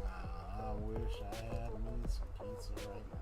I wish I had me some pizza right now.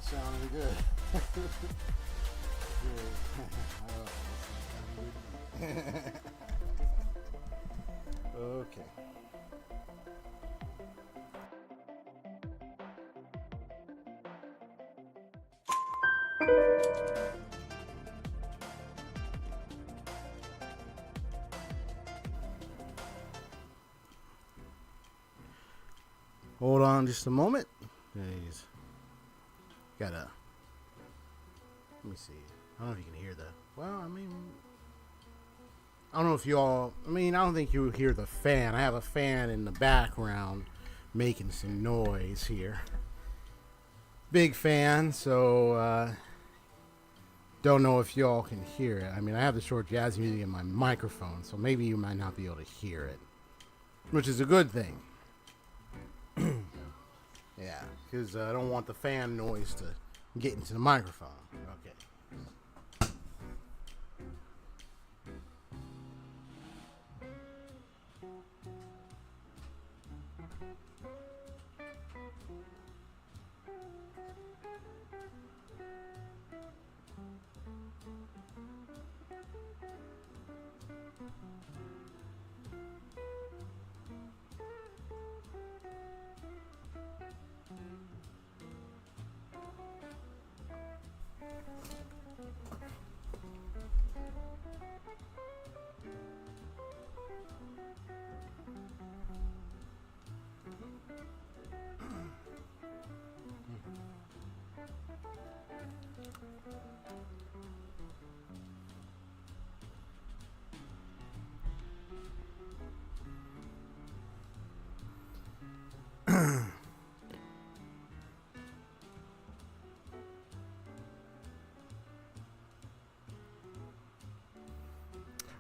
Sounded good. Okay. Hold on just a moment. Please. Gotta. Let me see. I don't know if you can hear the. Well, I mean. I don't know if you all. I mean, I don't think you hear the fan. I have a fan in the background making some noise here. Big fan, so Don't know if y'all can hear it. I mean, I have the short jazz music in my microphone, so maybe you might not be able to hear it, which is a good thing. Yeah, because I don't want the fan noise to get into the microphone. Okay.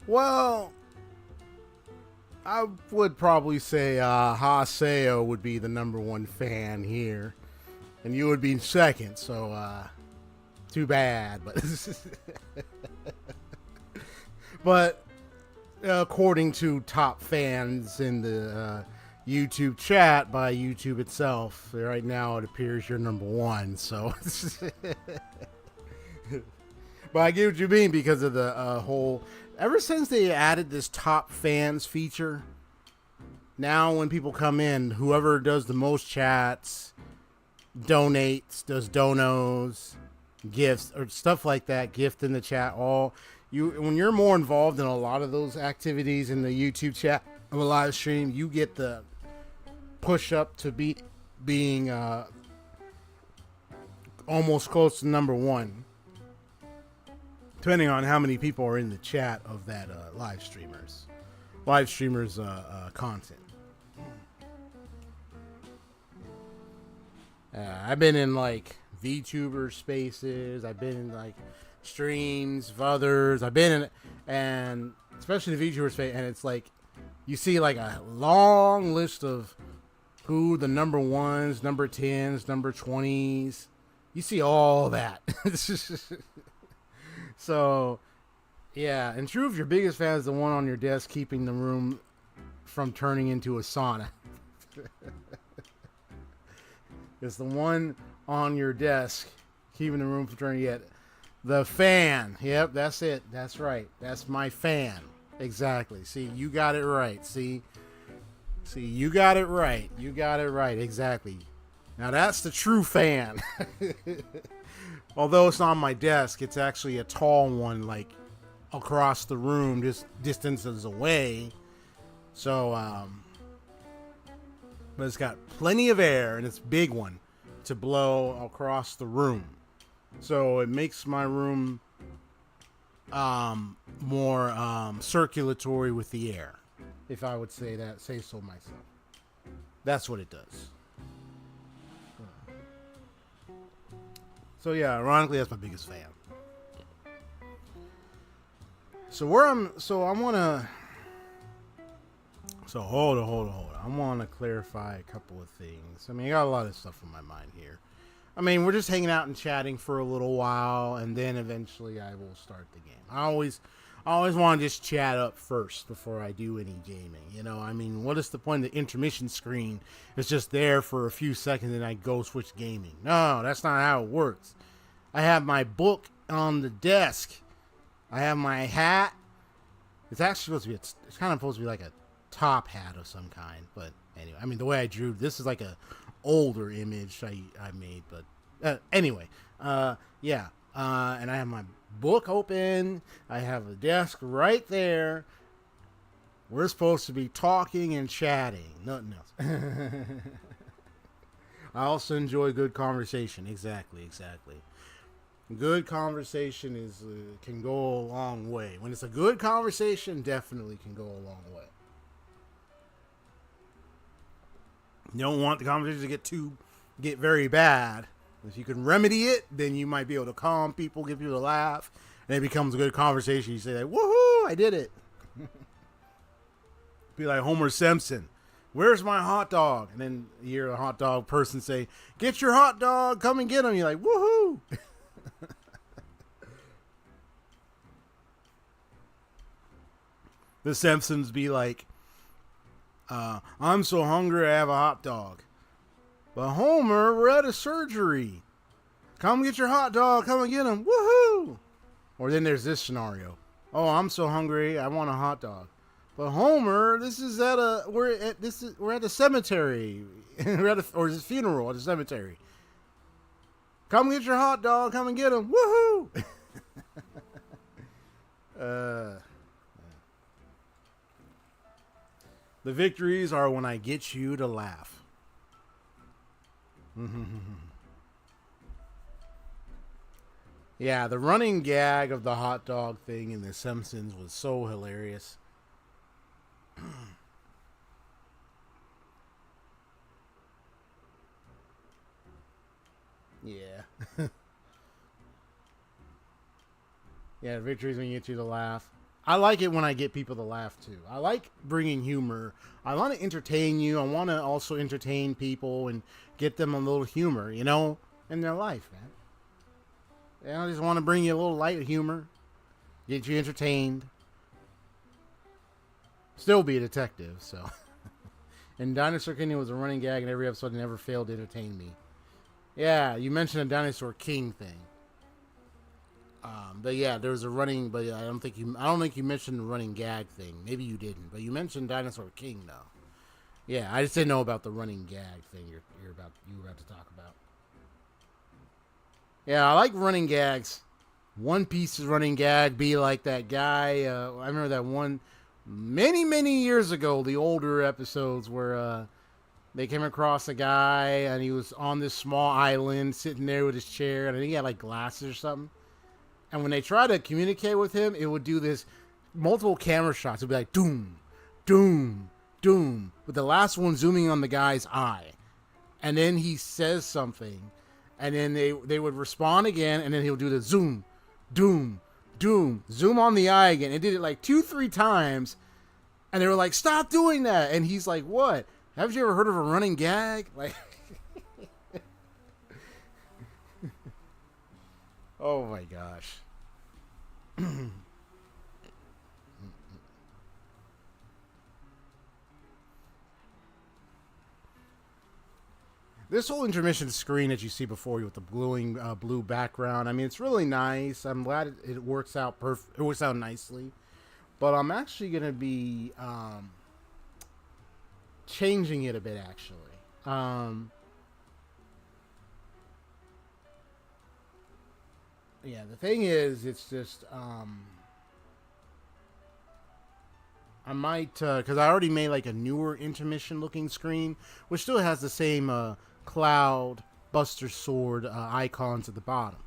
Well, I would probably say Haseo would be the number one fan here, and you would be second. So, too bad, but but according to top fans in the YouTube chat by YouTube itself, right now it appears you're number one. So, but I get what you mean because of the whole. Ever since they added this top fans feature, now when people come in, whoever does the most chats, donates, does donos, gifts, or stuff like that, gift in the chat, when you're more involved in a lot of those activities in the YouTube chat of a live stream, you get the push up to being almost close to number one. Depending on how many people are in the chat of that live streamers content. I've been in like VTuber spaces. I've been in like streams of others. I've been in, and especially the VTuber space, and it's like you see like a long list of who the number ones, number 10s, number 20s. You see all that. So, yeah, and true if your biggest fan is the one on your desk keeping the room from turning into a sauna. It's the one on your desk keeping the room from turning yet. The fan. Yep, that's it. That's right. That's my fan. Exactly. See, you got it right. See, you got it right. You got it right. Exactly. Now that's the true fan. Although it's not on my desk, it's actually a tall one, like across the room, just distances away. So, but it's got plenty of air, and it's a big one to blow across the room. So it makes my room more circulatory with the air, if I would say so myself. That's what it does. So yeah, ironically, that's my biggest fan. So hold on. I want to clarify a couple of things. I mean, I got a lot of stuff on my mind here. I mean, we're just hanging out and chatting for a little while, and then eventually I will start the game. I always want to just chat up first before I do any gaming. You know, I mean, what is the point of the intermission screen? It's just there for a few seconds and I go switch gaming. No, that's not how it works. I have my book on the desk. I have my hat. It's actually supposed to be, it's kind of supposed to be like a top hat of some kind. But anyway, I mean, the way I drew, this is like a older image I made. But anyway, yeah. And I have my book open. I have a desk right there. We're supposed to be talking and chatting, nothing else. I also enjoy good conversation. Exactly. Good conversation can go a long way. When it's a good conversation, definitely can go a long way. You don't want the conversation to get very bad, If you can remedy it, then you might be able to calm people, get people to laugh, and it becomes a good conversation. You say, like, woohoo, I did it. Be like Homer Simpson. Where's my hot dog? And then you hear a hot dog person say, get your hot dog, come and get him. You're like, woohoo. The Simpsons be like, I'm so hungry I have a hot dog. But Homer, we're at a surgery. Come get your hot dog, come and get him. Woohoo. Or then there's this scenario. Oh, I'm so hungry, I want a hot dog. But Homer, we're at the cemetery. Or it's a funeral at the cemetery. Come get your hot dog, come and get him. Woohoo. The victories are when I get you to laugh. Yeah, the running gag of the hot dog thing in The Simpsons was so hilarious. Yeah. Yeah, victories when you get you to laugh. I like it when I get people to laugh too. I like bringing humor. I want to entertain you. I want to also entertain people and get them a little humor, in their life, man. I just want to bring you a little light humor, get you entertained. Still be a detective, so. And Dinosaur King was a running gag in every episode and never failed to entertain me. Yeah, you mentioned a Dinosaur King thing. But yeah, there was a running. But I don't think you mentioned the running gag thing. Maybe you didn't. But you mentioned Dinosaur King though. Yeah, I just didn't know about the running gag thing you were about to talk about. Yeah, I like running gags. One Piece's running gag be like that guy. I remember that one many years ago. The older episodes where they came across a guy and he was on this small island sitting there with his chair, and I think he had like glasses or something. And when they try to communicate with him, it would do this multiple camera shots. It would be like, doom, doom, doom, with the last one zooming on the guy's eye. And then he says something, and then they would respond again, and then he'll do the zoom, doom, doom, zoom on the eye again. It did it like 2-3 times, and they were like, stop doing that. And he's like, what? Haven't you ever heard of a running gag? Like, oh my gosh. This whole intermission screen that you see before you with the glowing blue background, I mean, it's really nice. I'm glad it works out It works out nicely. But I'm actually going to be changing it a bit, actually. Yeah, the thing is, it's just, I might, because I already made like a newer intermission looking screen, which still has the same cloud, buster sword icons at the bottom,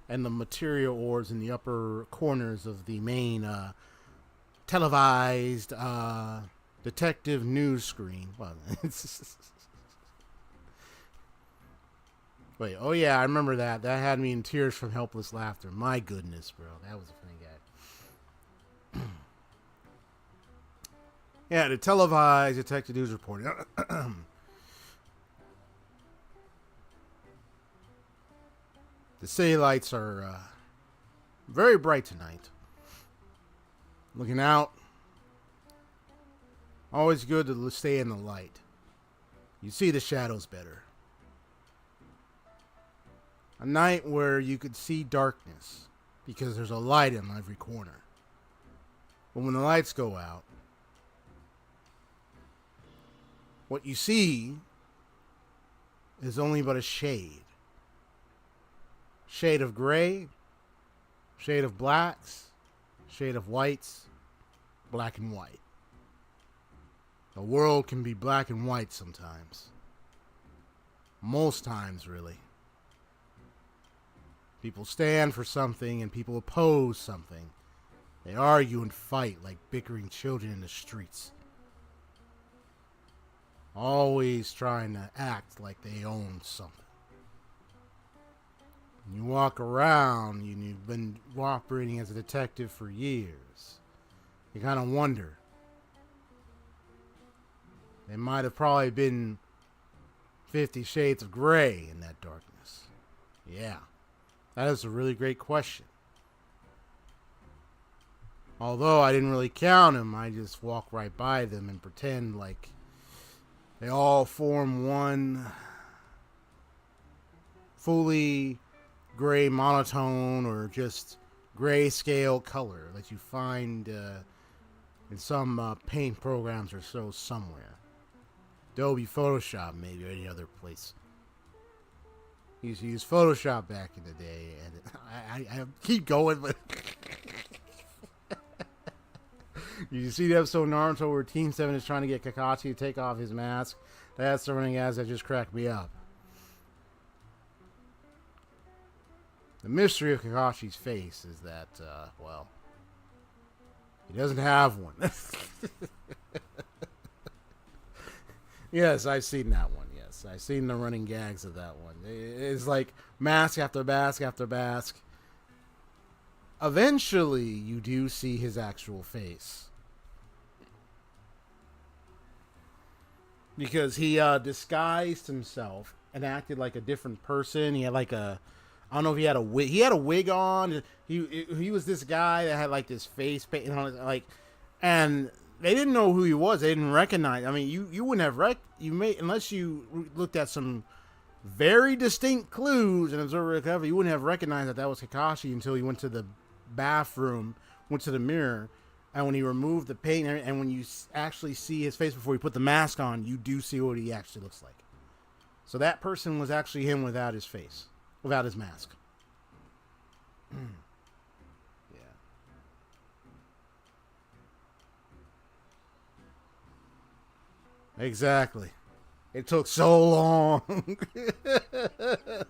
and the material orbs in the upper corners of the main televised detective news screen. Well, wait, oh yeah, I remember that. That had me in tears from helpless laughter. My goodness, bro. That was a funny gag. Yeah, the televised detective news reporting. The city lights are very bright tonight. Looking out. Always good to stay in the light. You see the shadows better. A night where you could see darkness because there's a light in every corner. But when the lights go out, what you see is only but a shade. Shade of gray, shade of blacks, shade of whites, black and white. The world can be black and white sometimes. Most times, really. People stand for something and people oppose something. They argue and fight like bickering children in the streets. Always trying to act like they own something. You walk around, you've been operating as a detective for years. You kind of wonder. There might have probably been 50 Shades of Grey in that darkness. Yeah, that is a really great question. Although I didn't really count them, I just walk right by them and pretend like they all form one fully gray monotone or just grayscale color that you find in some paint programs or so somewhere. Adobe Photoshop, maybe, or any other place. He used to use Photoshop back in the day, and I keep going, but you see the episode of Naruto where Team 7 is trying to get Kakashi to take off his mask? That's the running ads that just cracked me up. The mystery of Kakashi's face is that, well, he doesn't have one. Yes, I've seen that one, yes. I've seen the running gags of that one. It's like mask after mask after mask. Eventually, you do see his actual face. Because he disguised himself and acted like a different person. He had like a... I don't know if he had a wig. He had a wig on. He was this guy that had like this face paint on, like, and they didn't know who he was. They didn't recognize. I mean, you wouldn't have unless you looked at some very distinct clues and observed the cover. You wouldn't have recognized that was Kakashi until he went to the bathroom, went to the mirror, and when he removed the paint and when you actually see his face before he put the mask on, you do see what he actually looks like. So that person was actually him without his face. Without his mask. Yeah. Exactly. It took so long. It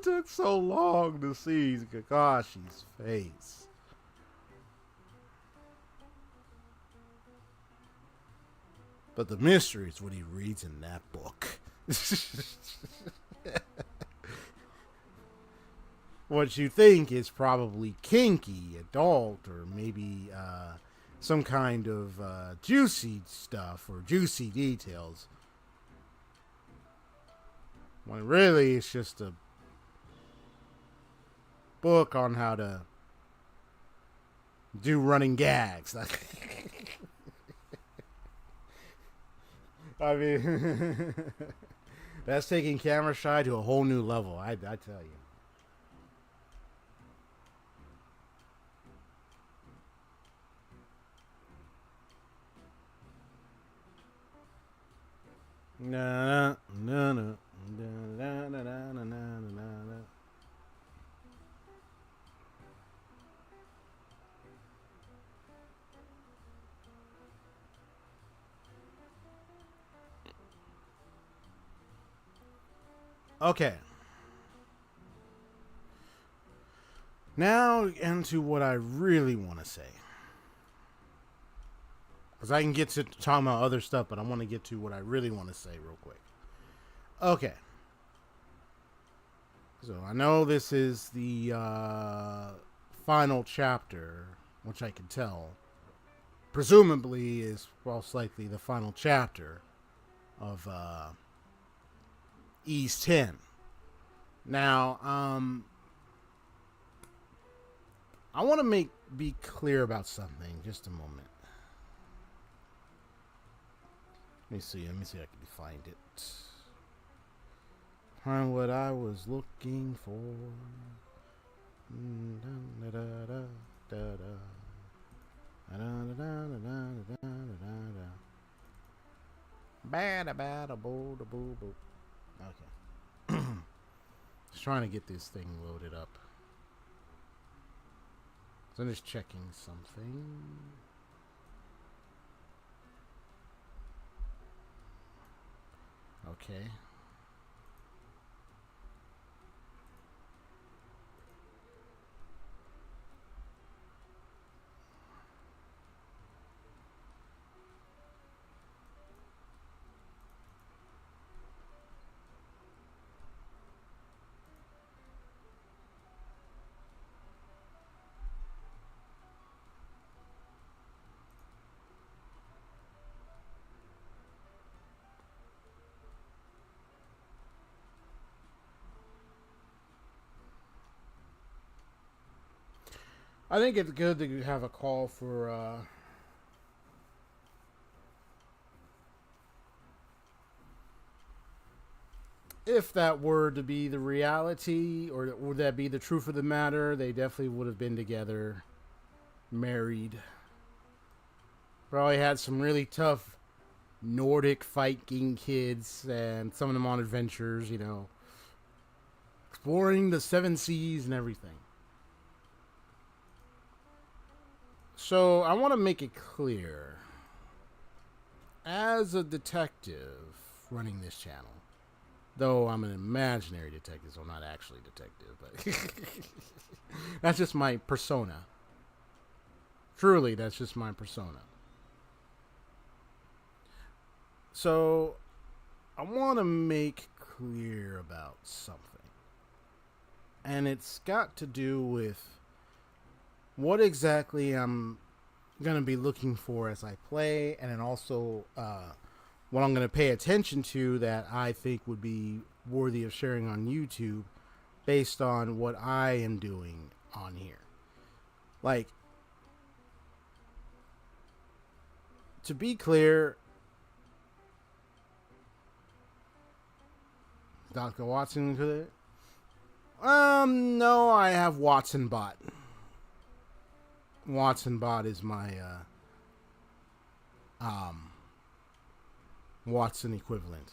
took so long to see Kakashi's face. But the mystery is what he reads in that book. What you think is probably kinky, adult, or maybe some kind of juicy stuff or juicy details. When really it's just a book on how to do running gags. I mean, that's taking Camera Shy to a whole new level, I tell you. Na na na na na na na na na. Okay. Now into what I really want to say. Because I can get to talking about other stuff, but I want to get to what I really want to say real quick. Okay. So I know this is the final chapter, which I can tell, presumably is most likely the final chapter of Ys 10. Now, I want to be clear about something. Just a moment. Let me see if I can find it. Find what I was looking for. Okay. Just trying to get this thing loaded up. So I'm just checking something. Okay. I think it's good to have a call for if that were to be the reality, or would that be the truth of the matter, they definitely would have been together, married. Probably had some really tough Nordic Viking kids, and some of them on adventures, exploring the seven seas and everything. So I want to make it clear, as a detective running this channel, though I'm an imaginary detective, so I'm not actually a detective, but that's just my persona. Truly, that's just my persona. So I want to make clear about something. And it's got to do with what exactly I'm going to be looking for as I play, and then also what I'm going to pay attention to that I think would be worthy of sharing on YouTube based on what I am doing on here. Like, to be clear, Dr. Watson could it? No, I have Watson Bot. Watson Bot is my Watson equivalent.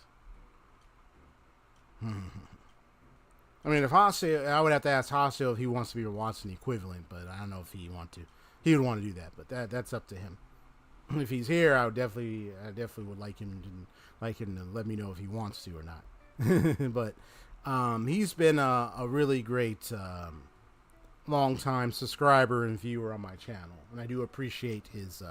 I mean, if Hassel, I would have to ask Hassel if he wants to be a Watson equivalent, but I don't know if he would want to do that, but that's up to him. If he's here, I definitely would like him to let me know if he wants to or not. But he's been a really great long-time subscriber and viewer on my channel, and I do appreciate his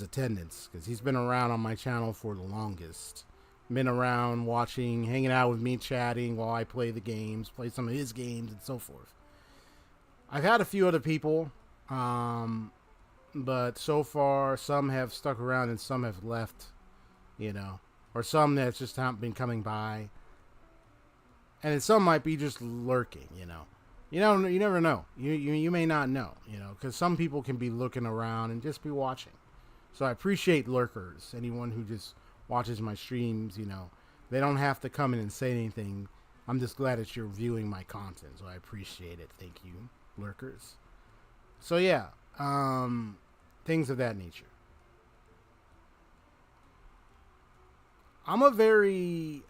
attendance, because he's been around on my channel for the longest. Been around watching, hanging out with me, chatting while I play the games, play some of his games, and so forth. I've had a few other people, but so far some have stuck around and some have left, or some that's just haven't been coming by, and then some might be just lurking. You never know. You may not know, because some people can be looking around and just be watching. So I appreciate lurkers, anyone who just watches my streams. They don't have to come in and say anything. I'm just glad that you're viewing my content, so I appreciate it. Thank you, lurkers. So yeah, things of that nature. I'm a very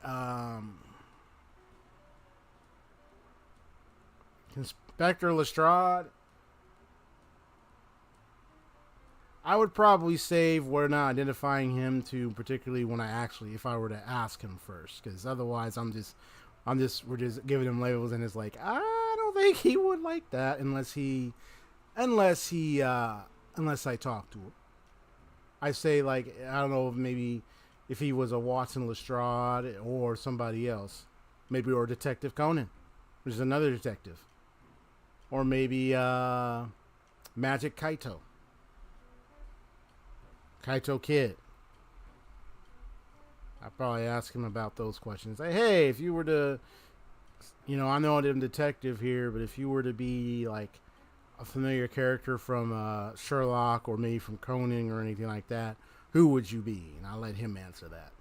Inspector Lestrade, I would probably save we're not identifying him to, particularly if I were to ask him first, because otherwise we're just giving him labels, and it's like, I don't think he would like that unless I talk to him. I say, like, I don't know, maybe if he was a Watson Lestrade or somebody else, maybe, or Detective Conan, which is another detective, or maybe Magic Kaito Kid. I'd probably ask him about those questions. Like, hey, if you were to, I know I'm a detective here, but if you were to be like a familiar character from Sherlock, or maybe from Conan or anything like that, who would you be? And I'll let him answer that.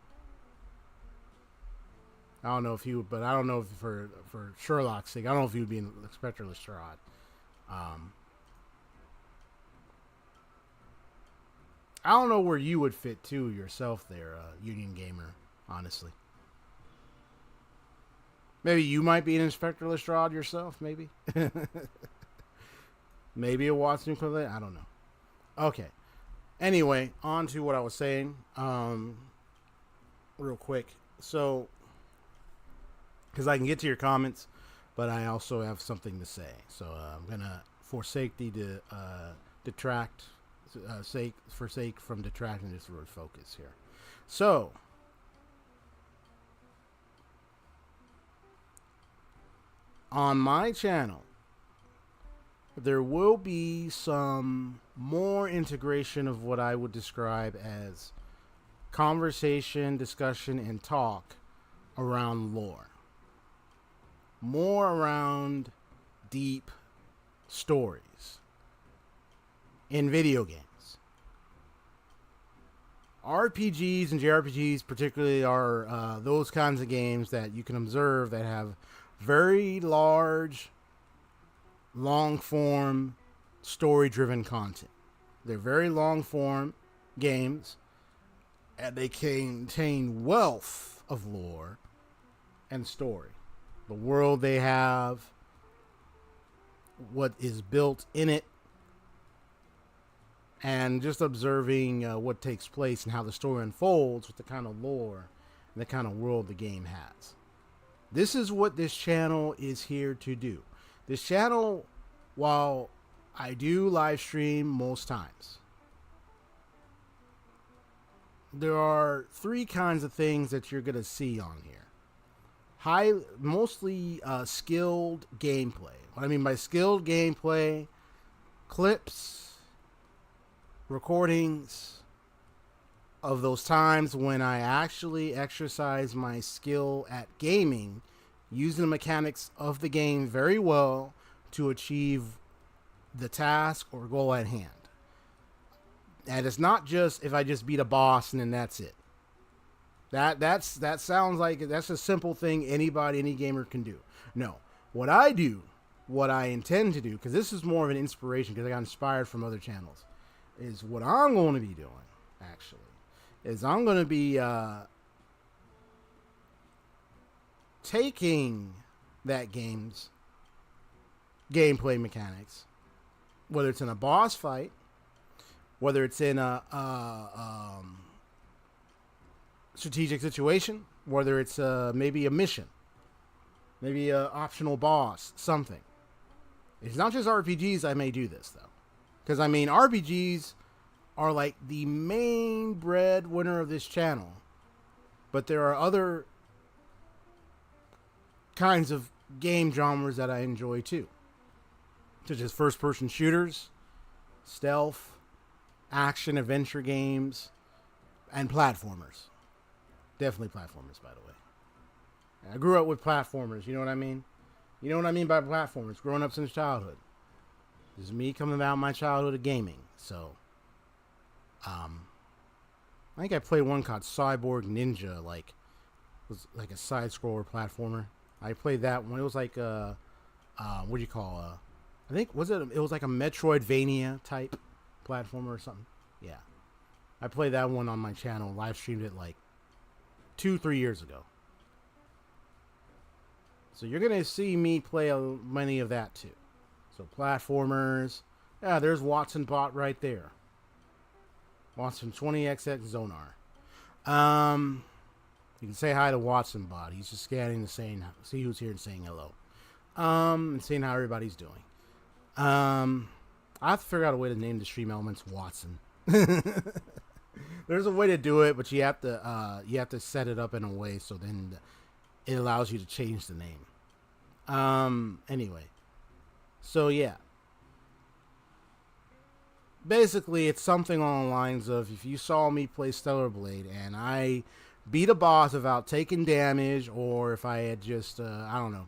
I don't know if he would, but I don't know if for Sherlock's sake, I don't know if he would be an Inspector Lestrade. I don't know where you would fit too yourself there, Union Gamer, honestly. Maybe you might be an Inspector Lestrade yourself, maybe. Maybe a Watson equivalent, I don't know. Okay. Anyway, on to what I was saying. Real quick. So, because I can get to your comments, but I also have something to say. So I'm going to, for safety, to detract... forsake from detracting this word focus here. So, on my channel, there will be some more integration of what I would describe as conversation, discussion, and talk around lore. More around deep stories in video games. RPGs and jrpgs particularly are those kinds of games that you can observe that have very large, long-form, story-driven content. They're very long-form games, and they contain wealth of lore and story. The world they have, what is built in it, and just observing what takes place and how the story unfolds with the kind of lore and the kind of world the game has. This is what this channel is here to do. This channel, while I do live stream most times, there are three kinds of things that you're going to see on here. Mostly skilled gameplay. What I mean by skilled gameplay, clips, recordings of those times when I actually exercise my skill at gaming, using the mechanics of the game very well to achieve the task or goal at hand. And it's not just if I just beat a boss and then that's it. That sounds like that's a simple thing any gamer can do. No. What I do, what I intend to do, because this is more of an inspiration because I got inspired from other channels, is what I'm going to be doing, actually, is I'm going to be taking that game's gameplay mechanics, whether it's in a boss fight, whether it's in a strategic situation, whether it's maybe a mission, maybe an optional boss, something. It's not just RPGs I may do this, though. Because, I mean, RPGs are like the main breadwinner of this channel. But there are other kinds of game genres that I enjoy, too. Such as first-person shooters, stealth, action-adventure games, and platformers. Definitely platformers, by the way. I grew up with platformers, you know what I mean? You know what I mean by platformers, growing up since childhood. This is me coming out of my childhood of gaming. So, I think I played one called Cyborg Ninja, it was like a side-scroller platformer. I played that one. It was like what do you call I think it was like a Metroidvania type platformer or something. Yeah. I played that one on my channel, live streamed it like 2-3 years ago. So you're going to see me play many of that too. So platformers. Yeah, there's Watson Bot right there. Watson 20XX Zonar. You can say hi to Watson Bot. He's just scanning and see who's here and saying hello. And seeing how everybody's doing. I have to figure out a way to name the stream elements Watson. There's a way to do it, but you have to set it up in a way so then it allows you to change the name. Anyway. So yeah. Basically, it's something along the lines of if you saw me play Stellar Blade and I beat a boss without taking damage, or if I had just, I don't know,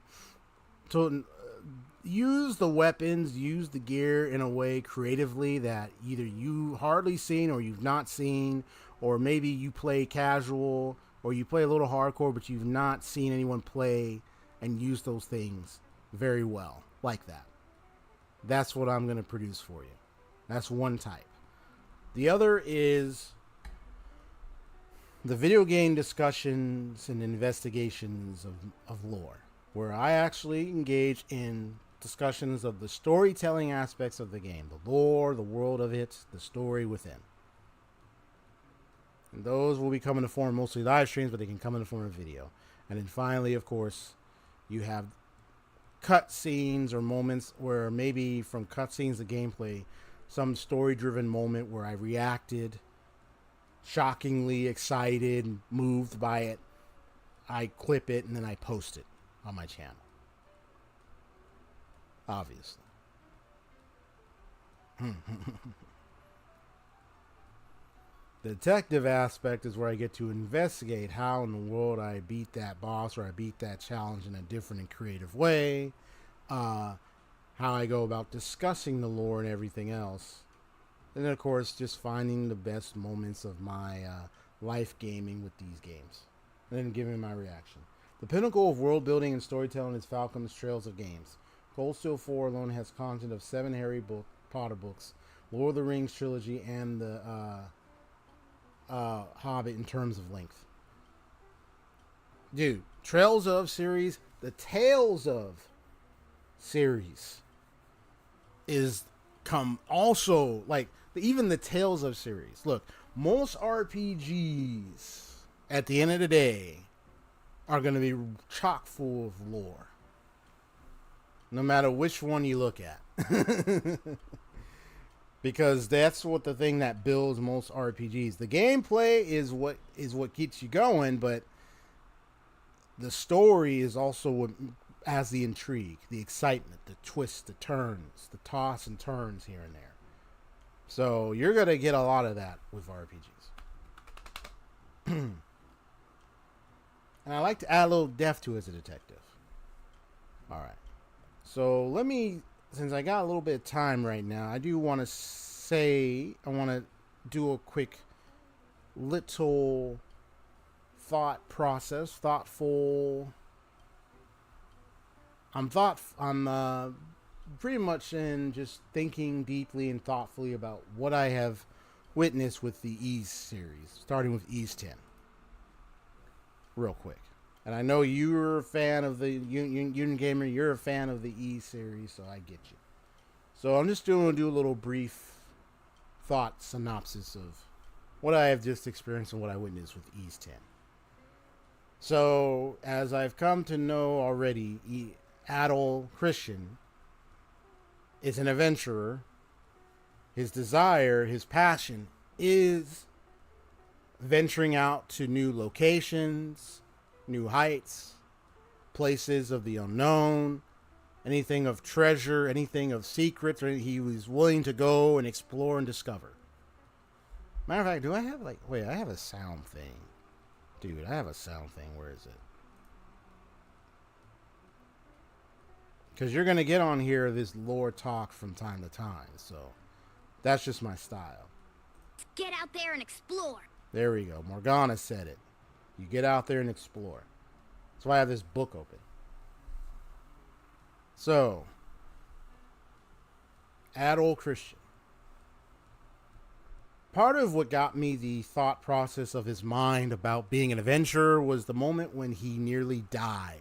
to use the weapons, use the gear in a way creatively that either you hardly seen or you've not seen, or maybe you play casual or you play a little hardcore, but you've not seen anyone play and use those things very well like that. That's what I'm going to produce for you. That's one type. The other is the video game discussions and investigations of lore, where I actually engage in discussions of the storytelling aspects of the game, the lore, the world of it, the story within. And those will be coming in the form mostly live streams, but they can come in the form of video. And then finally, of course, you have cutscenes or moments where maybe from cutscenes to gameplay, some story-driven moment where I reacted, shockingly excited, moved by it. I clip it and then I post it on my channel. Obviously. The detective aspect is where I get to investigate how in the world I beat that boss or I beat that challenge in a different and creative way. how I go about discussing the lore and everything else. And then, of course, just finding the best moments of my life gaming with these games. And then giving my reaction. The pinnacle of world building and storytelling is Falcom's Trails of Games. Cold Steel 4 alone has content of 7 Harry Potter books, Lord of the Rings trilogy, and the Hobbit in terms of length. Dude, Trails of series, the Tales of series is come also like even the Tales of series. Look, most RPGs at the end of the day are going to be chock full of lore, no matter which one you look at. Because that's what the thing that builds most RPGs. The gameplay is what gets you going, but the story is also what has the intrigue, the excitement, the twists, the turns, the toss and turns here and there. So you're going to get a lot of that with RPGs. And I like to add a little depth to it as a detective. All right. So let me, since I got a little bit of time right now, I do want to say, I want to do a quick little thought process, thoughtful. I'm pretty much in just thinking deeply and thoughtfully about what I have witnessed with the Ys series, starting with Ys 10. Real quick. And I know you're a fan of the Union Gamer, you're a fan of the Ys series, so I get you. So I'm just going to do a little brief thought synopsis of what I have just experienced and what I witnessed with Ys 10. So, as I've come to know already, Adol Christin is an adventurer. His desire, his passion is venturing out to new locations, new heights, places of the unknown, anything of treasure, anything of secrets, or he was willing to go and explore and discover. Matter of fact, do I have I have a sound thing. Dude, I have a sound thing. Where is it? Because you're going to get on here this lore talk from time to time, so that's just my style. Get out there and explore. There we go. Morgana said it. You get out there and explore. That's why I have this book open. So, Adol Christin. Part of what got me the thought process of his mind about being an adventurer was the moment when he nearly died.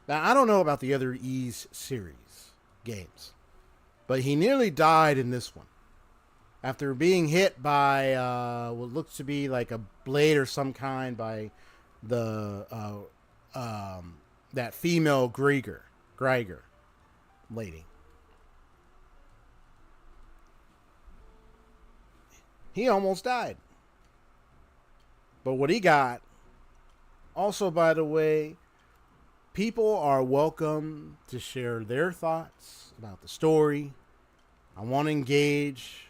Now, I don't know about the other Ys series games, but he nearly died in this one. After being hit by what looks to be like a blade or some kind by the that female Griegr lady. He almost died. But what he got, also by the way, people are welcome to share their thoughts about the story. I want to engage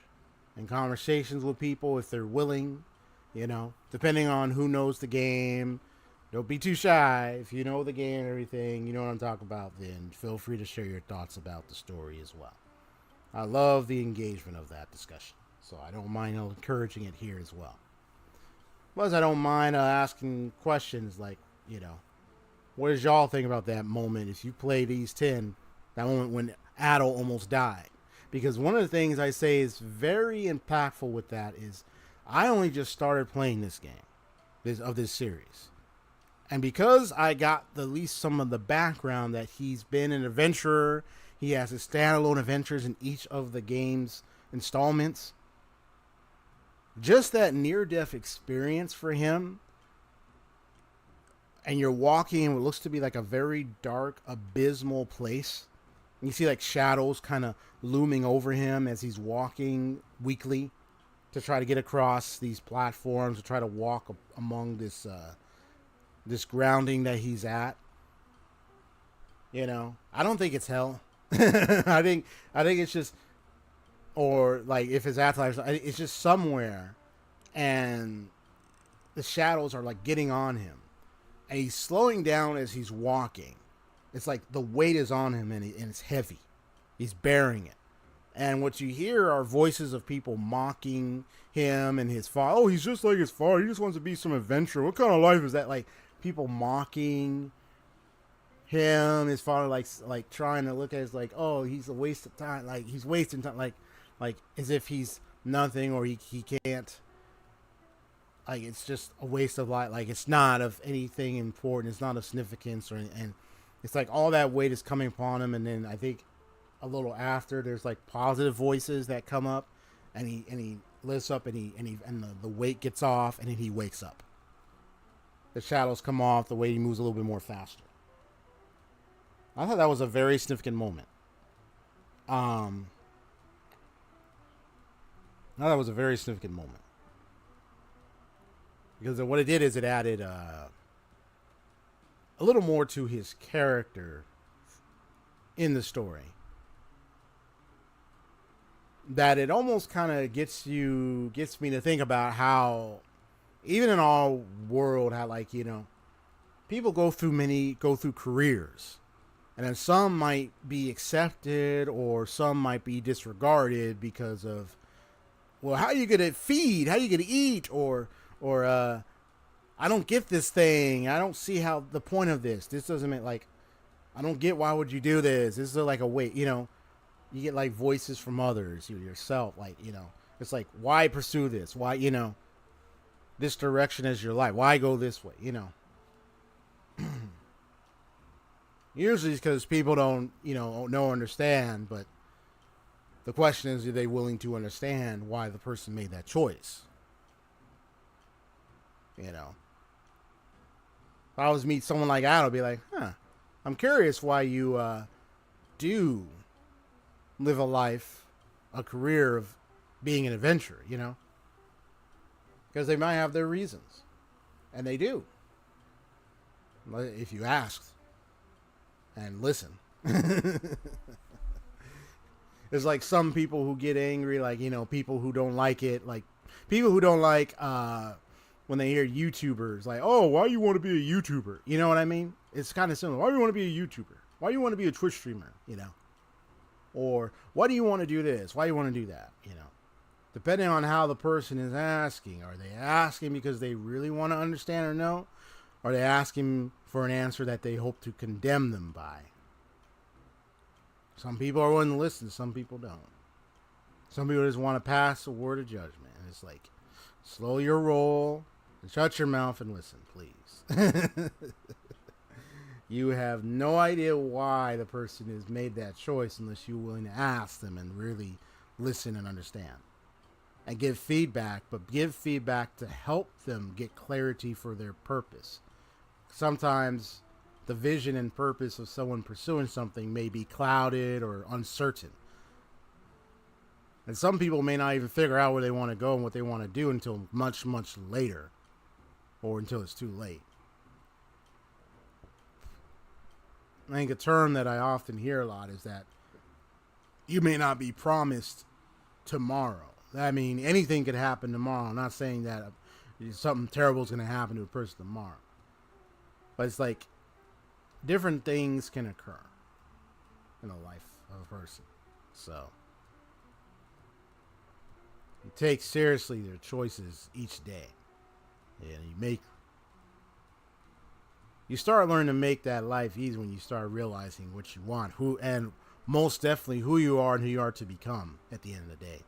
in conversations with people if they're willing, depending on who knows the game. Don't be too shy. If you know the game and everything, you know what I'm talking about, then feel free to share your thoughts about the story as well. I love the engagement of that discussion, so I don't mind encouraging it here as well. Plus, I don't mind asking questions like, what does y'all think about that moment if you played Ys 10, that moment when Adol almost died? Because one of the things I say is very impactful with that is I only just started playing this game, this series. And because I got at least some of the background that he's been an adventurer, he has his standalone adventures in each of the game's installments. Just that near-death experience for him, and you're walking in what looks to be like a very dark, abysmal place. You see like shadows kind of looming over him as he's walking weakly to try to get across these platforms, to try to walk among this grounding that he's at. I don't think it's hell. I think it's just, or like if it's afterlife, it's just somewhere, and the shadows are like getting on him, and he's slowing down as he's walking, It's like the weight is on him and it's heavy. He's bearing it. And what you hear are voices of people mocking him and his father. Oh, he's just like his father. He just wants to be some adventurer. What kind of life is that? Like people mocking him, his father, like trying to look at it like, oh, he's a waste of time. Like he's wasting time. Like as if he's nothing or he can't. Like it's just a waste of life. Like it's not of anything important. It's not of significance and it's like all that weight is coming upon him. And then I think a little after there's like positive voices that come up and he lifts up and the weight gets off and then he wakes up. The shadows come off, the weight, he moves a little bit more faster. I thought that was a very significant moment. I thought that was a very significant moment. Because what it did is it added a little more to his character in the story. That it almost kind of gets me to think about how, even in our world, how like, you know, people go through careers. And then some might be accepted or some might be disregarded because of, well, how are you going to feed? How are you going to eat? Or I don't get this thing. I don't see how the point of this. This doesn't make like, I don't get why would you do this? This is like a weight, you know. You get like voices from others, yourself, like, you know, it's like, why pursue this? Why, you know, this direction is your life. Why go this way? You know, usually it's because people don't, you know understand. But the question is, are they willing to understand why the person made that choice? You know, if I was meet someone like that, I'll be like, I'm curious why you do live a career of being an adventurer, you know? Because they might have their reasons. And they do. If you ask and listen. There's like some people who get angry, like, you know, people who don't like it, like people who don't like when they hear YouTubers, like, oh, why do you want to be a YouTuber? You know what I mean? It's kind of similar. Why do you want to be a YouTuber? Why do you want to be a Twitch streamer? You know? Or why do you want to do this? Why do you want to do that? You know, depending on how the person is asking. Are they asking because they really want to understand or know? Or are they asking for an answer that they hope to condemn them by? Some people are willing to listen. Some people don't. Some people just want to pass a word of judgment. And it's like, slow your roll and shut your mouth and listen, please. You have no idea why the person has made that choice unless you're willing to ask them and really listen and understand. And give feedback, but give feedback to help them get clarity for their purpose. Sometimes the vision and purpose of someone pursuing something may be clouded or uncertain. And some people may not even figure out where they want to go and what they want to do until much, much later. Or until it's too late. I think a term that I often hear a lot is that you may not be promised tomorrow. I mean, anything could happen tomorrow. I'm not saying that something terrible is going to happen to a person tomorrow. But it's like different things can occur in the life of a person. So you take seriously their choices each day. And you start learning to make that life easy when you start realizing what you want, who, and most definitely who you are and who you are to become at the end of the day.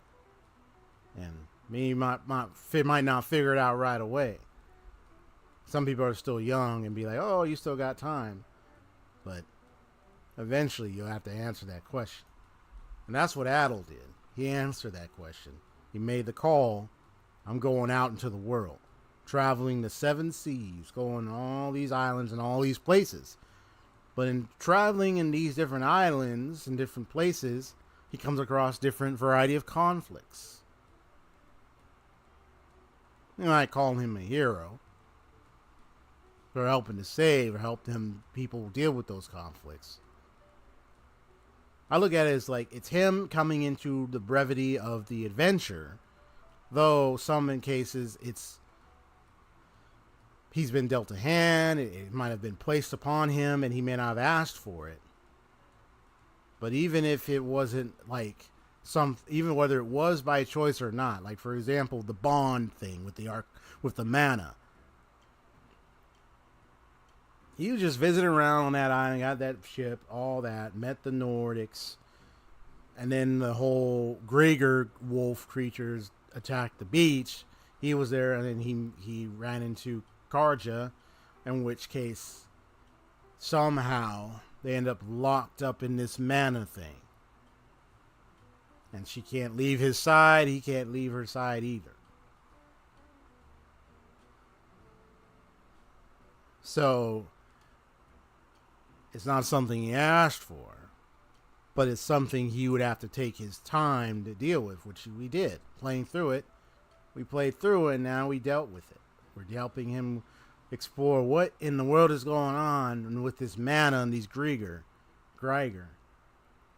And you might not figure it out right away. Some people are still young and be like, oh, you still got time. But eventually you'll have to answer that question. And that's what Adol did. He answered that question. He made the call. I'm going out into the world. Traveling the 7 seas, going to all these islands and all these places. But in traveling in these different islands and different places, he comes across different variety of conflicts. You might call him a hero for helping to save or help them people deal with those conflicts. I look at it as like it's him coming into the brevity of the adventure, though some in cases it's he's been dealt a hand. It might have been placed upon him, and he may not have asked for it. But even if it wasn't like even whether it was by choice or not, like for example, the bond thing with the mana. He was just visiting around on that island, got that ship, all that, met the Nordics, and then the whole Griegr wolf creatures attacked the beach. He was there, and then he ran into Karja, in which case somehow they end up locked up in this mana thing. And she can't leave his side, he can't leave her side either. So it's not something he asked for, but it's something he would have to take his time to deal with, which we did. Playing through it, we played through it, and now we dealt with it. We're helping him explore what in the world is going on with this mana and these Griegr,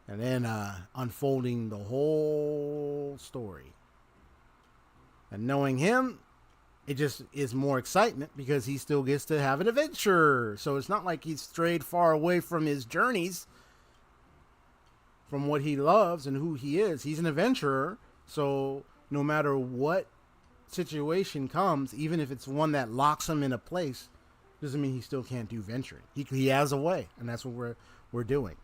and then unfolding the whole story. And knowing him, it just is more excitement because he still gets to have an adventure. So it's not like he's strayed far away from his journeys, from what he loves and who he is. He's an adventurer. So no matter what situation comes, even if it's one that locks him in a place, doesn't mean he still can't do venturing. He has a way, and that's what we're doing.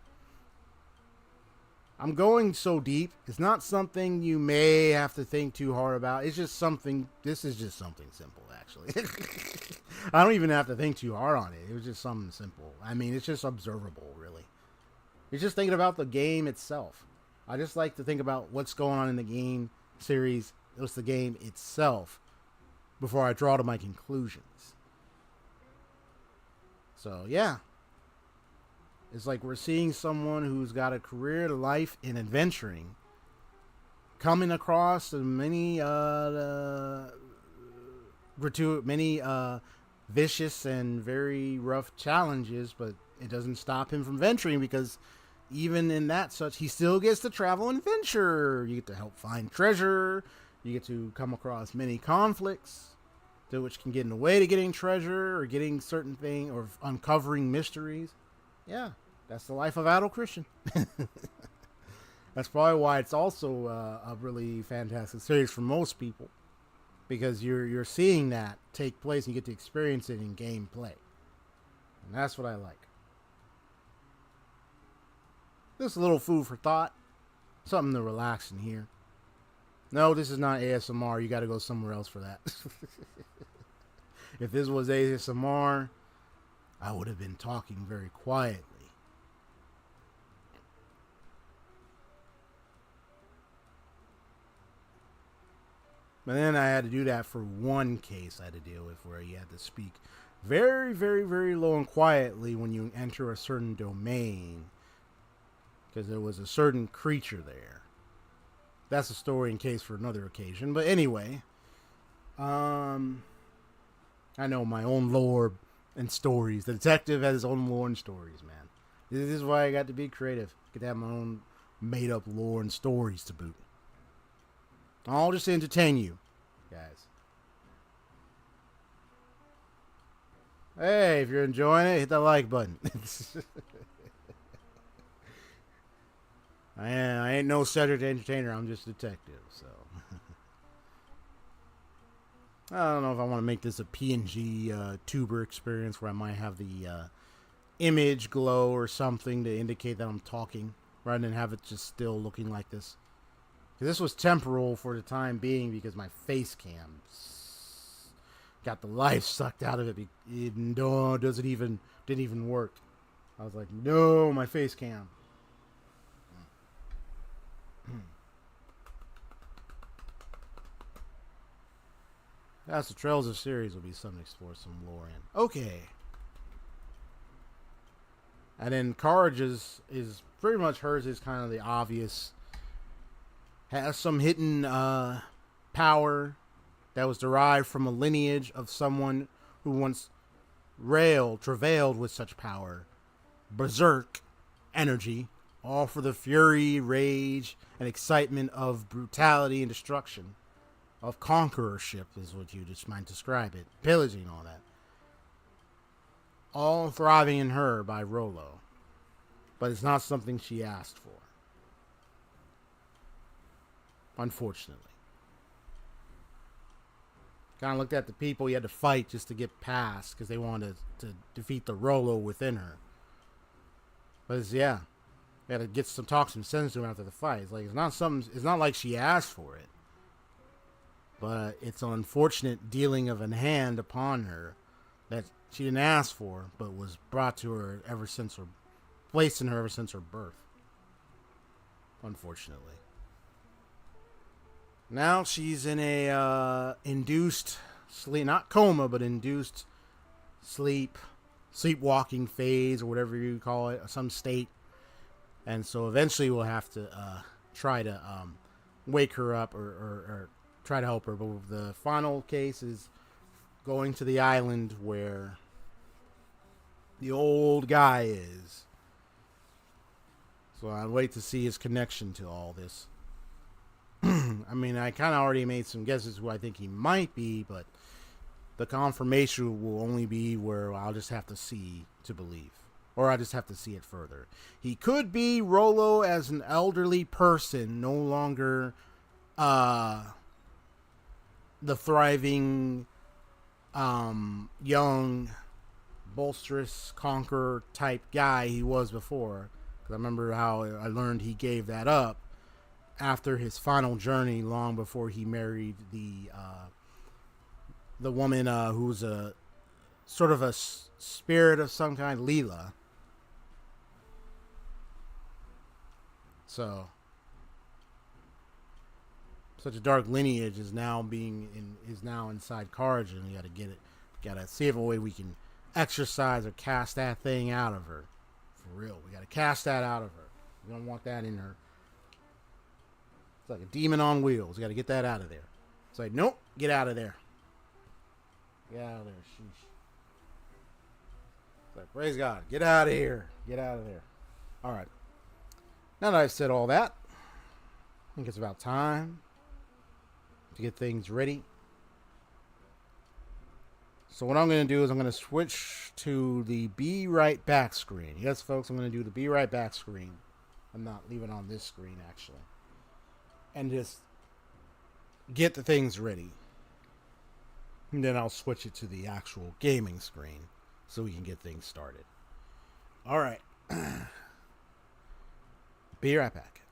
I'm going so deep. It's not something you may have to think too hard about. It's just something. This is just something simple, actually. I don't even have to think too hard on it. It was just something simple. I mean, it's just observable, really. It's just thinking about the game itself. I just like to think about what's going on in the game series. What's the game itself before I draw to my conclusions. So, yeah. It's like we're seeing someone who's got a career, life in adventuring, coming across many vicious and very rough challenges, but it doesn't stop him from venturing, because even in that such, he still gets to travel and venture. You get to help find treasure. You get to come across many conflicts, which can get in the way to getting treasure or getting certain things or uncovering mysteries. Yeah, that's the life of Adol Christin. That's probably why it's also a really fantastic series for most people, because you're seeing that take place and you get to experience it in gameplay, and that's what I like. This is a little food for thought, something to relax in here. No, this is not ASMR. You got to go somewhere else for that. If this was ASMR, I would have been talking very quietly. But then I had to do that for one case I had to deal with, where you had to speak very, very, very low and quietly when you enter a certain domain, because there was a certain creature there. That's a story and case for another occasion. But anyway, I know my own lore and stories. The detective has his own lore and stories, man. This is why I got to be creative. Get to have my own made-up lore and stories to boot. I'll just entertain you, guys. Hey, if you're enjoying it, hit that like button. I ain't no subject entertainer. I'm just a detective, so. I don't know if I want to make this a PNG tuber experience where I might have the image glow or something to indicate that I'm talking, rather than have it just still looking like this. Because this was temporal for the time being, because my face cam got the life sucked out of it. Didn't even work. I was like, no, my face cam. That's the Trails of series will be something to explore some lore in. Okay. And then Karja's is pretty much hers is kind of the obvious. Has some hidden power that was derived from a lineage of someone who once travailed with such power. Berserk energy, all for the fury, rage, and excitement of brutality and destruction. Of conquerorship is what you just might describe it. Pillaging, all that. all thriving in her by Rollo. But it's not something she asked for. Unfortunately. Kind of looked at the people he had to fight just to get past because they wanted to defeat the Rollo within her. But it's, yeah, they had to get talk some sense to him after the fight. It's like it's not like she asked for it, but it's an unfortunate dealing of an hand upon her that she didn't ask for, but was brought to her placed in her ever since her birth. Unfortunately. Now she's in a induced sleep, not coma, but induced sleepwalking phase, or whatever you call it, some state. And so eventually we'll have to try to wake her up or try to help her. But the final case is going to the island where the old guy is. So I'll wait to see his connection to all this. I mean, I kind of already made some guesses who I think he might be, but the confirmation will only be where I'll just have to see to believe. Or I just have to see it further. He could be Rollo as an elderly person, no longer the thriving, young, bolsterous, conqueror type guy he was before. Because I remember how I learned he gave that up after his final journey, long before he married the woman who's a sort of a spirit of some kind, Leela. So, such a dark lineage is now inside Karja, and we got to get it. Got to see if a way we can exorcise or cast that thing out of her. For real, we got to cast that out of her. We don't want that in her. It's like a demon on wheels. We got to get that out of there. It's like, nope, get out of there. Get out of there. Sheesh. It's like, praise God. Get out of here. Get out of there. All right. Now that I've said all that, I think it's about time to get things ready. So what I'm going to do is I'm going to switch to the Be Right Back screen. Yes, folks, I'm going to do the Be Right Back screen. I'm not leaving it on this screen, actually. And just get the things ready. And then I'll switch it to the actual gaming screen so we can get things started. All right. Be right back.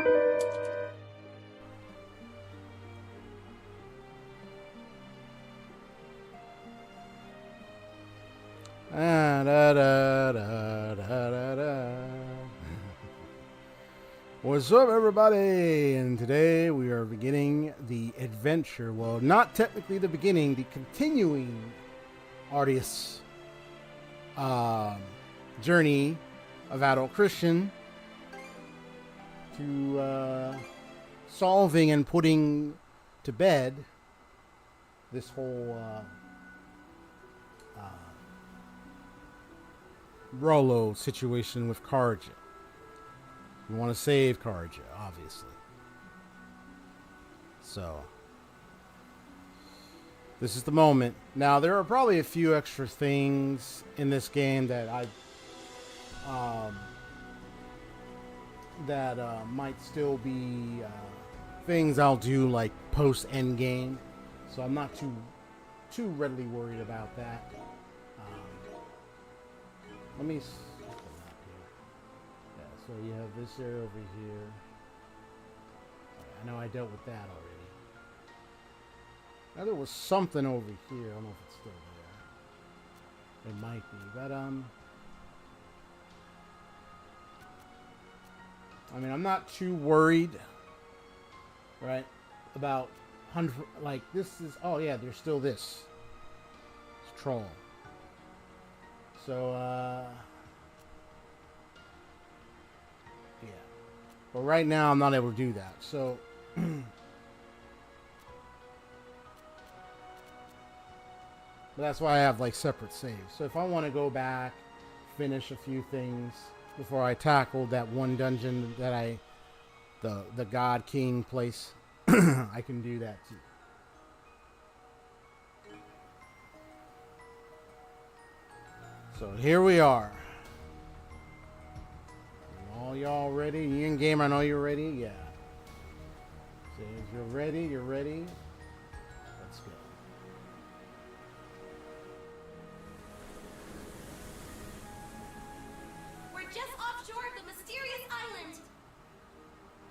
Da, da, da, da, da, da. What's up, everybody? And today we are beginning the adventure. Well, not technically the beginning, the continuing arduous journey of Adol Christin to solving and putting to bed this whole Rollo situation with Karja. We want to save Karja, obviously. So, this is the moment. Now, there are probably a few extra things in this game that might still be things I'll do like post end game. So I'm not too readily worried about that. Let me. Yeah, so you have this area over here. I know I dealt with that already. Now there was something over here. I don't know if it's still there. It might be, but I mean, I'm not too worried, right? About like this is. Oh yeah, there's still this. It's troll. So, yeah. But right now, I'm not able to do that. So, but that's why I have, like, separate saves. So if I want to go back, finish a few things before I tackled that one dungeon that the God King place, I can do that too. So here we are. All y'all ready? You in game? I know you're ready. Yeah. So if you're ready, you're ready. Let's go. We're just offshore of the mysterious island.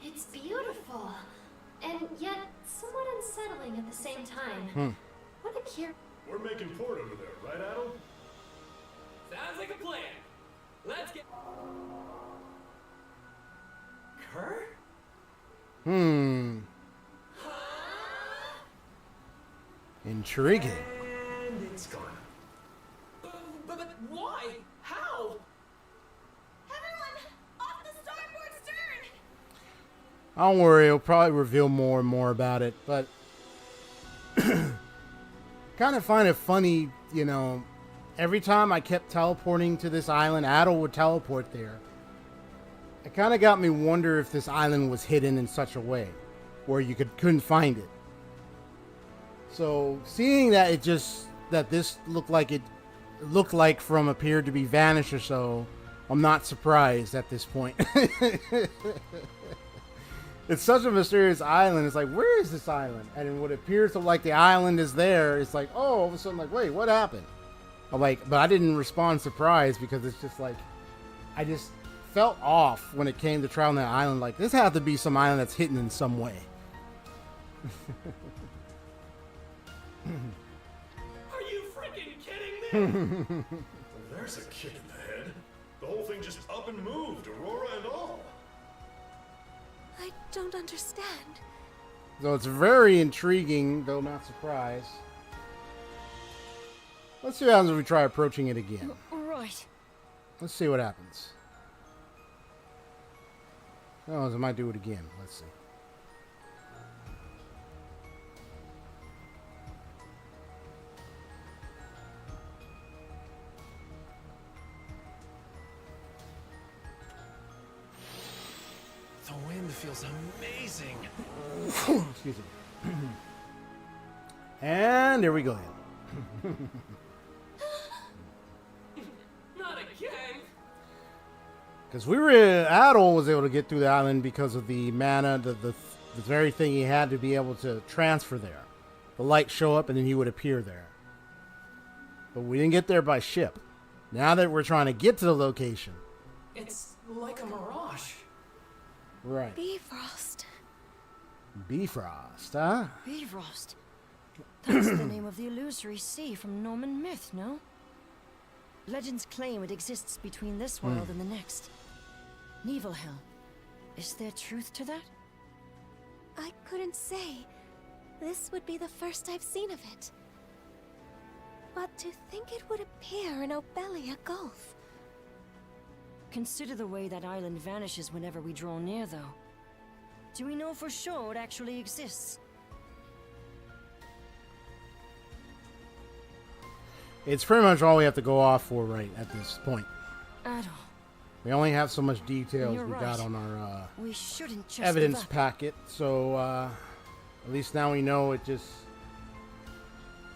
It's beautiful, and yet somewhat unsettling at the same time. What a cure. We're making port over there, right, Adol? Sounds like a plan. Let's get. Kerr? Intriguing. And it's gone. But why? How? Everyone, off the starboard stern! Don't worry, it'll probably reveal more and more about it, but kind of find it funny, you know. Every time I kept teleporting to this island, Adol would teleport there. It kind of got me wonder if this island was hidden in such a way where you couldn't find it. So seeing that this looked like from appeared to be vanished or so, I'm not surprised at this point. It's such a mysterious island. It's like, where is this island? And what appears to like the island is there. It's like, oh, all of a sudden, like, wait, what happened? But I didn't respond surprised because it's just like, I just felt off when it came to traveling that island. Like, this had to be some island that's hidden in some way. Are you freaking kidding me? There's a kick in the head. The whole thing just up and moved, Aurora and all. I don't understand. So it's very intriguing, though not surprised. Let's see what happens if we try approaching it again. Right. Let's see what happens. Oh, I might do it again. Let's see. The wind feels amazing. Excuse me. And there we go. Not again. Because Adol was able to get through the island because of the mana, the very thing he had to be able to transfer there. The light show up and then he would appear there. But we didn't get there by ship. Now that we're trying to get to the location. It's like a mirage. Right. Bifrost. Bifrost, huh? Bifrost. That's the name of the illusory sea from Norman myth, no? Legends claim it exists between this world and the next. Nibelheim. Is there truth to that? I couldn't say. This would be the first I've seen of it. But to think it would appear in Obelia Gulf. Consider the way that island vanishes whenever we draw near, though. Do we know for sure it actually exists? It's pretty much all we have to go off for right at this point. Adol. We only have so much details You're we right. got on our We shouldn't just evidence give up. packet, so at least now we know it just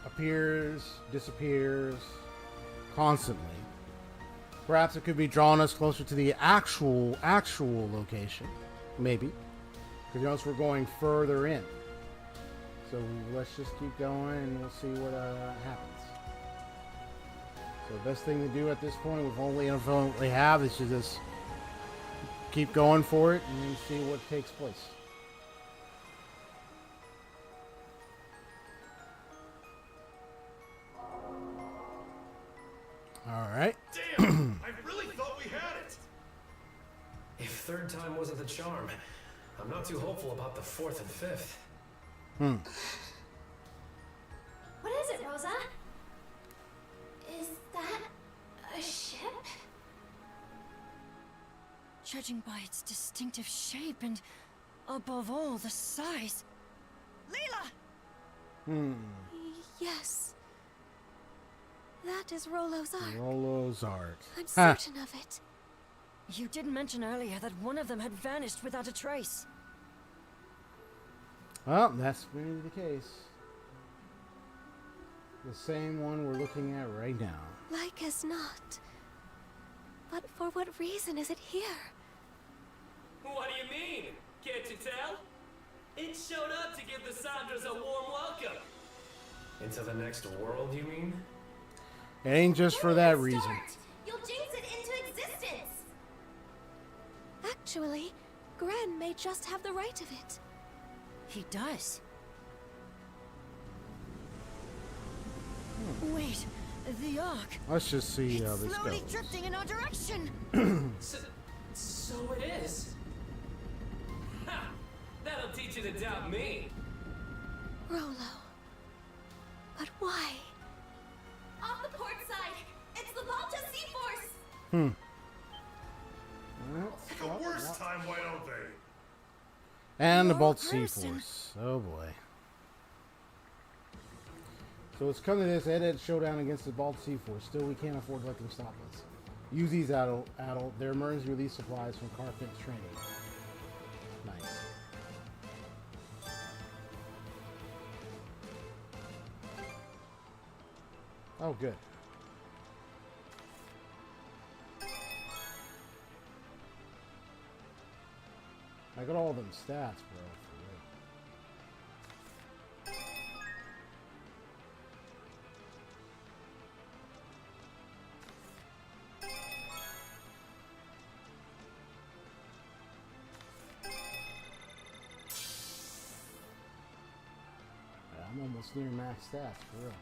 appears, disappears constantly. Perhaps it could be drawing us closer to the actual location, maybe, because you notice we're going further in. So let's just keep going and we'll see what happens. So the best thing to do at this point with only info we have is to just keep going for it and then see what takes place. All right. Damn! I really thought we had it! If third time wasn't the charm, I'm not too hopeful about the fourth and fifth. What is it, Rosa? Is that a ship? Judging by its distinctive shape and, above all, the size. Leela! Yes. That is Rollo's ark. Rollo's Ark. I'm certain of it. You did mention earlier that one of them had vanished without a trace. Well, that's really the case. The same one we're looking at right now. Like as not. But for what reason is it here? What do you mean? Can't you tell? It showed up to give the Sandras a warm welcome. Into the next world, you mean? It ain't just for that reason. Start. You'll jinx it into existence. Actually, Gren may just have the right of it. He does. Wait, the Ark. Let's just see how this Slowly goes. drifting in our direction. So it is. Ha! That'll teach you to doubt me. Rollo. But why? Off the port side. It's the Malta Sea Force. The worst time, why don't they? And the Lord Baltic Sea Grayson. Force. Oh boy. So it's come to this head-to-head showdown against the Baltic Sea Force. Still, we can't afford to let them stop us. Use these Adol. Their emergency release supplies from Carpent's training. Nice. Oh, good. I got all them stats, bro. For real. Yeah, I'm almost near max stats, for real.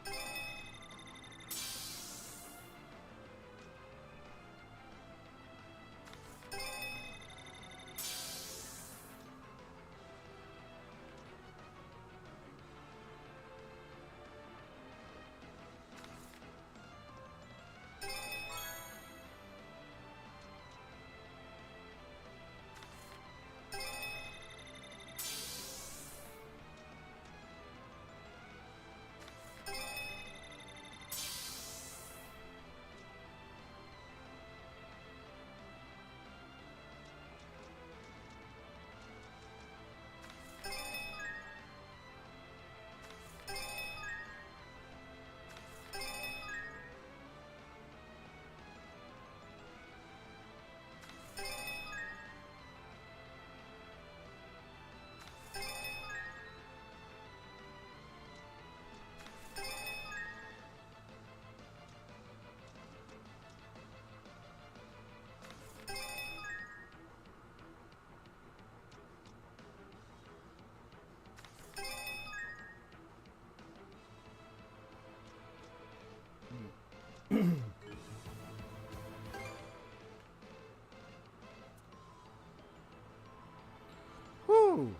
Woo!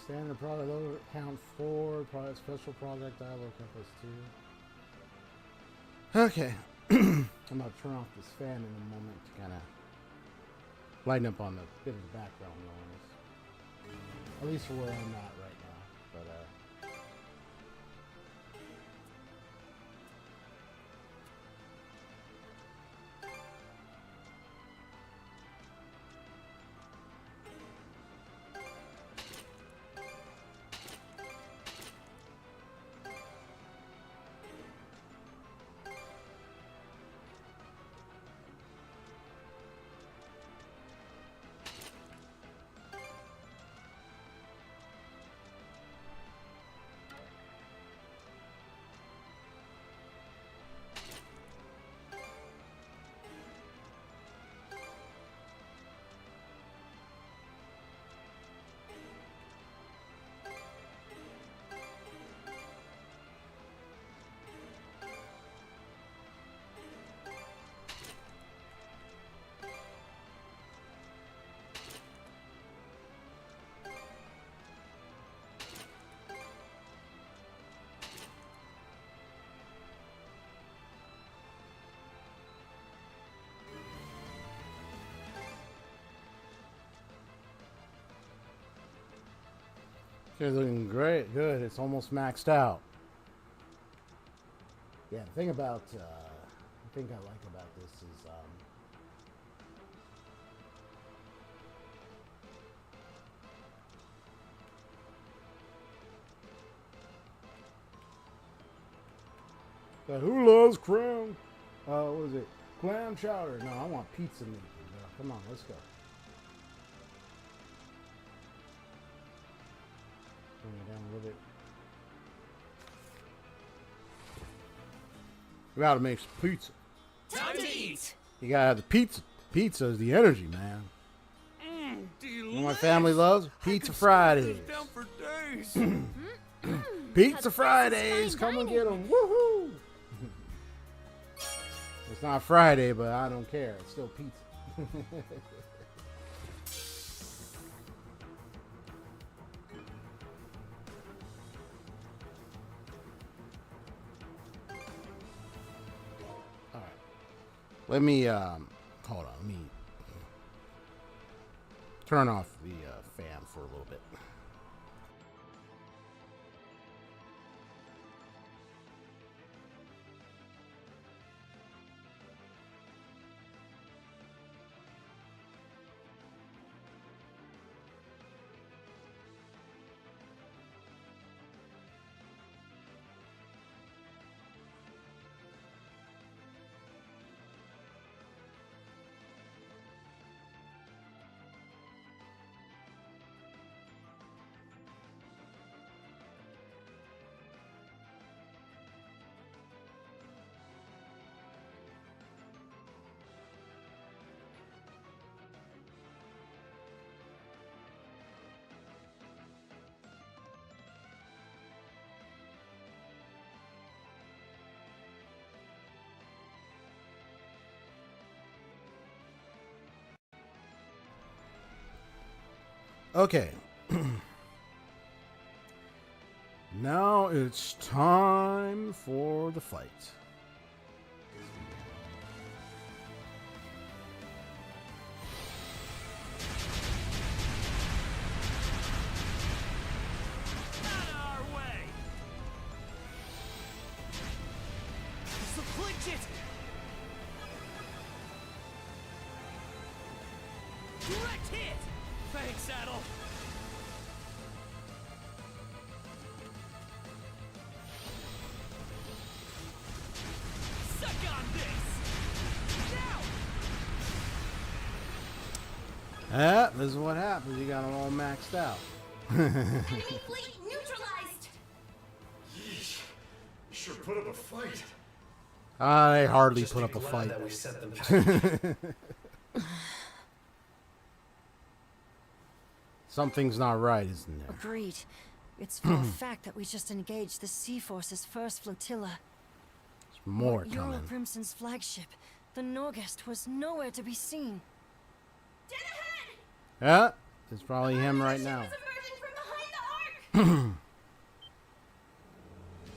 Standard product load count 4. Product special project dialogue count +2. Okay. I'm gonna turn off this fan in a moment to kind of lighten up on the bit of the background noise. At least for where I'm at right now. But it's looking great. Good. It's almost maxed out. Yeah, the thing about, the thing I like about this is, that who loves clam? What is it? Clam chowder. No, I want pizza meat. Come on, let's go. Bring it down a little bit. We gotta make some pizza. Time to eat. You gotta have the pizza. Pizza is the energy, man. You know what my family loves? Pizza Fridays. Down for days. Pizza Fridays. Come and get them. Woohoo! It's not Friday, but I don't care. It's still pizza. Let me, hold on, let me turn off the fan for a little bit. Okay. Now it's time for the fight. Out of our way. Supplict it. Direct hit. Thanks, Adol. Suck on this. Now. This is what happens. You got them all maxed out. Enemy fleet neutralized! Yeesh. Sure put up a fight. I hardly Just put be up a glad fight. that we sent them packing. Something's not right, isn't there? Agreed. It's for a fact that we just engaged the Sea Force's first flotilla. It's More But Jarl coming. Crimson's flagship, the Norgest, was nowhere to be seen. Dead ahead! Yeah, it's probably him right now. Ship is emerging from behind the arc!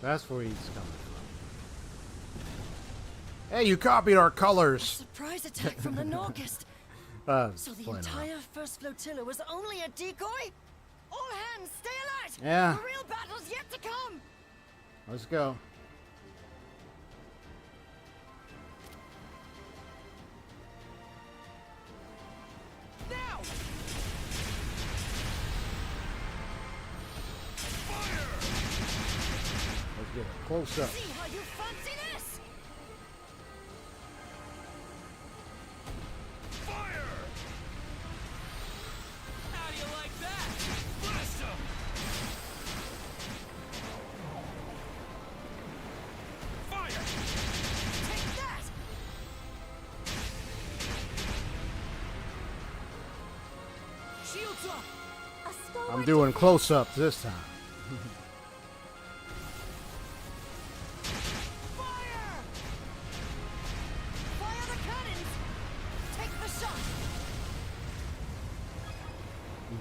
That's where he's coming from. Hey, you copied our colors. Surprise attack from the Norgest. So the playing entire first flotilla was only a decoy? All hands, stay alert! Yeah. The real battle's yet to come! Let's go. Now! Let's get a close up. See how you fancy this? How do you like that? Blast 'em! Fire! Take that! Shields up! A stalwart I'm doing close up this time. Fire! Fire the cannons! Take the shot!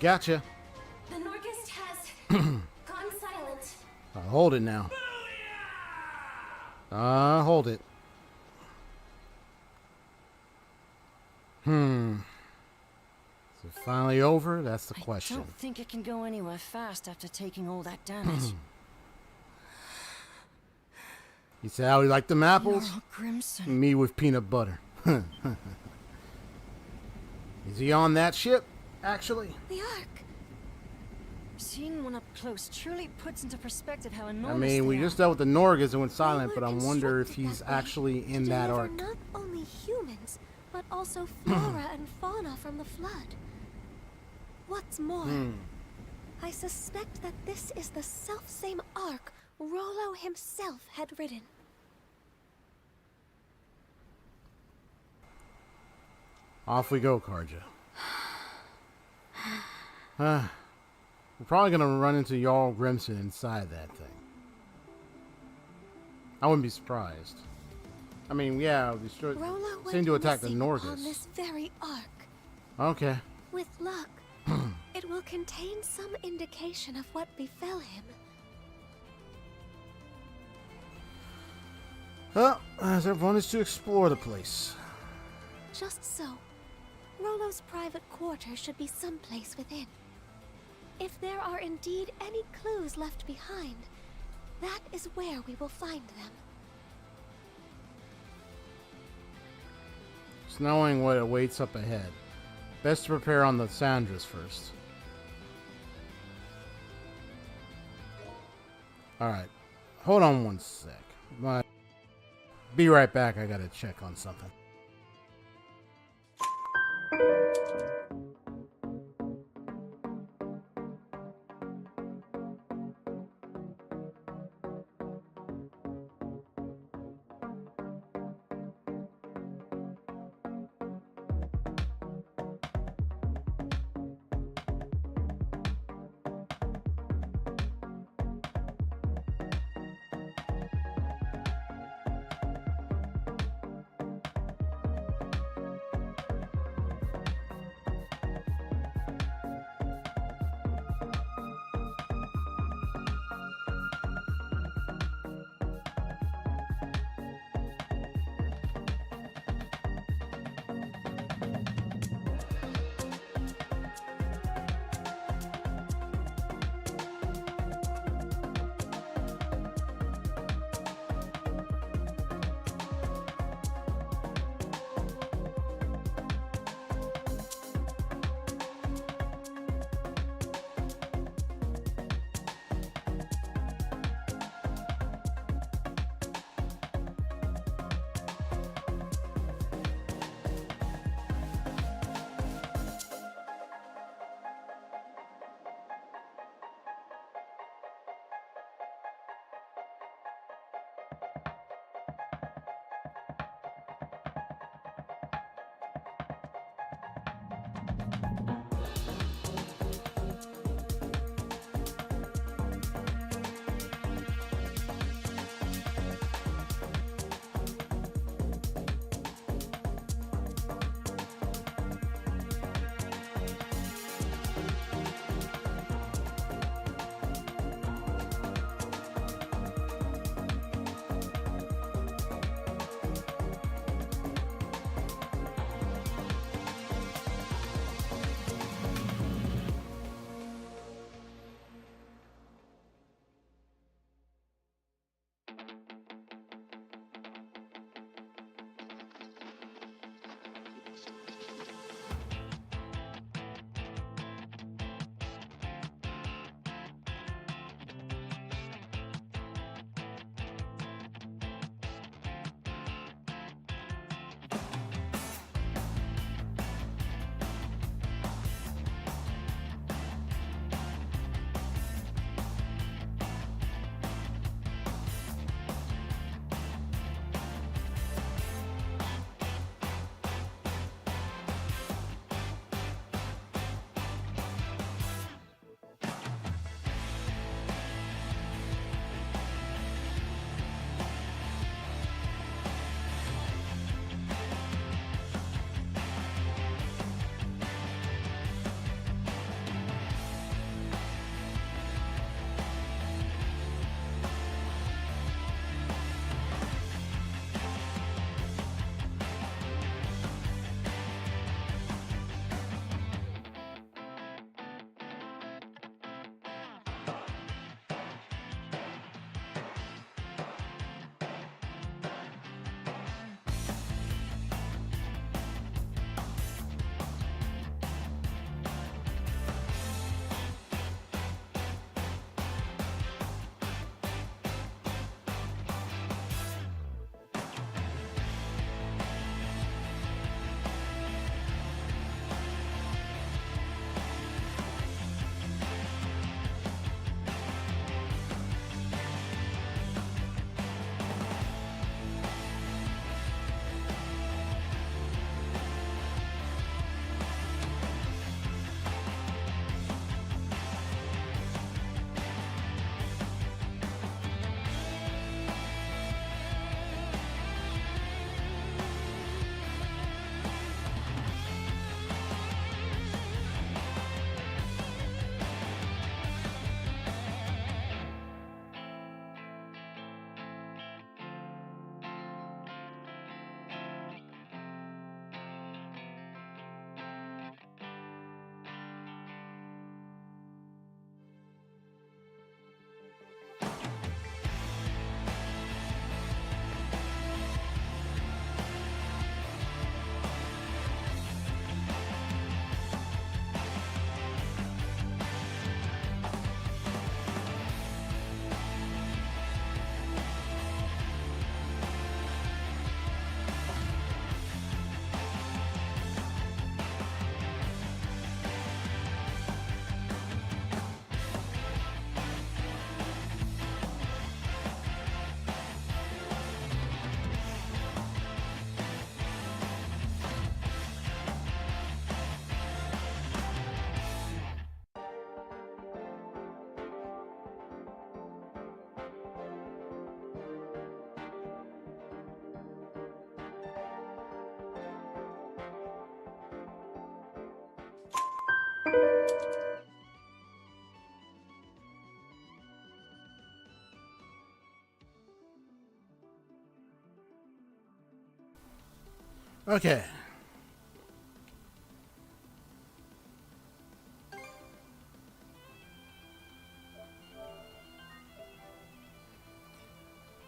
Gotcha. The Norgest has gone silent. Hold it now. Hold it. Is it finally over? That's the I question. don't think it can go anywhere fast after taking all that damage. You say how you like them apples? Jarl Crimson. Me with peanut butter. Is he on that ship, actually? The arc. Seeing one up close truly puts into perspective how I enormous mean, we they just are. dealt with the Norgas and went silent, They but I were wonder if constructed he's that way actually to in that deliver arc. not only humans, but also flora and fauna from the flood. What's more, I suspect that this is the selfsame ark Rollo himself had ridden. Off we go, Karja. We're probably gonna run into Jarl Grimson inside that thing. I wouldn't be surprised. I mean, yeah, we Rollo seem went to attack the missing on Norgas. this very ark. Okay. With luck, it will contain some indication of what befell him. Well, as everyone is to explore the place. Just so, Rollo's private quarters should be someplace within. If there are indeed any clues left behind, that is where we will find them. Just knowing what awaits up ahead. Best to prepare on the Sandras first. Alright. Hold on one sec. Be right back, I gotta check on something. Okay.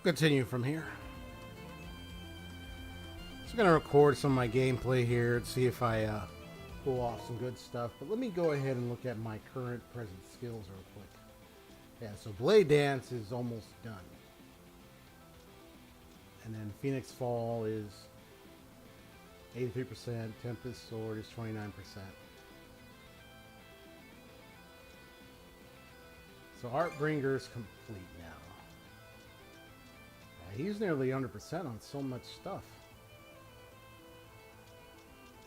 Continue from here. So I'm going to record some of my gameplay here and see if I pull off some good stuff. But let me go ahead and look at my current present skills real quick. Yeah, so Blade Dance is almost done. And then Phoenix Fall is 83%. Tempest Sword is 29%. So Heartbringer is complete now. Yeah, he's nearly 100% on so much stuff.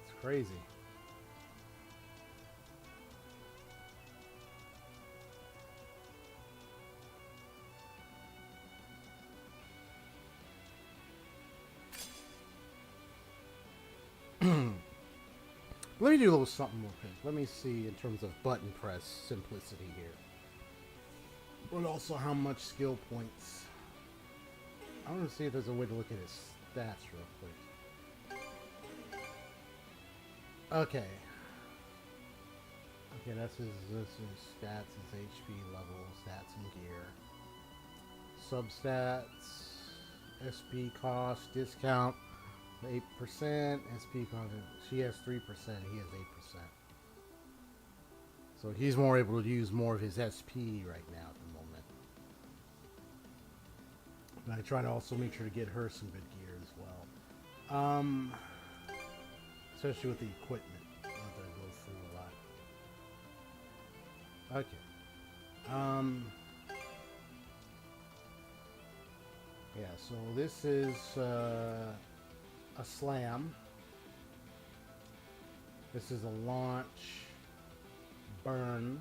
It's crazy. Let me do a little something real quick. Let me see in terms of button press simplicity here. But also how much skill points. I want to see if there's a way to look at his stats real quick. Okay. Okay, that's his stats, his HP level, stats and gear. Substats, SP cost, discount, 8%, SP cost, she has 3%, he has 8%. So he's more able to use more of his SP right now at the moment. And I try to also make sure to get her some good gear as well. Especially with the equipment. Not that I go through a lot. Okay. Yeah, so this is a slam. This is a launch burn,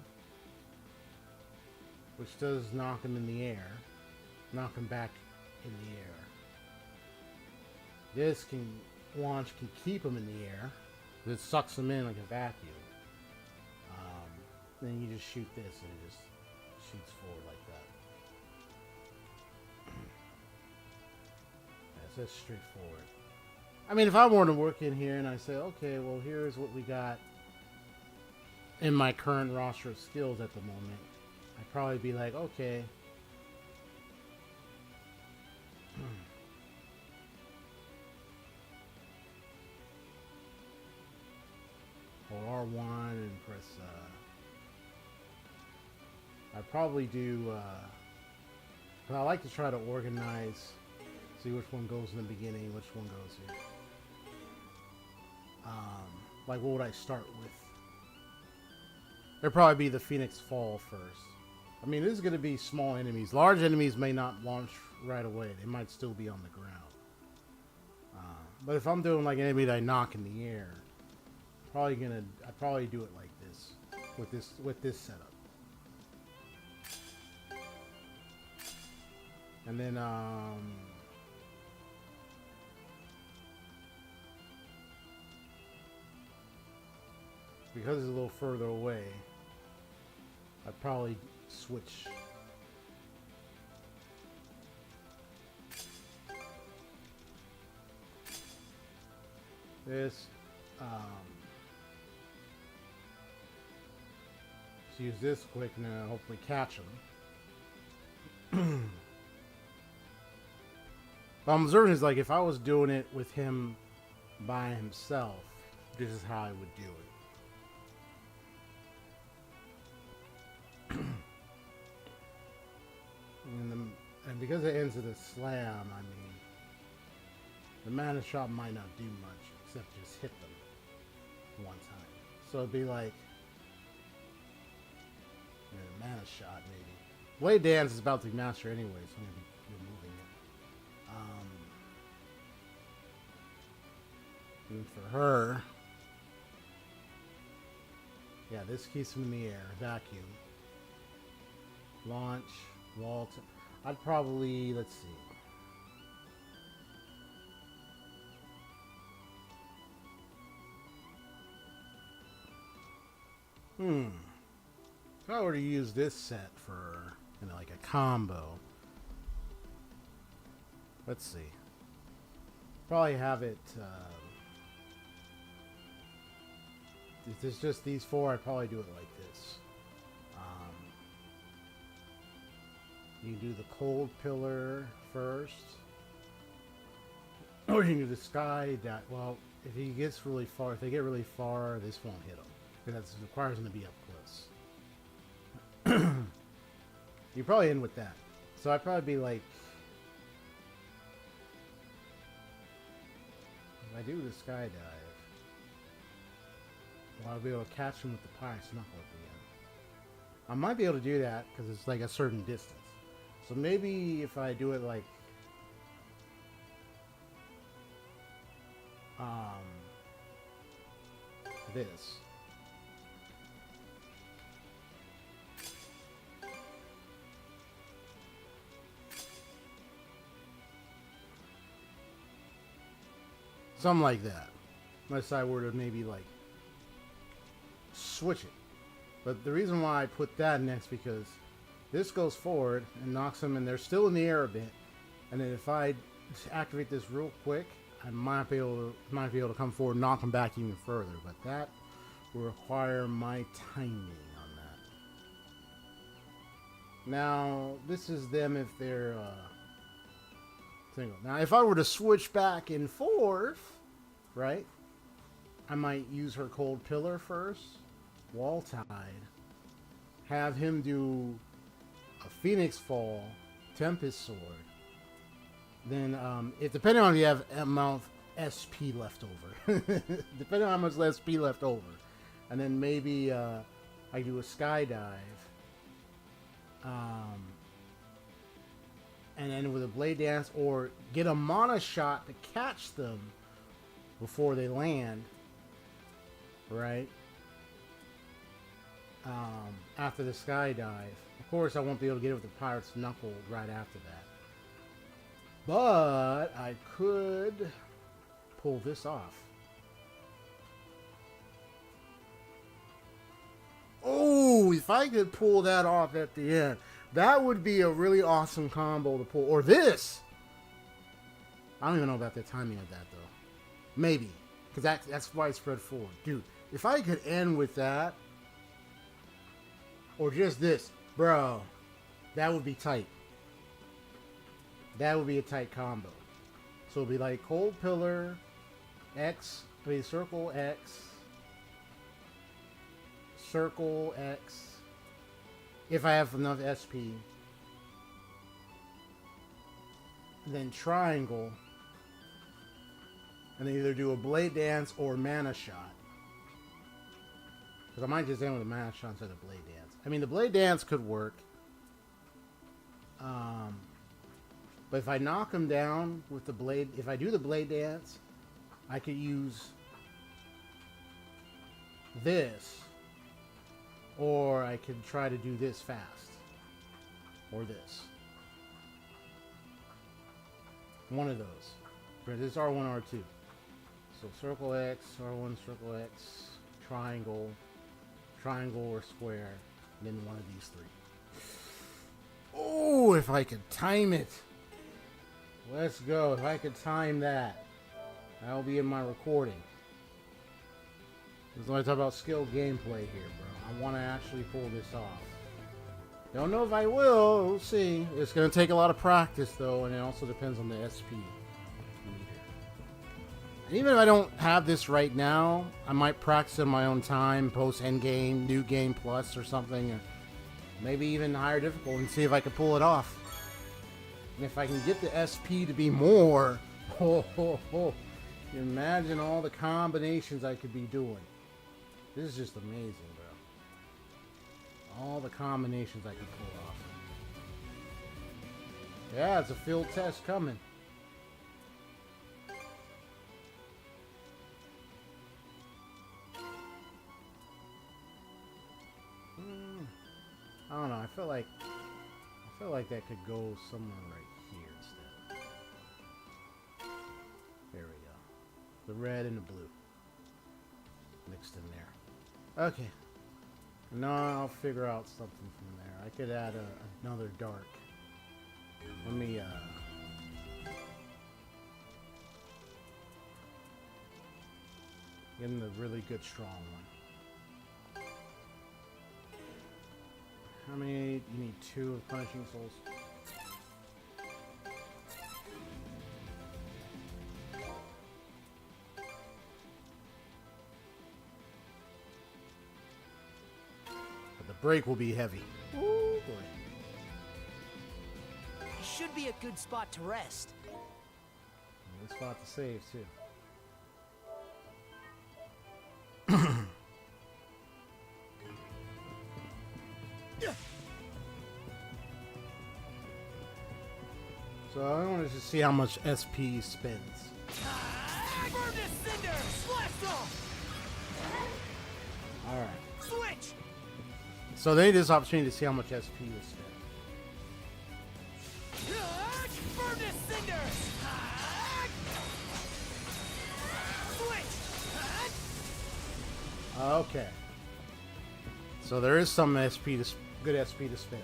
which does knock him in the air, knock him back in the air. This launch can keep him in the air. It sucks him in like a vacuum. Then you just shoot this and it just shoots forward like that. That's straightforward. I mean, if I were to work in here and I say, okay, well, here's what we got in my current roster of skills at the moment, I'd probably be like, okay. Hold R1 and press, I'd probably do, but I like to try to organize, see which one goes in the beginning, which one goes here. Like, what would I start with? It'd probably be the Phoenix Fall first. I mean, this is going to be small enemies. Large enemies may not launch right away. They might still be on the ground. But if I'm doing like an enemy that I knock in the air, I'd probably do it like this, with this setup. And then, because it's a little further away, I'd probably switch. This, let's use this quick and then hopefully catch him. But I'm observing is like if I was doing it with him by himself, this is how I would do it. And because it ends with a slam, I mean, the mana shot might not do much except just hit them one time. So it'd be like, the mana shot maybe. Blade Dance is about to be mastered anyway, so I'm going to be removing it. And for her, yeah, this keeps him in the air, vacuum, launch, wall. I'd probably, let's see. If I were to use this set for, you know, like a combo, let's see. Probably have it. If it's just these four, I'd probably do it like this. You can do the cold pillar first, or you can do the sky dive. Well, if he gets really far, if they get really far, this won't hit him because that requires him to be up close. You probably end with that. So I'd probably be like, if I do the skydive, well, I'll be able to catch him with the pirate's knuckle at the end. I might be able to do that because it's like a certain distance. So maybe if I do it like this. Something like that. Unless I were to maybe like switch it. But the reason why I put that next because this goes forward and knocks them and they're still in the air a bit. And then if I activate this real quick, I might be able to come forward and knock them back even further. But that will require my timing on that. Now, this is them if they're single. Now, if I were to switch back and forth, right, I might use her cold pillar first, wall tide, have him do a phoenix fall, tempest sword. Then, if depending on if you have amount of SP left over, depending on how much SP left over, and then maybe I do a skydive, and then with a blade dance, or get a mana shot to catch them before they land, right? After the skydive, of course, I won't be able to get it with the pirate's knuckle right after that. But I could pull this off. Oh, if I could pull that off at the end, that would be a really awesome combo to pull. Or this. I don't even know about the timing of that, though. Maybe. Because that's widespread forward. Dude, if I could end with that, or just this, bro, that would be tight. That would be a tight combo. So it'd be like cold pillar, X, circle X, circle X, if I have enough SP, then triangle, and then either do a blade dance or mana shot. Because I might just end with a mana shot instead of blade dance. I mean, the blade dance could work. But if I knock him down with the blade, if I do the blade dance, I could use this. Or I could try to do this fast. Or this. One of those. But this is R1, R2. So circle X, R1, circle X, triangle, triangle or square, and then one of these three. Oh, if I could time it. Let's go. If I could time that, that'll be in my recording. This is when I talk about skill gameplay here, bro. I want to actually pull this off. Don't know if I will. We'll see. It's going to take a lot of practice, though, and it also depends on the SP meter. And even if I don't have this right now, I might practice in my own time, post endgame, new game plus, or something, or maybe even higher difficult, and see if I can pull it off. And if I can get the SP to be more, imagine all the combinations I could be doing. This is just amazing, bro. All the combinations I could pull off. Yeah, it's a field test coming. I don't know. I feel like that could go somewhere right here instead. There we go. The red and the blue mixed in there. Okay. No, I'll figure out something from there. I could add another dark. Let me, get him the really good strong one. How many? You need 2 of Punishing Souls. But the break will be heavy. Oh boy. Should be a good spot to rest. Good spot to save too. So I wanted to see how much SP spends. Burn this cinder! Blast off! All right. Switch! So they need this opportunity to see how much SP is spent. Burn this cinder! Switch! Okay. So there is some SP to good SP to spend,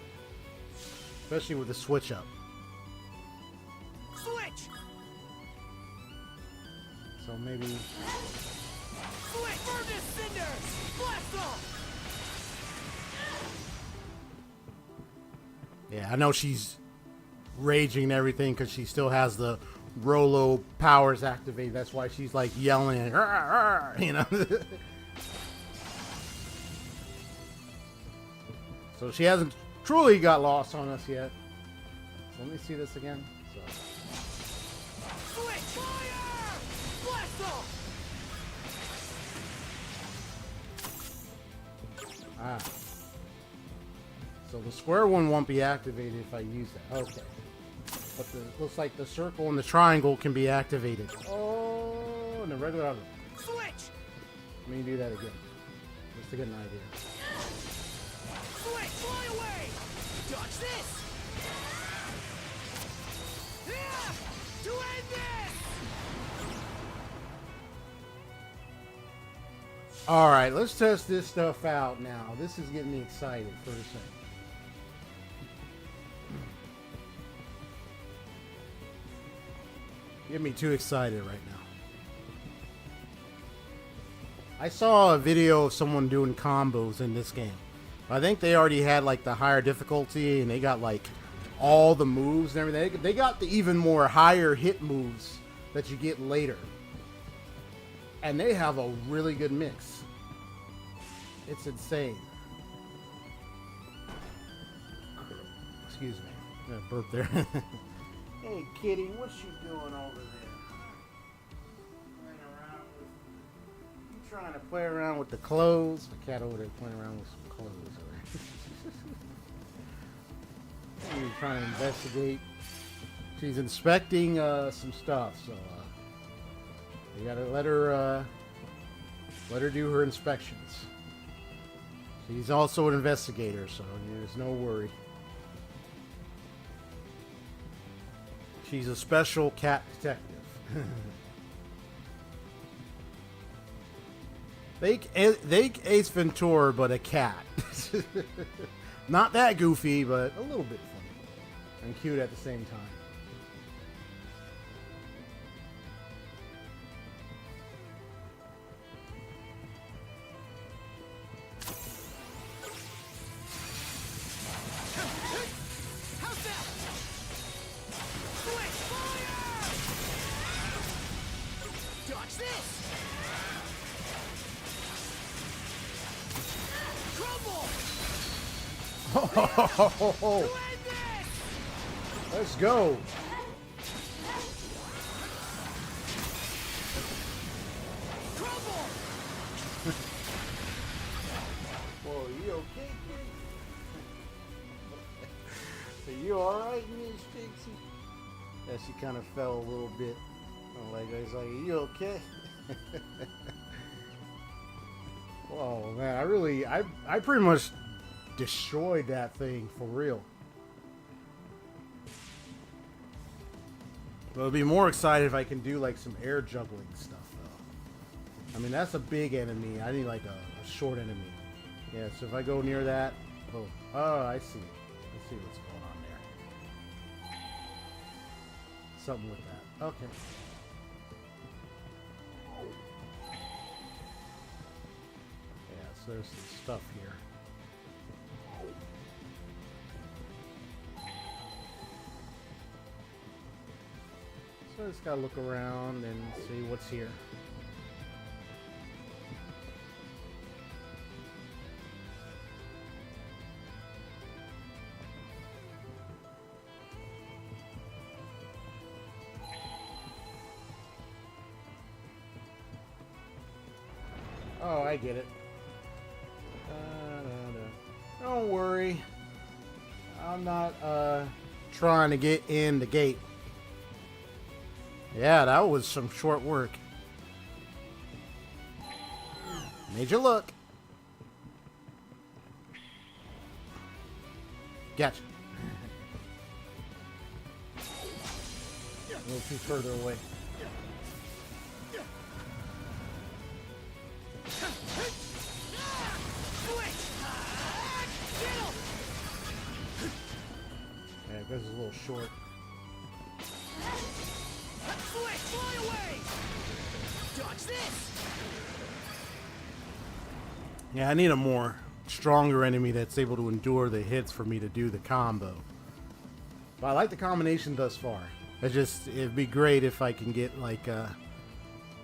especially with the switch up. Switch! So maybe. Switch! Burn this cinder! Blast off! Yeah, I know she's raging and everything because she still has the Rolo powers activated. That's why she's like yelling, "Arr, arr," you know. So she hasn't truly got lost on us yet. So let me see this again. So. Switch! Fire! Blast off! Ah. So the square one won't be activated if I use that. Okay. But the looks like the circle and the triangle can be activated. Oh, and the regular other. Switch! Let me do that again. Just to get an idea. Switch! Fly away! Dodge this! Yeah! To end this! All right, let's test this stuff out now. This is getting me excited for a second. Get me too excited right now. I saw a video of someone doing combos in this game. I think they already had like the higher difficulty and they got like all the moves and everything. They got the even more higher hit moves that you get later. And they have a really good mix. It's insane. Excuse me. I'm gonna burp there. Hey kitty, what you doing over there? Playing around with... You trying to play around with the clothes? The cat over there playing around with some clothes over there. You're trying to investigate. She's inspecting some stuff, so you gotta let her do her inspections. She's also an investigator, so there's no worry. She's a special cat detective. Think Ace Ventura, but a cat. Not that goofy, but a little bit funny and cute at the same time. How's that? Switch! Fire! Dodge this! Crumble! To end this! Let's go. Crumble! Whoa, you okay, kid? Are you alright, Miss Pixie? Yeah, she kind of fell a little bit. Like, I was like, are you okay? Whoa, man, I pretty much destroyed that thing for real. But I'll be more excited if I can do like some air juggling stuff though. I mean, that's a big enemy. I need like a short enemy. Yeah, so if I go near that... Oh, I see. I see what's going on there. Something with that. Okay. Yeah, so there's some stuff here. So I just gotta look around and see what's here. Oh, I get it. Don't worry. I'm not trying to get in the gate. Yeah, that was some short work. Made you look. Gotcha. A little too further away. Yeah, this is a little short. Fly away! Dodge this! Yeah, I need a more stronger enemy that's able to endure the hits for me to do the combo. But I like the combination thus far. It'd be great if I can get like a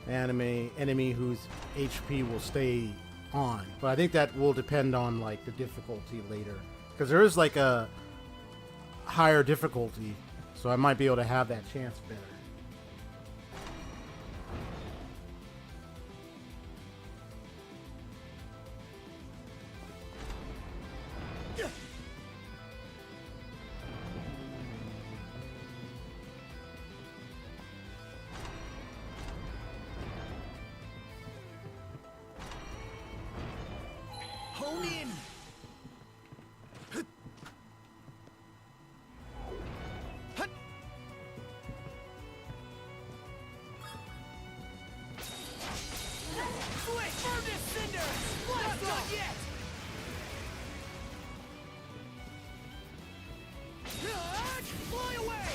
enemy whose HP will stay on. But I think that will depend on like the difficulty later. Because there is like a higher difficulty, so I might be able to have that chance better. Hone in! Furnace cinders! Not done yet! Fly away!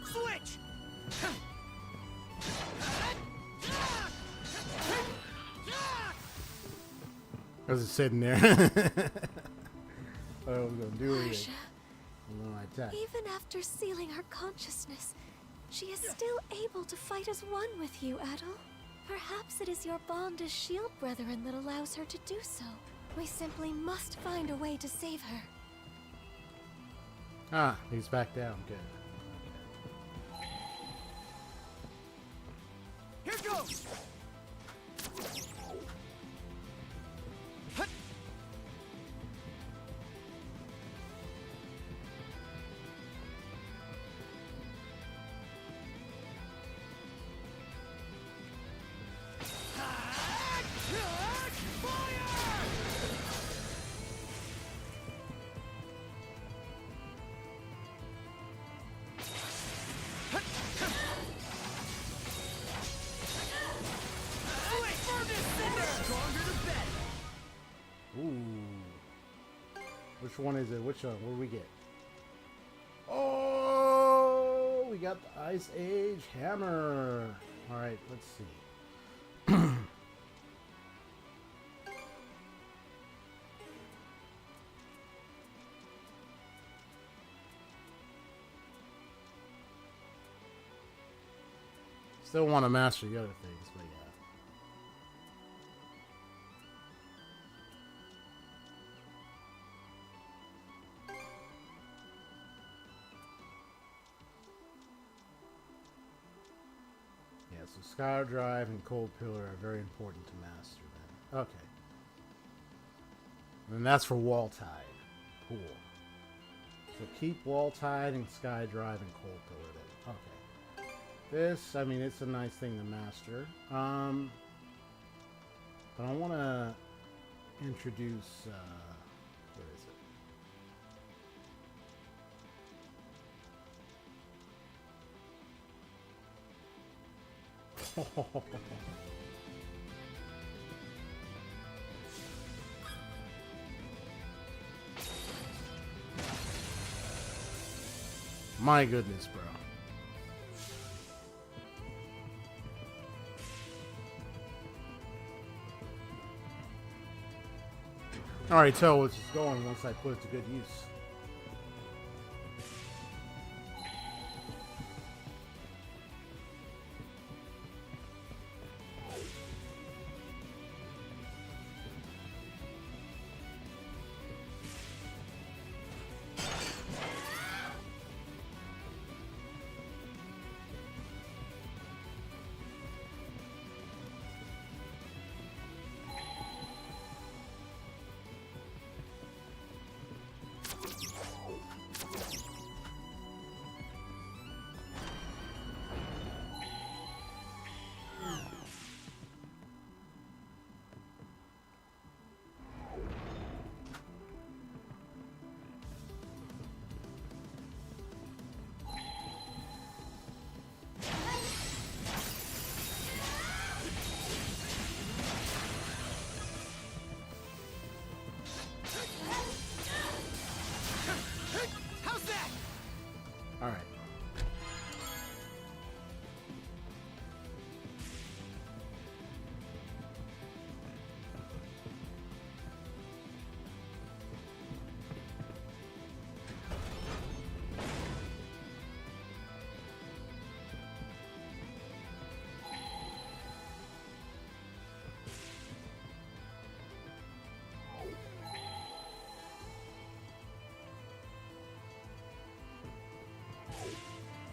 Switch! I was just sitting there. I was gonna do anything. Karja, And then I attack. even after sealing her consciousness, she is still able to fight as one with you, Adol. Perhaps it is your bond as shield brethren that allows her to do so. We simply must find a way to save her. Ah, he's back down. Good. Here goes! Ooh. Which one is it? Which one? What do we get? Oh, we got the Ice Age Hammer. All right, let's see. Still want to master the other things, but yeah. Yeah, so Sky Drive and Cold Pillar are very important to master then. Okay. And that's for Wall Tide. Cool. So keep Wall Tide and Sky Drive and Cold Pillar then. Okay. This, I mean, it's a nice thing to master. But I want to introduce, what is it? My goodness, bro. I already tell what's going once I put it to good use. All right.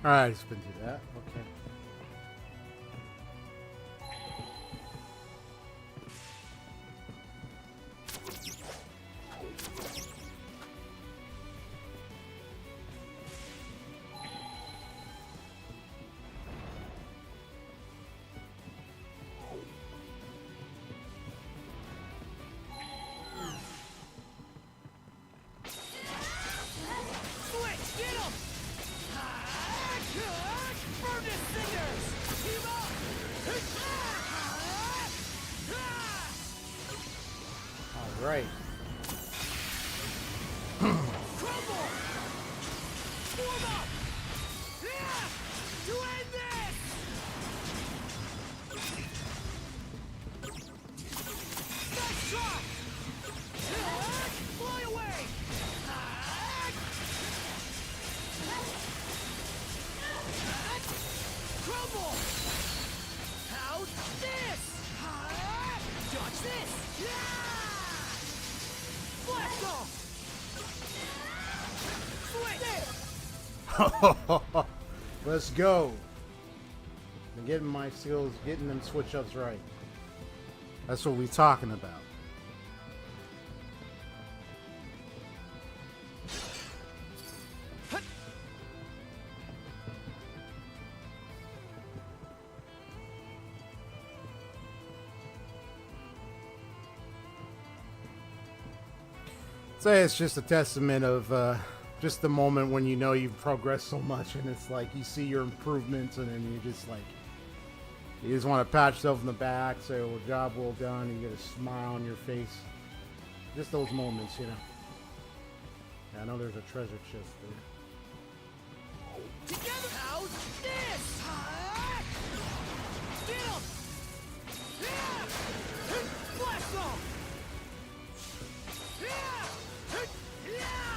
Alright, it's been through that. Okay. Right. Crumble! Form up! Yeah! To end this! Nice shot! Fly away! Crumble! How's this? Dodge this! Yeah! Blast off! Let's go. I'm getting my skills, getting them switch ups right. That's what we're talking about. Say it's just a testament of just the moment when you know you've progressed so much, and it's like you see your improvements, and then you just want to pat yourself in the back, say, "Well, job well done," and you get a smile on your face. Just those moments, you know. Yeah, I know there's a treasure chest there. Together! How's this? Get him! Yeah! Blast off! Yeah! Yeah!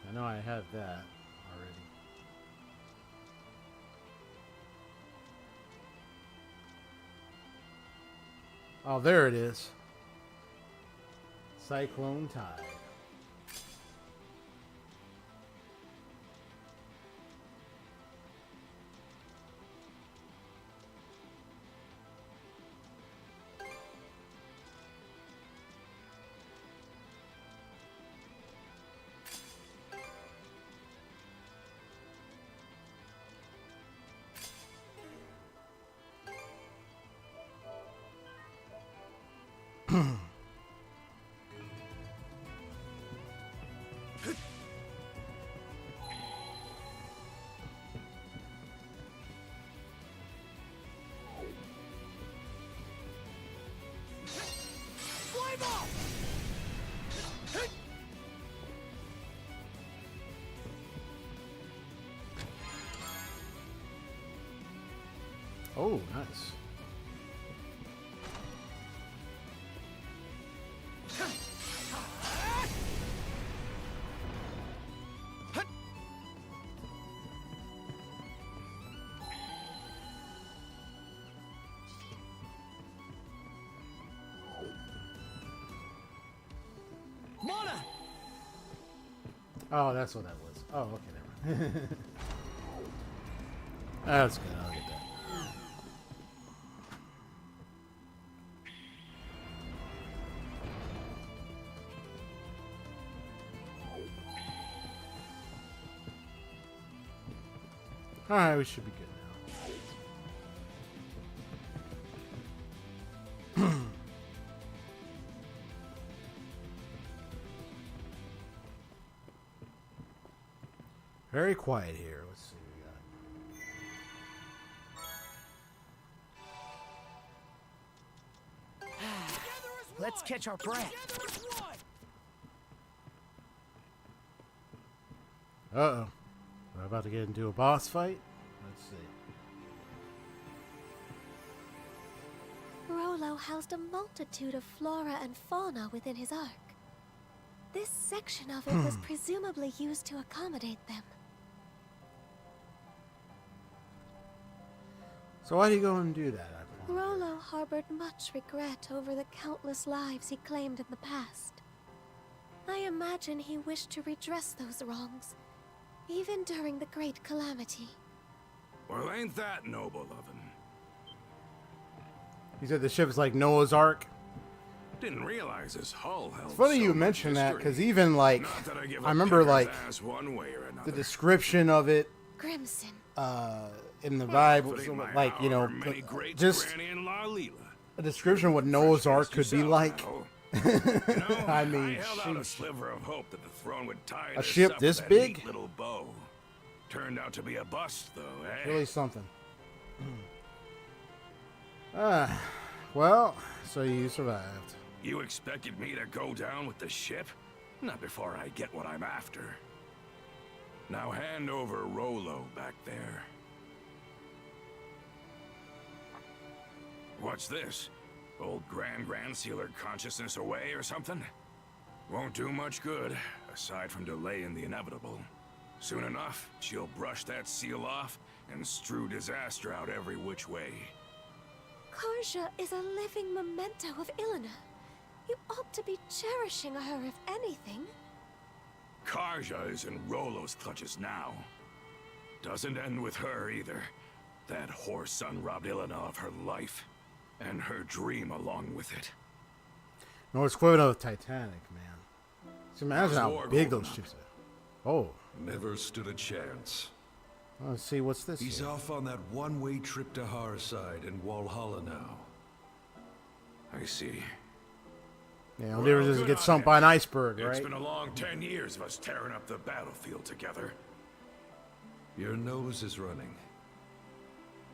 I know I have that already. Oh, there it is. Cyclone tide. Oh, nice. Mana! Oh, that's what that was. Oh, okay, never mind. That's good. I'll get that. Alright, we should be good now. Very quiet here. Let's see what we got. Let's catch our breath. Uh-oh. We're about to get into a boss fight? Let's see. Rollo housed a multitude of flora and fauna within his ark. This section of it was presumably used to accommodate them. So why'd he go and do that? I wonder? Rollo harbored much regret over the countless lives he claimed in the past. I imagine he wished to redress those wrongs, even during the Great Calamity. Well, ain't that noble of him? He said the ship's like Noah's Ark. Didn't realize his hull held. It's funny so you much mention that, history. because even like, Not that give I a remember picker's like ass one way or the another. description of it Crimson. in the vibe But was ain't my like, you know, hour many greats, just Granny and La Leela. a description of what Noah's Ark could be Yourself like. now. You know, I mean, I held out a sheesh. sliver of hope that the throne would tie A this ship up this with that big? neat little bow. Turned out to be a bust, though, eh? Really something. Well, so you survived. You expected me to go down with the ship? Not before I get what I'm after. Now hand over Rollo back there. What's this? Old Grand sealed consciousness away or something? Won't do much good, aside from delaying the inevitable. Soon enough, she'll brush that seal off and strew disaster out every which way. Karja is a living memento of Ilena. You ought to be cherishing her, if anything. Karja is in Rollo's clutches now. Doesn't end with her either. That whore son robbed Ilena of her life. And her dream along with it. No, it's equivalent of Titanic, man. So imagine How's how war big going those up? ships are. Oh, Never stood a chance. let's see what's this. He's here? off on that one-way trip to Harside in Walhalla now. I see. Yeah, Well, Oliver doesn't good get on sunk him. by an iceberg, It's right? been a long 10 years of us tearing up the battlefield together. Your nose is running.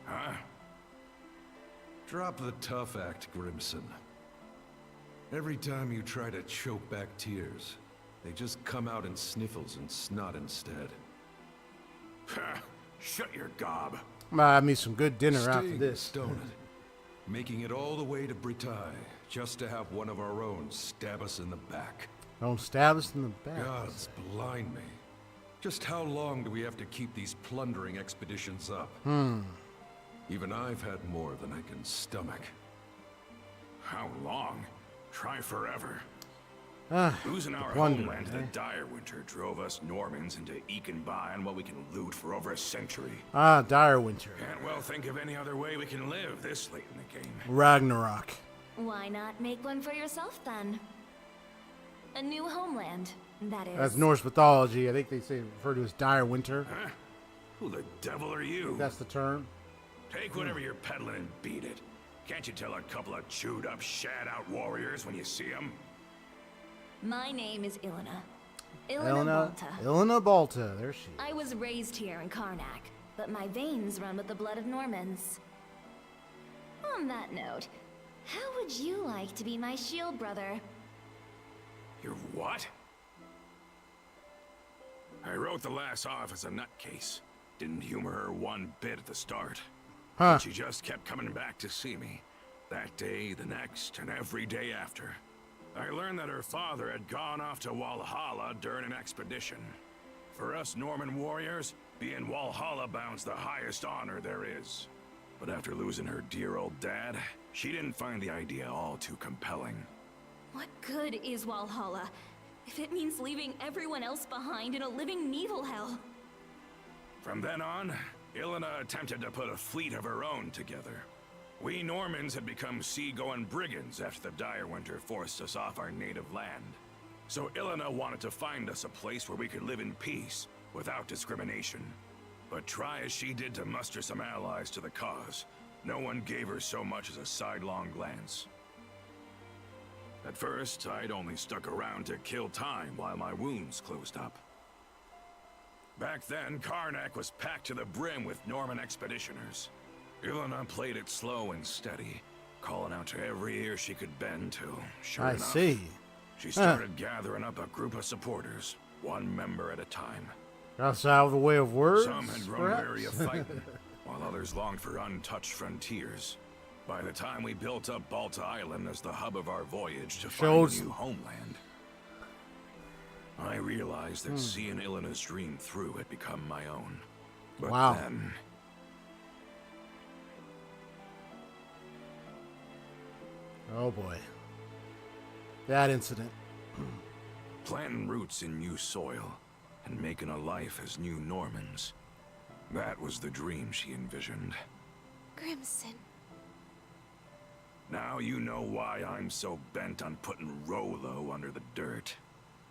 Huh? Drop the tough act, Grimson. Every time you try to choke back tears, they just come out in sniffles and snot instead. Ha! Shut your gob. I'm gonna have me some good dinner after Sting, this. don't it? Making it all the way to Britaille, just to have one of our own stab us in the back. Don't stab us in the back. Gods blind me. Just how long do we have to keep these plundering expeditions up? Even I've had more than I can stomach. How long? Try forever. Losing our plunder, homeland to the dire winter drove us Normans into eking by on what we can loot for over a century. Ah, dire winter. Can't well think of any other way we can live this late in the game. Ragnarok. Why not make one for yourself then? A new homeland, that is. That's Norse mythology. I think they say refer to as dire winter. Huh? Who the devil are you? That's the term. Take whatever you're peddling and beat it. Can't you tell a couple of chewed up, shat out warriors when you see them? My name is Ilena. Ilena Balta. There she is. I was raised here in Karnak, but my veins run with the blood of Normans. On that note, how would you like to be my shield brother? You're what? I wrote the lass off as a nutcase. Didn't humor her one bit at the start. Huh. But she just kept coming back to see me. That day, the next, and every day after. I learned that her father had gone off to Walhalla during an expedition. For us Norman warriors, being Walhalla bound's the highest honor there is. But after losing her dear old dad, she didn't find the idea all too compelling. What good is Walhalla if it means leaving everyone else behind in a living naval hell? From then on, Ilena attempted to put a fleet of her own together. We Normans had become sea-going brigands after the dire winter forced us off our native land. So Ilena wanted to find us a place where we could live in peace, without discrimination. But try as she did to muster some allies to the cause, no one gave her so much as a sidelong glance. At first, I'd only stuck around to kill time while my wounds closed up. Back then, Karnak was packed to the brim with Norman expeditioners. Ilena played it slow and steady, calling out to every ear she could bend to. Sure enough, see. She started gathering up a group of supporters, one member at a time. Outside of the way of words. Some had grown perhaps? weary of fighting, while others longed for untouched frontiers. By the time we built up Balta Island as the hub of our voyage to find a new homeland, I realized that seeing Ilena's dream through had become my own. But then... Oh boy. That incident. Planting roots in new soil and making a life as new Normans. That was the dream she envisioned. Crimson. Now you know why I'm so bent on putting Rolo under the dirt.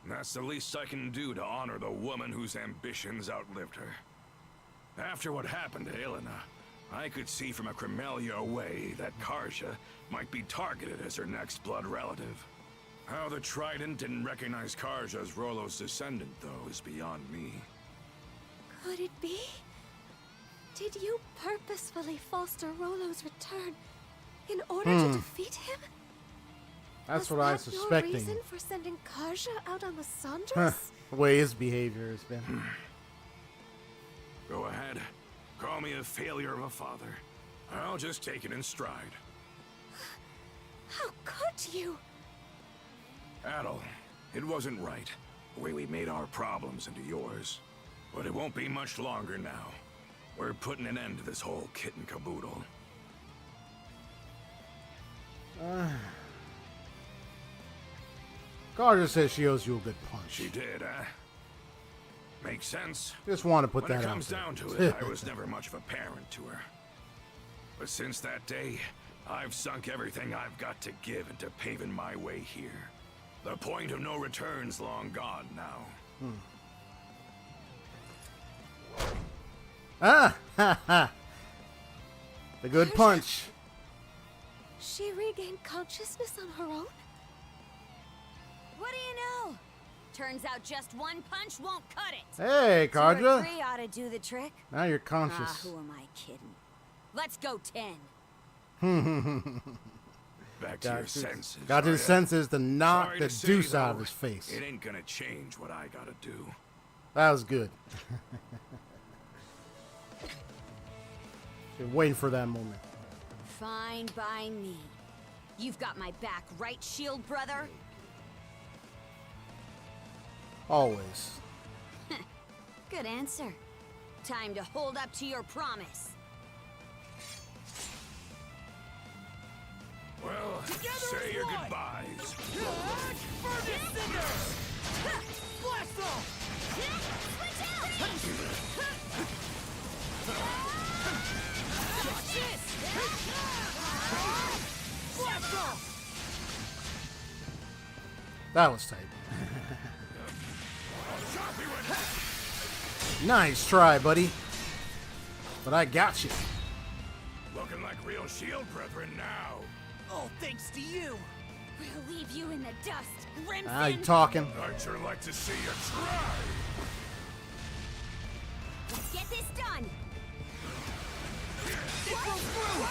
That's the least I can do to honor the woman whose ambitions outlived her. After what happened to Ilena, I could see from a Cremelia away that Karja might be targeted as her next blood relative. How the Trident didn't recognize Karja as Rolo's descendant, though, is beyond me. Could it be? Did you purposefully foster Rolo's return in order to defeat him? That's Was what I that was suspecting. your reason for sending Karja out on the Sandras? The way his behavior has been. Go ahead. Call me a failure of a father. I'll just take it in stride. How could you? Adol, it wasn't right, the way we made our problems into yours. But it won't be much longer now. We're putting an end to this whole kit and caboodle. Karja says she owes you a good punch. She did, huh? Makes sense. Just want to put when that it out comes there. down to it, I was never much of a parent to her. But since that day, I've sunk everything I've got to give into paving my way here. The point of no return's long gone now. Ah! Ha ha! The good punch. She regained consciousness on her own? What do you know? Turns out just one punch won't cut it. Hey, Two or Karja. three ought to do the trick. Now you're conscious. Who am I kidding? Let's go 10. Back to your senses. Got his Karja. senses to knock Sorry the to say, deuce out of though, his face. It ain't gonna change what I gotta do. That was good. Been waiting for that moment. Fine by me. You've got my back, right, shield brother? Always. Good answer. Time to hold up to your promise. Well, say your goodbyes. Furnace Cinder! cinders! Blast off! Switch out! Watch this! Blast off! That was tight. Nice try, buddy. But I got you. Looking like real shield brethren now. All thanks to you! We'll leave you in the dust, Crimson! Ah, you talking? I'd sure like to see you try. Let's get this done! It goes through!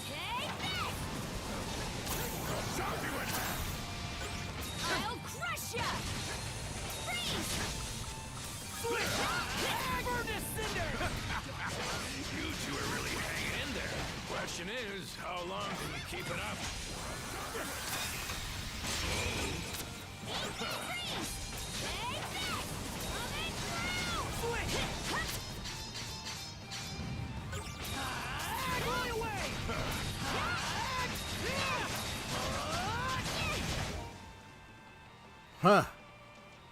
Take this! Chop you in half. I'll crush ya! Freeze! Switch! Furnace cinder! You two are really hanging in there. Question is, how long can you keep it up? Switch! Fly away! Huh.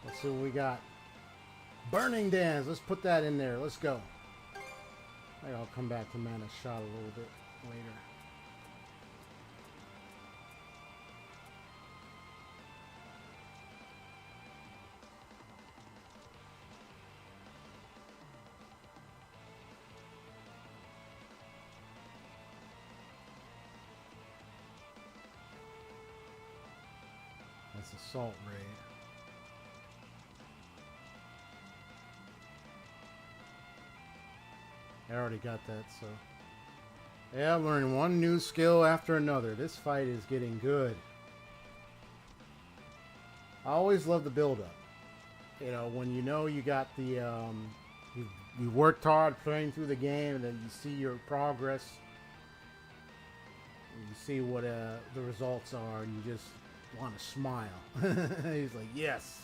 Let's see what we got. Burning Dance. Let's put that in there. Let's go. Maybe I'll come back to Mana Shot a little bit later. That's Assault Raid. I already got that, so. Yeah, learning one new skill after another. This fight is getting good. I always love the build-up. You know, when you got the, you worked hard playing through the game, and then you see your progress. You see what the results are, and you just want to smile. He's like, yes,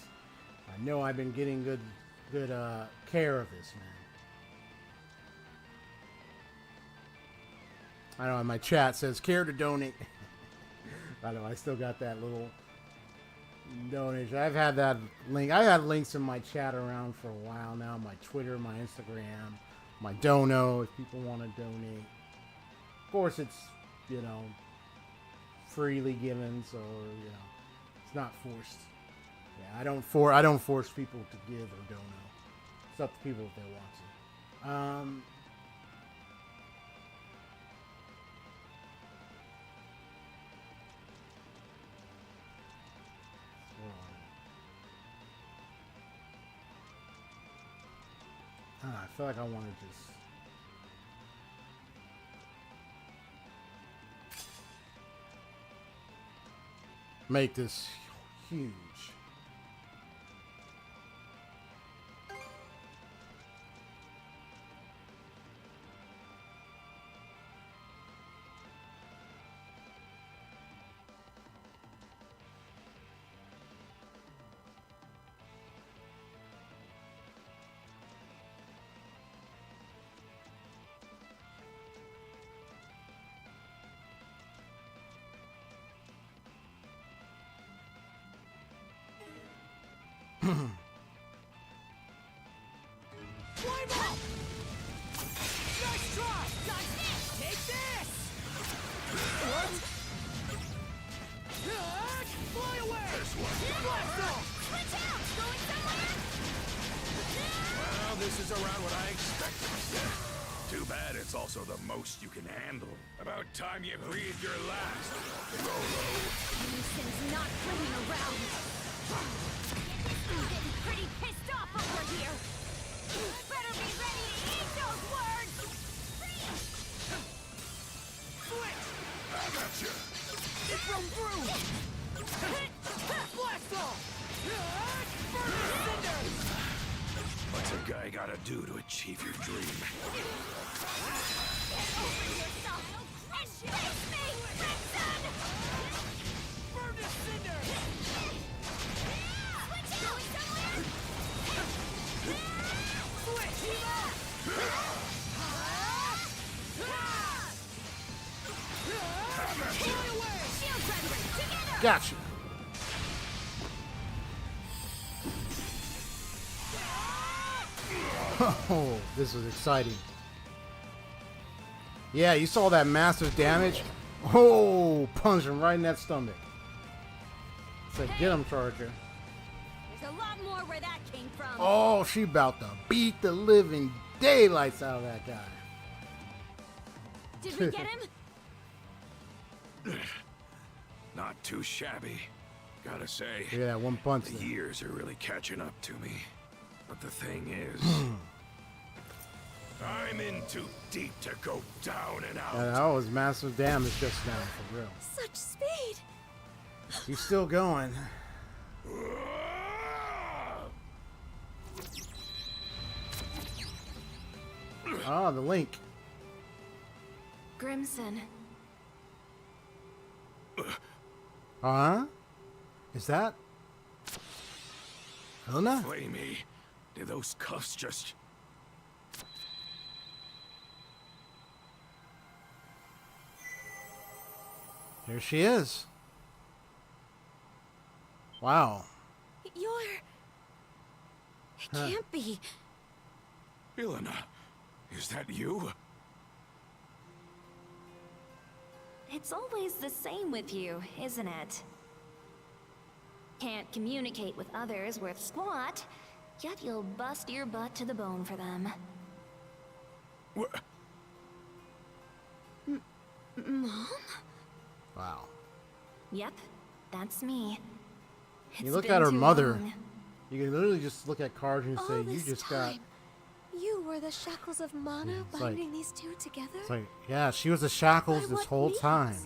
I know I've been getting good care of this, man. I know my chat says care to donate. I know I still got that little donation. I've had that link. I had links in my chat around for a while now. My Twitter, my Instagram, my Dono. If people want to donate, of course it's freely given, so it's not forced. Yeah, I don't force people to give or dono. It's up to people if they want to. I feel like I want to just make this huge. Climb up! Nice try! Dodge this! Take this! What? Fly away! Blast off! Switch out! Going somewhere? Well, this is around what I expected. Too bad it's also the most you can handle. About time you breathed your last. Rolo. Houston's not playing around. I'm getting pretty pissed off over here. Better be ready to eat those words. Switch! I got you. It broke through! Blast off! Furnace cinders! What's a guy gotta do to achieve your dream? Get over yourself and face me, Crimson! Furnace cinders! Switch out! Going somewhere? Switch! Fly away! Shield brethren, together! Gotcha. Oh, this is exciting. Yeah, you saw that massive damage? Oh, punch him right in that stomach. Said, get him, Charger. There's a lot more where that came from. Oh, she about to beat the living daylights out of that guy. Did we get him? Not too shabby. Gotta say, Yeah, that one punch the there. years are really catching up to me. But the thing is, I'm in too deep to go down and out. Yeah, that was massive damage just now, for real. Such speed! He's still going. Ah, the link. Grimson. Huh? Is that Helena? Flamey, did those cuffs just... Here she is. Wow. It can't be. Helena, is that you? It's always the same with you, isn't it? Can't communicate with others worth squat, yet you'll bust your butt to the bone for them. What? Mom? Wow. Yep, that's me. You It's look been at her too mother. long. You can literally just look at Karja and say, All you this just time, you were the shackles of mana It's binding these two together? It's like, yeah, she was the shackles By this what whole means? time.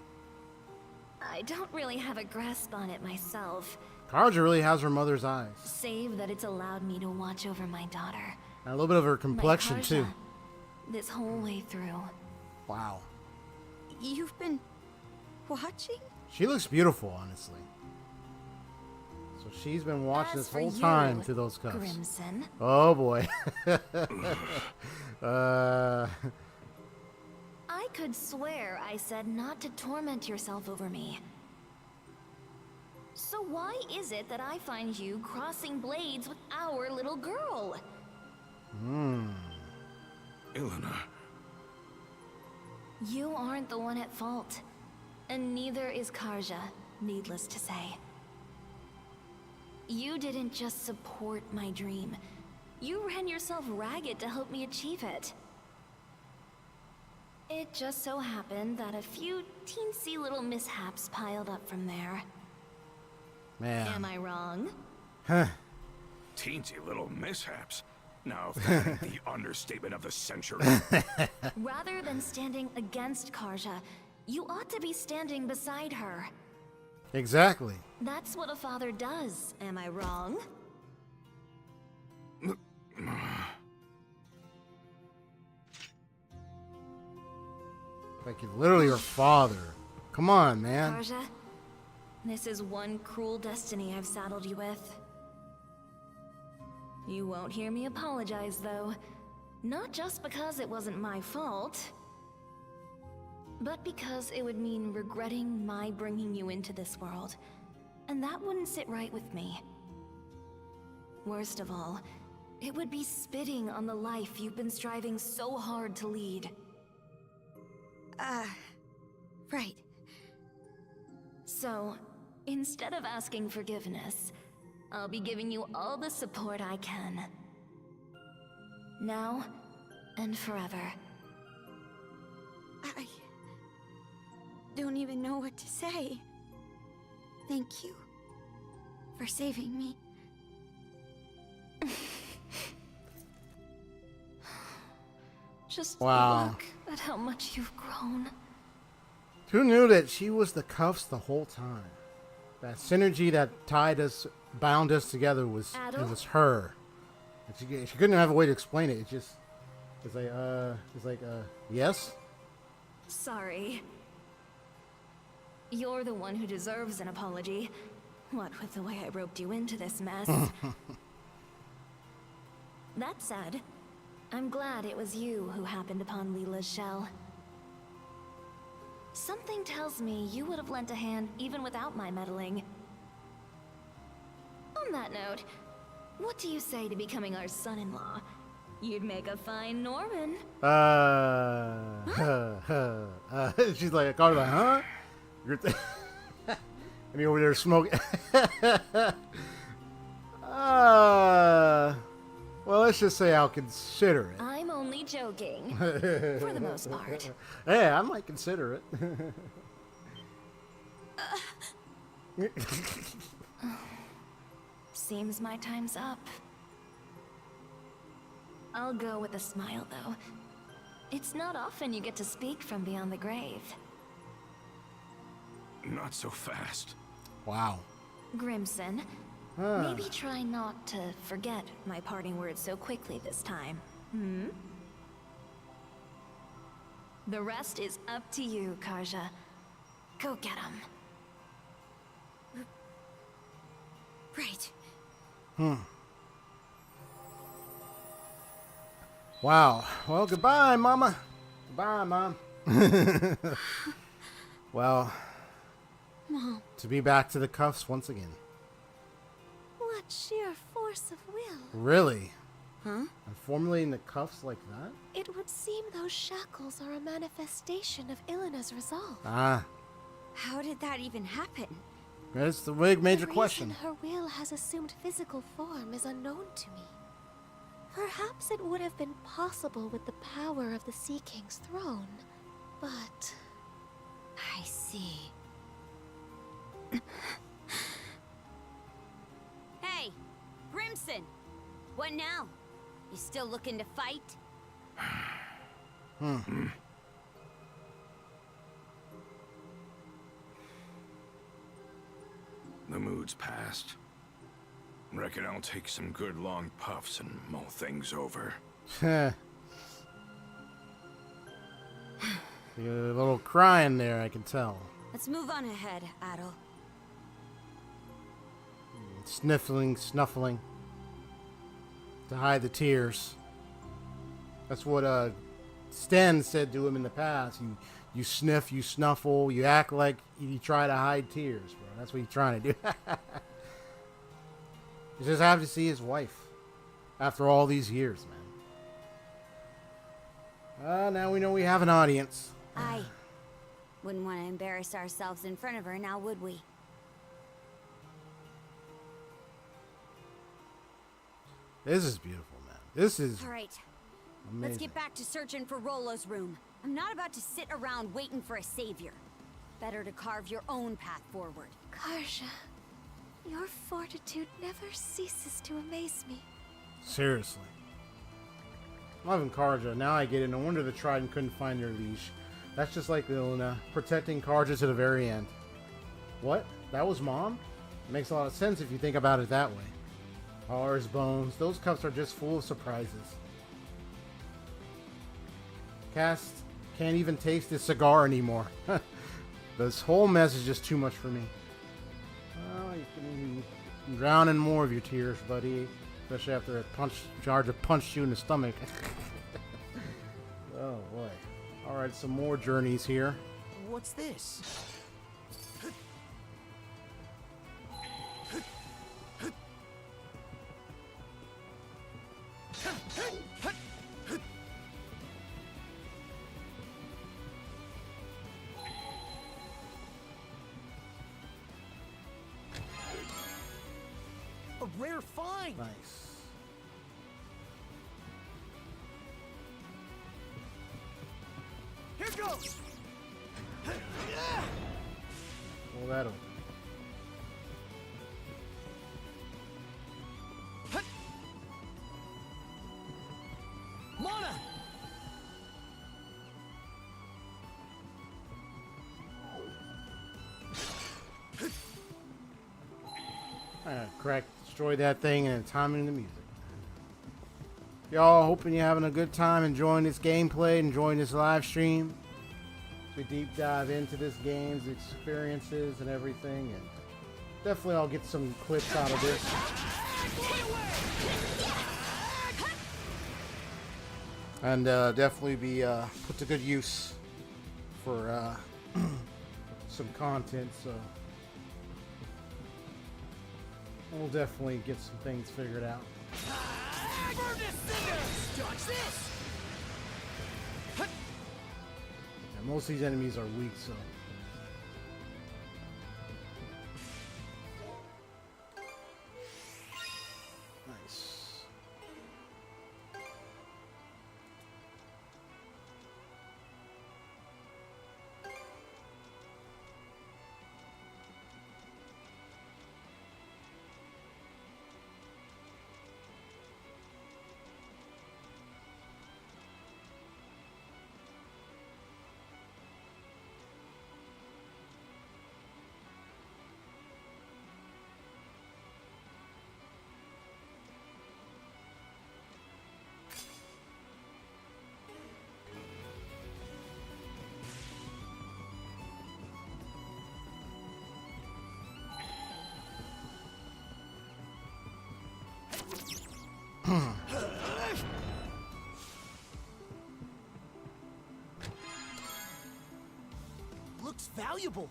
I don't really have a grasp on it myself, Karja really has her mother's eyes. save that it's allowed me to watch over my daughter. And a little bit of her my complexion, too. Karja, this whole way through. Wow. You've been watching? She looks beautiful, honestly. So she's been watching As this for whole you, time through those cuffs. Grimson, Oh, boy. I could swear I said not to torment yourself over me. So why is it that I find you crossing blades with our little girl? Helena, You aren't the one at fault, and neither is Karja, needless to say. You didn't just support my dream. You ran yourself ragged to help me achieve it. It just so happened that a few teensy little mishaps piled up from there. Man. Am I wrong? teensy little mishaps. Now, that ain't the understatement of the century. Rather than standing against Karja, you ought to be standing beside her. Exactly. That's what a father does, am I wrong? Like, you're literally her father. Come on, man. Karja, this is one cruel destiny I've saddled you with. You won't hear me apologize, though. Not just because it wasn't my fault, but because it would mean regretting my bringing you into this world. And that wouldn't sit right with me. Worst of all, it would be spitting on the life you've been striving so hard to lead. Right. So, instead of asking forgiveness, I'll be giving you all the support I can. Now and forever. I don't even know what to say. Thank you for saving me. Just Wow. look at how much you've grown. Who knew that she was the cuffs the whole time? That synergy that tied us, bound us together was Adol? it was her. And she couldn't have a way to explain it. It's like, yes? Sorry. You're the one who deserves an apology. What with the way I roped you into this mess. That said, I'm glad it was you who happened upon Leela's shell. Something tells me you would have lent a hand even without my meddling. On that note, what do you say to becoming our son-in-law? You'd make a fine Norman. She's like, Karja, huh? You're and he over there smoking. Well, let's just say I'll consider it. I'm only joking. For the most part. Yeah, I might consider it. Seems my time's up. I'll go with a smile, though. It's not often you get to speak from beyond the grave. Not so fast. Wow. Grimson, maybe try not to forget my parting words so quickly this time. The rest is up to you, Karja. Go get him. Right. Wow. Well, goodbye, Mama. Goodbye, Mom. Well, Mom, to be back to the cuffs once again. what sheer force of will. Really? Huh? I'm formulating the cuffs like that? It would seem those shackles are a manifestation of Elena's resolve. Ah, How did that even happen? that's the big major The question. reason her will has assumed physical form is unknown to me. Perhaps it would have been possible with the power of the Sea King's throne, but... I see. Hey, Grimson! What now? You still looking to fight? The mood's passed. Reckon I'll take some good long puffs and mull things over. You're a little crying there, I can tell. Let's move on ahead, Adol. Sniffling, snuffling. To hide the tears. That's what Sten said to him in the past. You sniff, you snuffle, you act like you try to hide tears, bro. That's what he's trying to do. He's just happy to see his wife after all these years, man. Now we know we have an audience. I wouldn't want to embarrass ourselves in front of her now, would we? This is beautiful, man. This is All right, amazing. let's get back to searching for Rollo's room. I'm not about to sit around waiting for a savior. Better to carve your own path forward. Karja, your fortitude never ceases to amaze me. Seriously. I'm loving Karja. Now I get it. No wonder the Trident couldn't find their leash. That's just like Ilona, protecting Karja to the very end. What? That was Mom? It makes a lot of sense if you think about it that way. Ours, bones. Those cups are just full of surprises. Cast can't even taste this cigar anymore. This whole mess is just too much for me. Oh, you can drown in more of your tears, buddy. Especially after a Karja punched you in the stomach. Oh boy. Alright, some more journeys here. What's this? A rare find. Nice. Here goes. Pull that open. Mana. Crack, destroy that thing and timing the music. Y'all, hoping you're having a good time enjoying this gameplay, enjoying this live stream. We deep dive into this game's experiences and everything, and definitely I'll get some clips out of this. And definitely be put to good use for some content, so we'll definitely get some things figured out. Furnace cinders! Dodge this! And most of these enemies are weak, so. Nice. Looks valuable.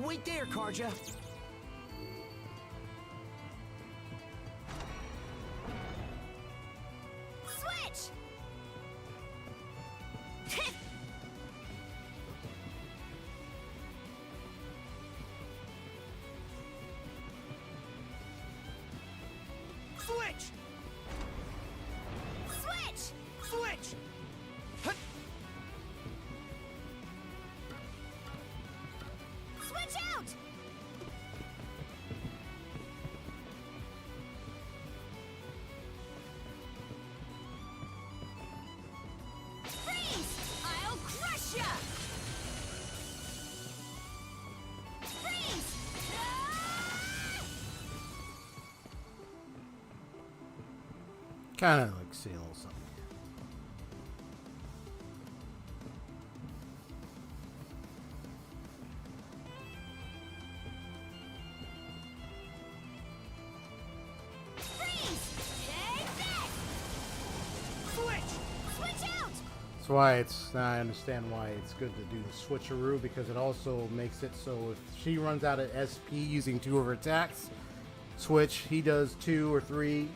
Wait there, Karja. Switch! Switch! Switch! Switch! Switch out! Freeze! I'll crush ya! Freeze! Kind of like seeing a little something. That's why it's, now I understand why it's good to do the switcheroo, because it also makes it so if she runs out of SP using 2 of her attacks, switch, he does 2 or 3,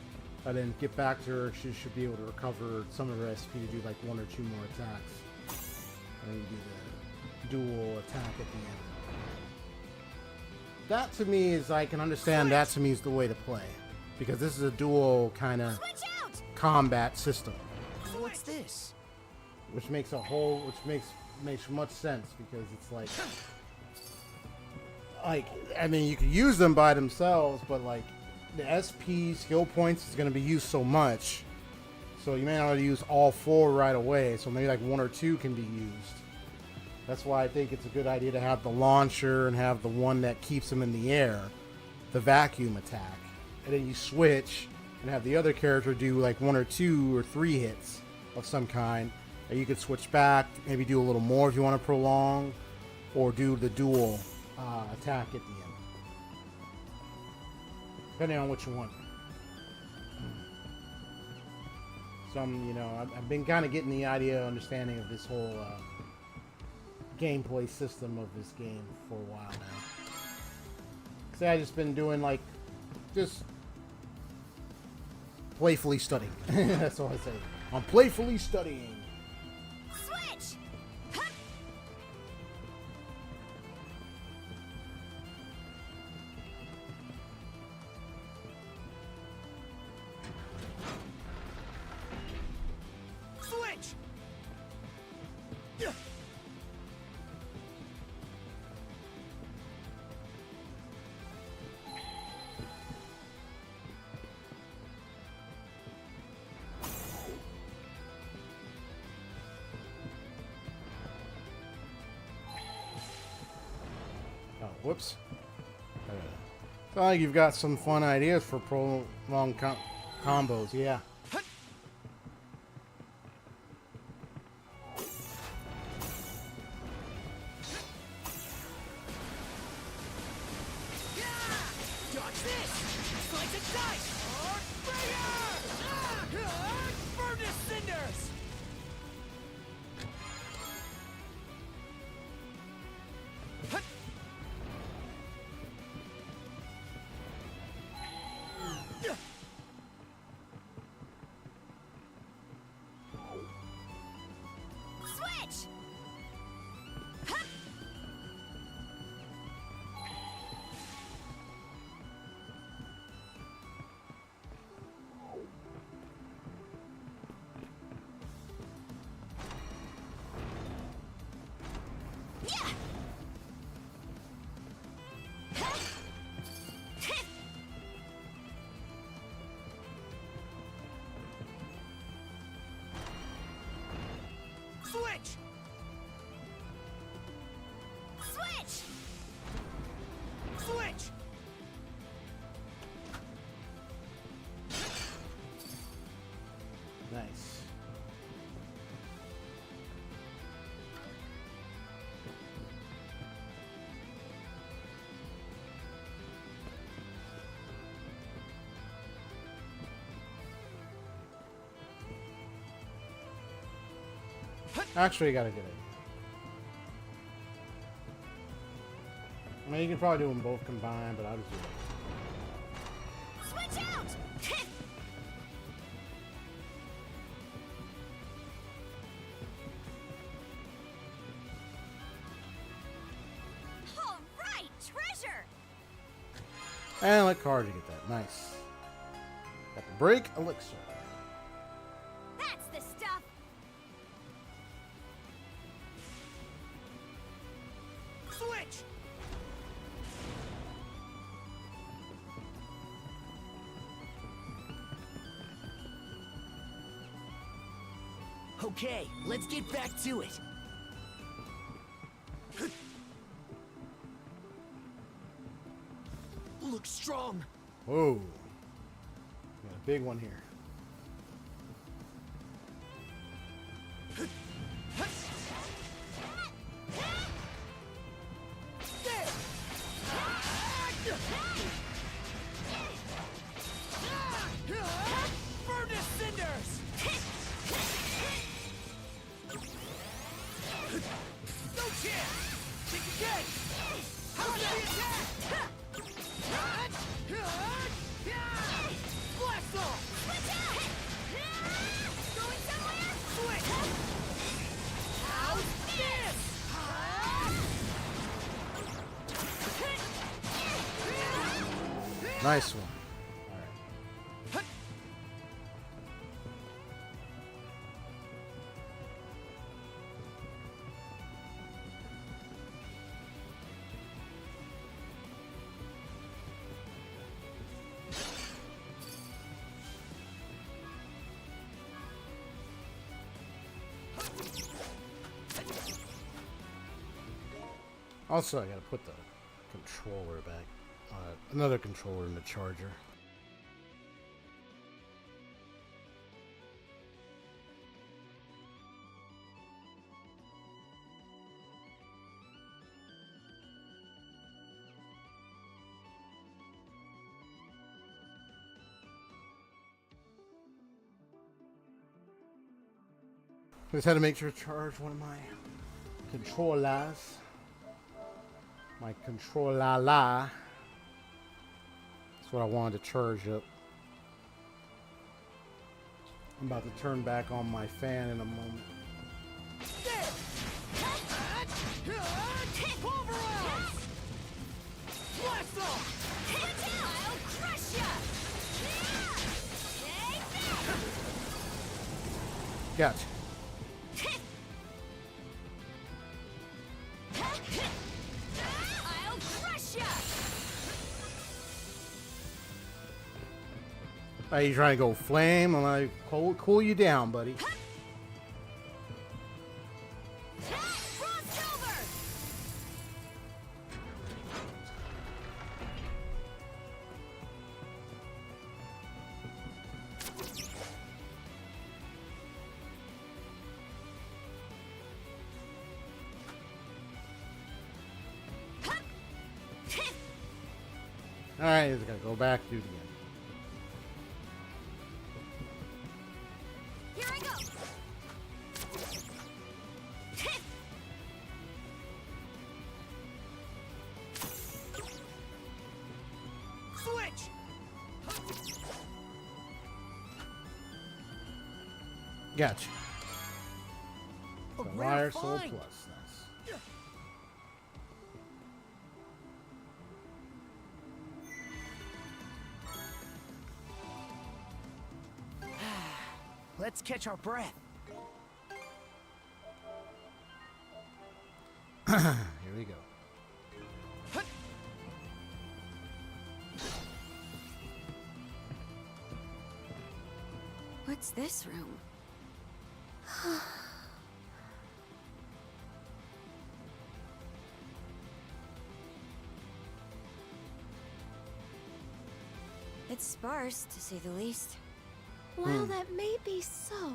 and then get back to her, she should be able to recover some of her SP to do like 1 or 2 more attacks. And then do the dual attack at the end. That to me is, I can understand that to me is the way to play. Because this is a dual kind of combat system. What's this? Which makes makes much sense, because it's like I mean, you could use them by themselves, but like the SP skill points is going to be used so much, so you may not use all 4 right away, so maybe like 1 or 2 can be used. That's why I think it's a good idea to have the launcher and have the one that keeps them in the air, the vacuum attack, and then you switch and have the other character do like 1 or 2 or 3 hits of some kind. You could switch back, maybe do a little more if you want to prolong, or do the dual attack at the end, depending on what you want. So I've been kind of getting the understanding of this whole gameplay system of this game for a while now. Cause I just been doing just playfully studying. That's all I say. I'm playfully studying. Switch! Hup! Switch! Whoops. Sounds like you've got some fun ideas for prolonged combos. Yeah. Dodge this! Slice and dice! Furnace cinders! Switch! Switch! Switch! Switch! Nice. Actually, you gotta get it. I mean, you can probably do them both combined, but I'll just do it. Switch out! All right, treasure! And let Karja get that. Nice. Got the break elixir. That's the stuff! Switch! Okay, let's get back to it. Looks strong. Whoa. Got a big one here. Furnace cinders! No chance! Think again! How's the attack? Blast off! Switch out! Going somewhere? Switch! How's this? Nice one. Also, I gotta put the controller back. Another controller in the charger. Just had to make sure to charge one of my controllers. My controller. That's what I wanted to charge up. I'm about to turn back on my fan in a moment. Pulverize! Blast off! I'll crush ya! Gotcha. I'll crush ya! Are you trying to go flame? I'm gonna cool you down, buddy. Frost over! Alright, he's gotta go back, do it again. Here I go. Switch! Gotcha. A So rare Liar Soul find. Plus. Nice. Let's catch our breath. Here we go. What's this room? It's sparse, to say the least. While that may be so,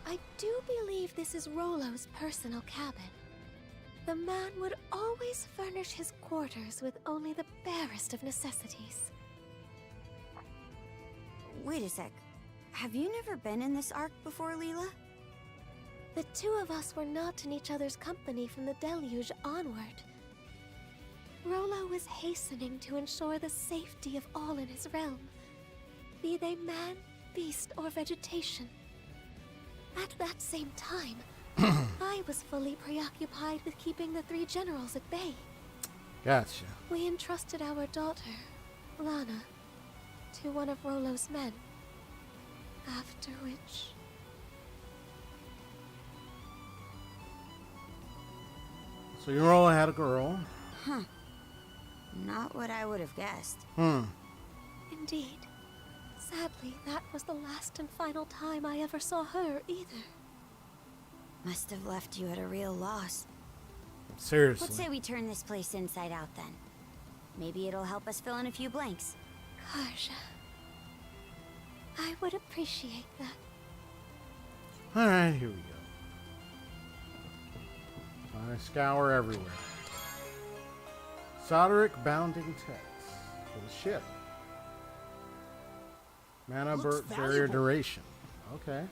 I do believe this is Rollo's personal cabin. The man would always furnish his quarters with only the barest of necessities. Wait a sec. Have you never been in this ark before, Leela? The two of us were not in each other's company from the deluge onward. Rollo was hastening to ensure the safety of all in his realm, be they man, beast, or vegetation. At that same time, I was fully preoccupied with keeping the three generals at bay. Gotcha. We entrusted our daughter, Lana, to one of Rollo's men. After which... So you all had a girl. Huh. Not what I would have guessed. Indeed. Sadly, that was the last and final time I ever saw her either. Must have left you at a real loss. Seriously. Let's say we turn this place inside out then. Maybe it'll help us fill in a few blanks. Karja. I would appreciate that. Alright, here we go. I scour everywhere. Solderic bounding text for the ship. Mana barrier duration. Okay.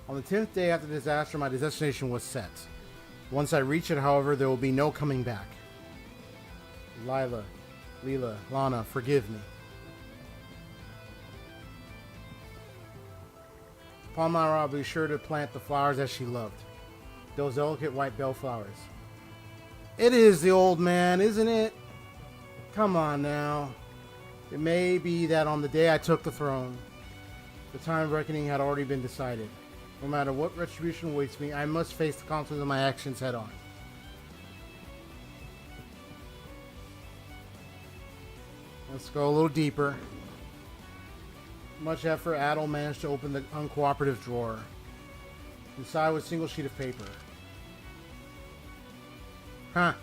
On the 10th day after the disaster, my destination was set. Once I reach it, however, there will be no coming back. Leela, Lana, forgive me. Upon my arrival, be sure to plant the flowers as she loved. Those delicate white bellflowers. It is the old man, isn't it? Come on now. It may be that on the day I took the throne, the time of reckoning had already been decided. No matter what retribution awaits me, I must face the consequences of my actions head on. Let's go a little deeper. Much effort, Adol managed to open the uncooperative drawer. Inside was a single sheet of paper. Huh.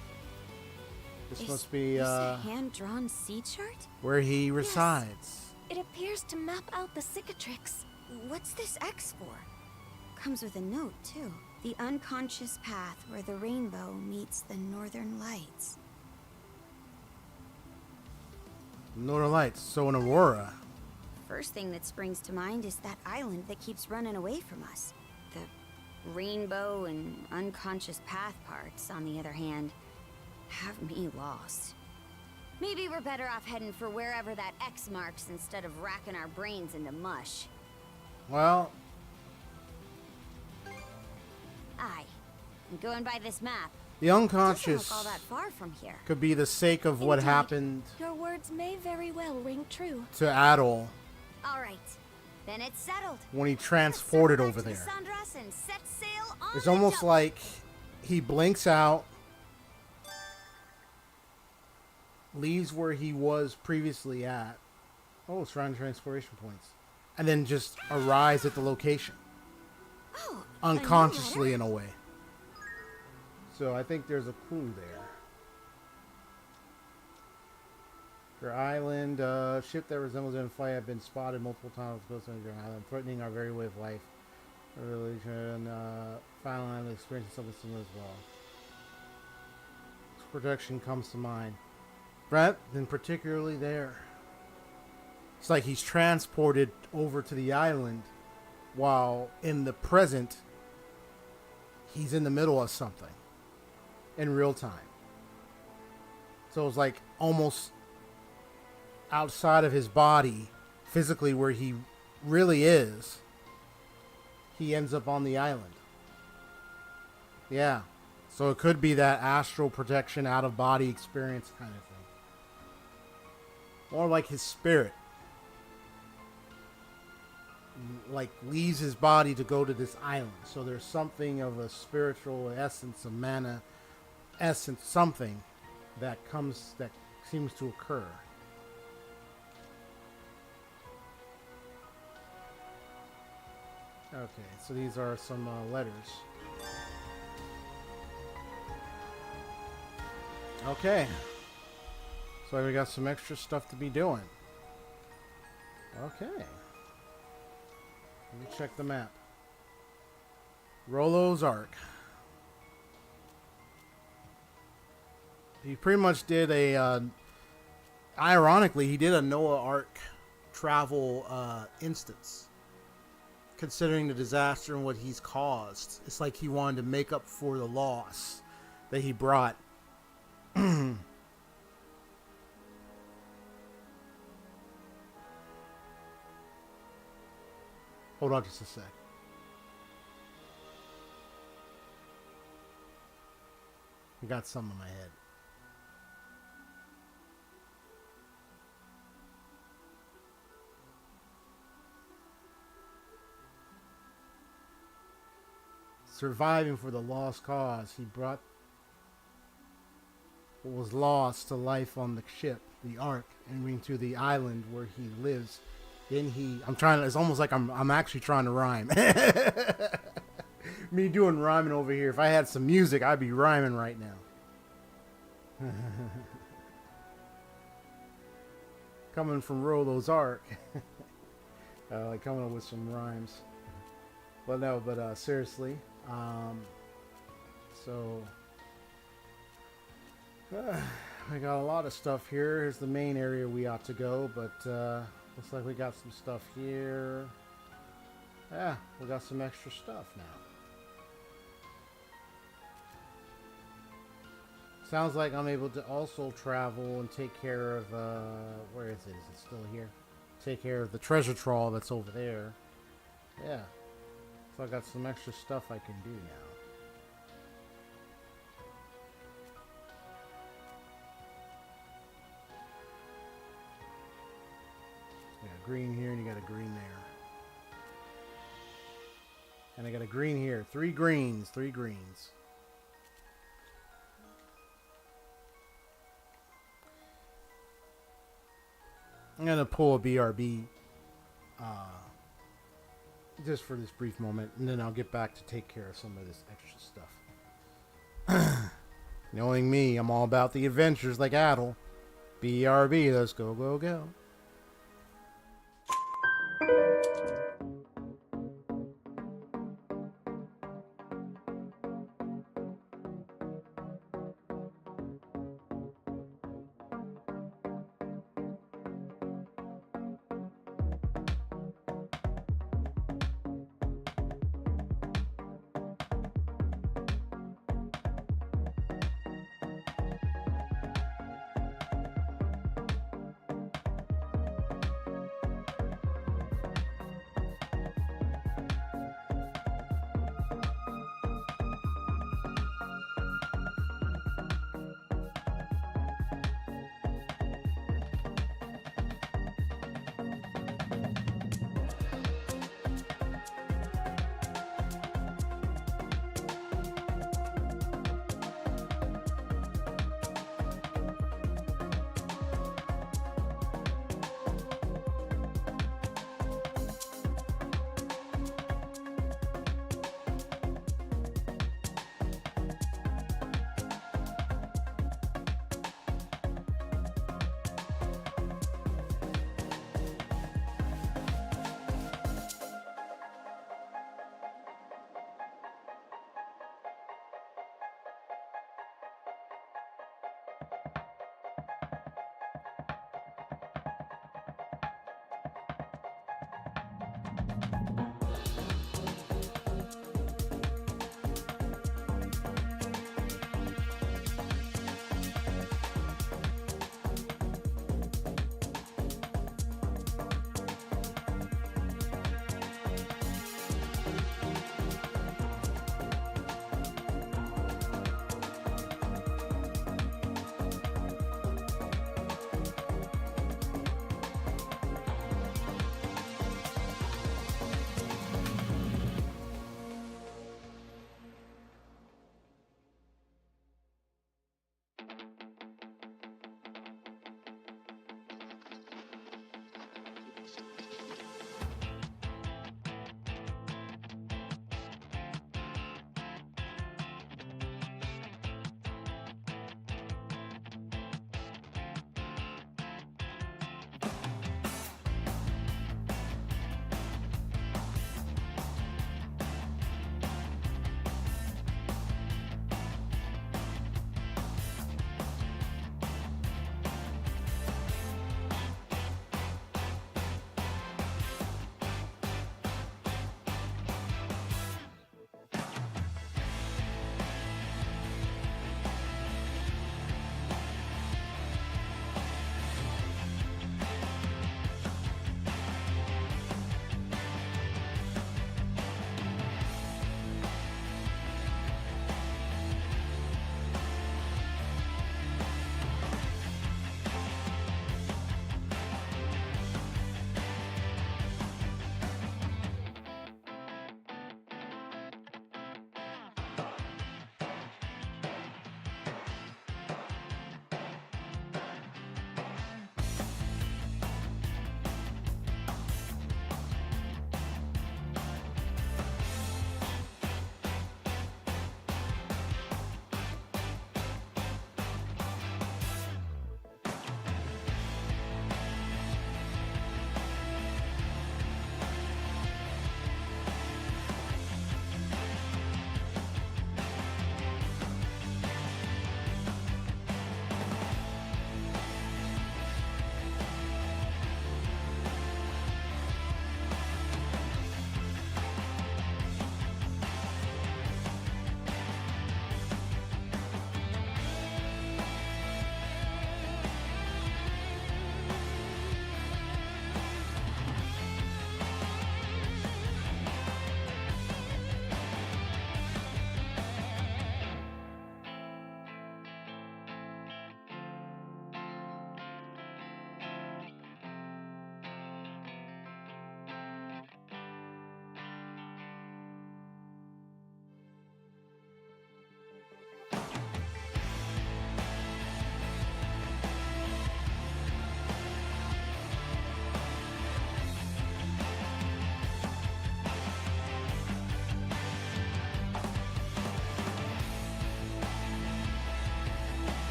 This must be a hand-drawn sea chart? where he resides. It appears to map out the cicatrix. What's this X for? Comes with a note, too. The unconscious path where the rainbow meets the northern lights. Northern Lights, so an aurora. First thing that springs to mind is that island that keeps running away from us. The rainbow and unconscious path parts, on the other hand, have me lost. Maybe we're better off heading for wherever that X marks instead of racking our brains into mush. Well, Aye. And going by this map, the unconscious doesn't look all that far from here. could be the sake of what Indeed. happened Your words may very well ring true. to Adol All right. Then it's settled. when he transported Let's over circle there. back to the Sandras and set sail on It's the almost double. like he blinks out, leaves where he was previously at. Oh, surrounding transportation points. And then just arrives at the location. Oh, Unconsciously in a way. So I think there's a clue there. Your island, ship that resembles in flight have been spotted multiple times close to your island, threatening our very way of life. Our religion, final island experiencing something similar as well. Protection comes to mind. Right? And particularly there. It's like he's transported over to the island while in the present he's in the middle of something in real time. So it's like almost outside of his body, physically where he really is, he ends up on the island. Yeah. So it could be that astral projection, out of body experience kind of thing. More like his spirit like leaves his body to go to this island. So there's something of a spiritual essence, a mana essence, something that seems to occur. Okay, so these are some letters. Okay. So we got some extra stuff to be doing. Okay. Let me check the map. Rollo's Ark. He pretty much did a... ironically, he did a Noah Ark travel instance. Considering the disaster and what he's caused. It's like he wanted to make up for the loss that he brought. Hold on just a sec. I got some in my head. Surviving for the lost cause, he brought what was lost to life on the ship, the Ark, and to the island where he lives. Then it's almost like I'm actually trying to rhyme. Me doing rhyming over here. If I had some music, I'd be rhyming right now. Coming from Rollo's Ark. Like coming up with some rhymes. But no, seriously. I got a lot of stuff here. Here's the main area we ought to go, but looks like we got some stuff here. Yeah, we got some extra stuff now. Sounds like I'm able to also travel and take care of, where is it? Is it still here? Take care of the treasure trawl that's over there. Yeah. So I got some extra stuff I can do now. You got a green here and you got a green there. And I got a green here. 3 greens. 3 greens. I'm going to pull a BRB just for this brief moment, and then I'll get back to take care of some of this extra stuff. Knowing me, I'm all about the adventures like Adol. BRB, let's go, go, go.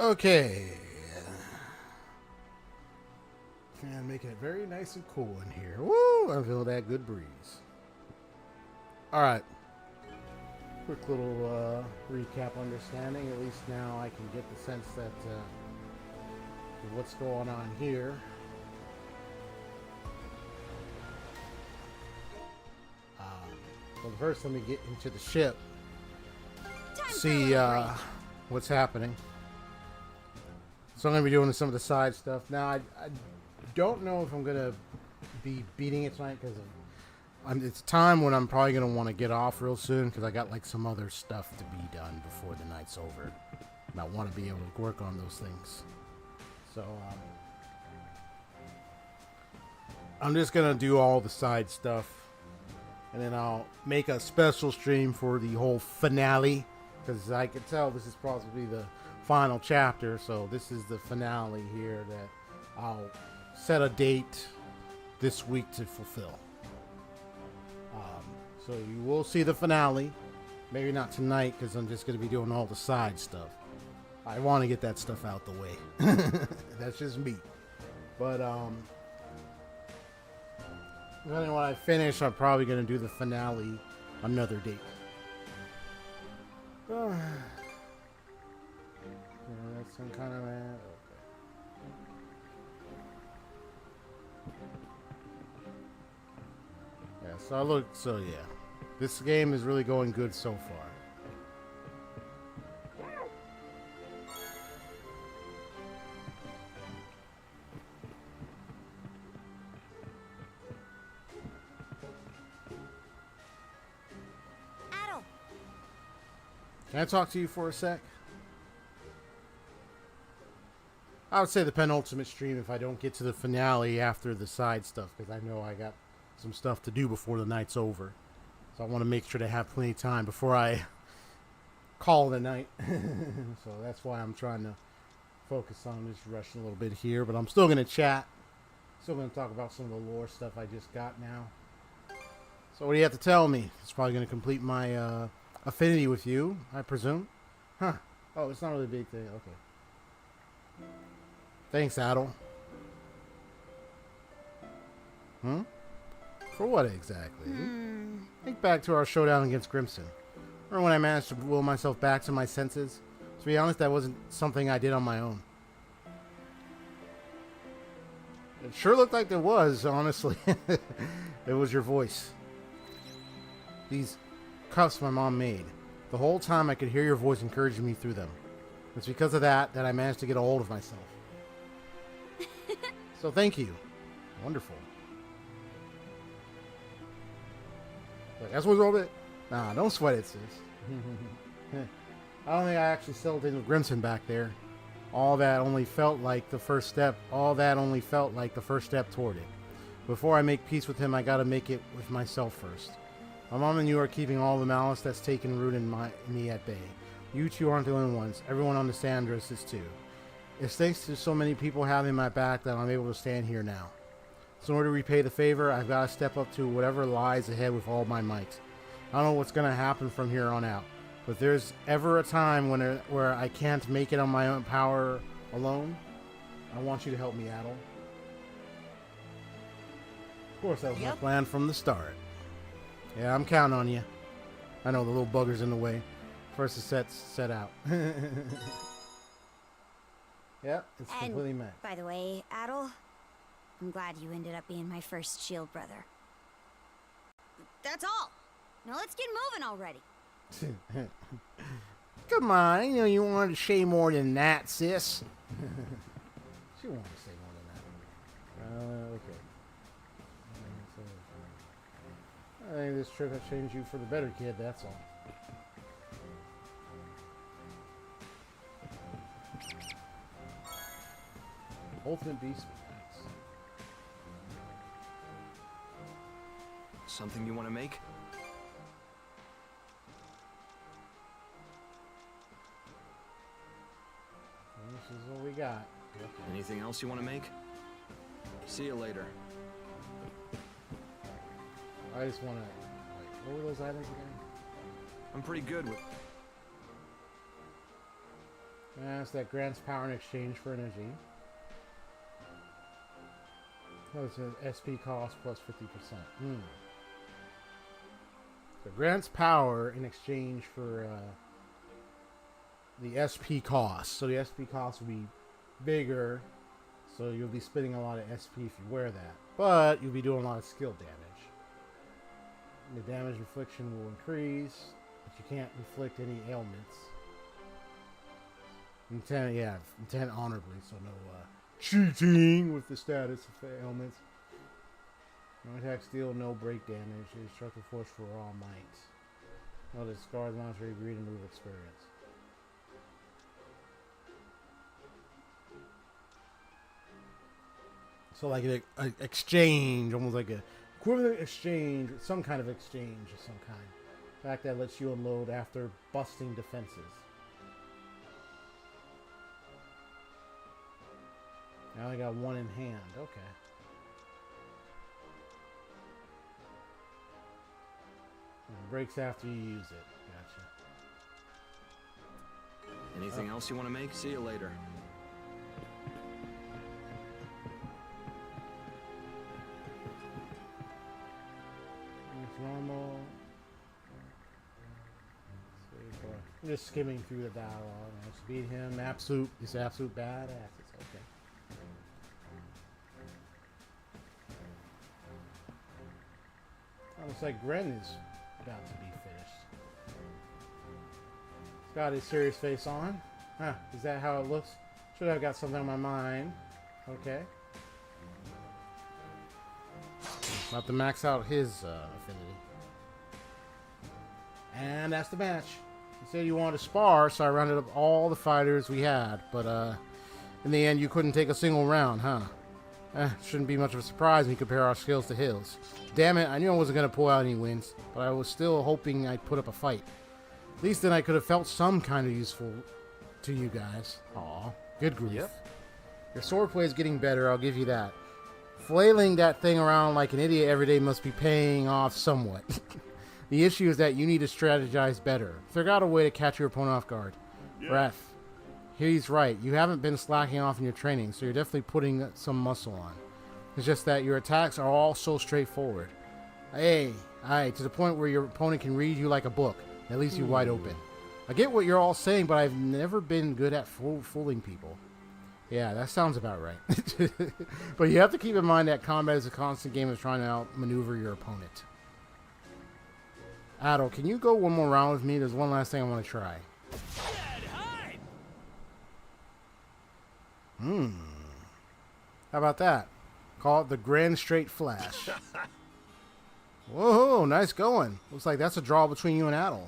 Okay. And making it very nice and cool in here. Woo! I feel that good breeze. Alright. Quick little recap understanding. At least now I can get the sense that what's going on here. Well, first let me get into the ship. See what's happening. So I'm going to be doing some of the side stuff. Now, I don't know if I'm going to be beating it tonight because it's time when I'm probably going to want to get off real soon because I got like some other stuff to be done before the night's over. And I want to be able to work on those things. So I'm just going to do all the side stuff. And then I'll make a special stream for the whole finale. Because I can tell this is possibly the final chapter. So this is the finale here that I'll set a date this week to fulfill. So you will see the finale. Maybe not tonight because I'm just going to be doing all the side stuff. I want to get that stuff out the way. That's just me. But then when I finish, I'm probably going to do the finale another date. Yeah, that's some kind of okay. Yeah, so yeah. This game is really going good so far. Can I talk to you for a sec? I would say the penultimate stream if I don't get to the finale after the side stuff, because I know I got some stuff to do before the night's over. So I want to make sure to have plenty of time before I call it a night. So that's why I'm trying to focus on just rushing a little bit here, but I'm still going to chat. Still going to talk about some of the lore stuff I just got now. So what do you have to tell me? It's probably going to complete my affinity with you, I presume. Huh. Oh, it's not really a big thing. Okay. Thanks, Adol. For what exactly? Think back to our showdown against Crimson. Or when I managed to will myself back to my senses. To be honest, that wasn't something I did on my own. It sure looked like it was, honestly. It was your voice. These cuffs my mom made. The whole time I could hear your voice encouraging me through them. It's because of that I managed to get a hold of myself. So thank you. Wonderful. Like, that's what's wrong with it? Nah, don't sweat it, sis. I don't think I actually settled in with Grimson back there. All that only felt like the first step. All that only felt like the first step toward it. Before I make peace with him, I gotta make it with myself first. My mom and you are keeping all the malice that's taken root in me at bay. You two aren't the only ones. Everyone on the Sandras is too. It's thanks to so many people having my back that I'm able to stand here now. So in order to repay the favor, I've got to step up to whatever lies ahead with all my might. I don't know what's going to happen from here on out, but if there's ever a time where I can't make it on my own power alone, I want you to help me, Adol. Of course, that was my plan from the start. Yeah, I'm counting on you. I know the little bugger's in the way. First the set out. Yep, it's completely met. By the way, Adol, I'm glad you ended up being my first shield brother. That's all. Now let's get moving already. Come on, you wanted to say more than that, sis. She wanted to say more than that. Okay. I think this trip has changed you for the better, kid, that's all. Ultimate Beast. Something you want to make? This is what we got. Anything else you want to make? See you later. I just want to... What were those items again? I'm pretty good with... That's that grants power in exchange for energy. Oh, it says SP cost plus 50%. So grants power in exchange for the SP cost. So the SP cost will be bigger. So you'll be spending a lot of SP if you wear that. But you'll be doing a lot of skill damage. The damage infliction will increase, but you can't inflict any ailments. Intent honorably, so no cheating with the status of ailments. No attack, steal, no break damage. Destructive force for all might. No discard monster greed and move experience. So like an exchange, almost like a equivalent exchange, some kind of exchange of some kind. In fact, that lets you unload after busting defenses. I only got one in hand. Okay. It breaks after you use it. Gotcha. Anything else you want to make? See you later. It's normal. I'm just skimming through the dialogue. Let's beat him. He's absolute badass. It's okay. Looks like Gren is about to be finished. He's got his serious face on. Huh, is that how it looks? Should have got something on my mind. Okay. About to max out his affinity. And that's the match. You said you wanted to spar, so I rounded up all the fighters we had. But in the end, you couldn't take a single round, huh? Shouldn't be much of a surprise when you compare our skills to his. Damn it, I knew I wasn't going to pull out any wins, but I was still hoping I'd put up a fight. At least then I could have felt some kind of useful to you guys. Aw, good grief. Yep. Your swordplay is getting better, I'll give you that. Flailing that thing around like an idiot every day must be paying off somewhat. The issue is that you need to strategize better. Figure out a way to catch your opponent off guard. Yeah. Breath. He's right. You haven't been slacking off in your training, so you're definitely putting some muscle on. It's just that your attacks are all so straightforward. Hey, to the point where your opponent can read you like a book. At least you wide open. I get what you're all saying, but I've never been good at fooling people. Yeah, that sounds about right. But you have to keep in mind that combat is a constant game of trying to outmaneuver your opponent. Adol, can you go one more round with me? There's one last thing I want to try. How about that? Call it the Grand Straight Flash. Whoa, nice going. Looks like that's a draw between you and Adol.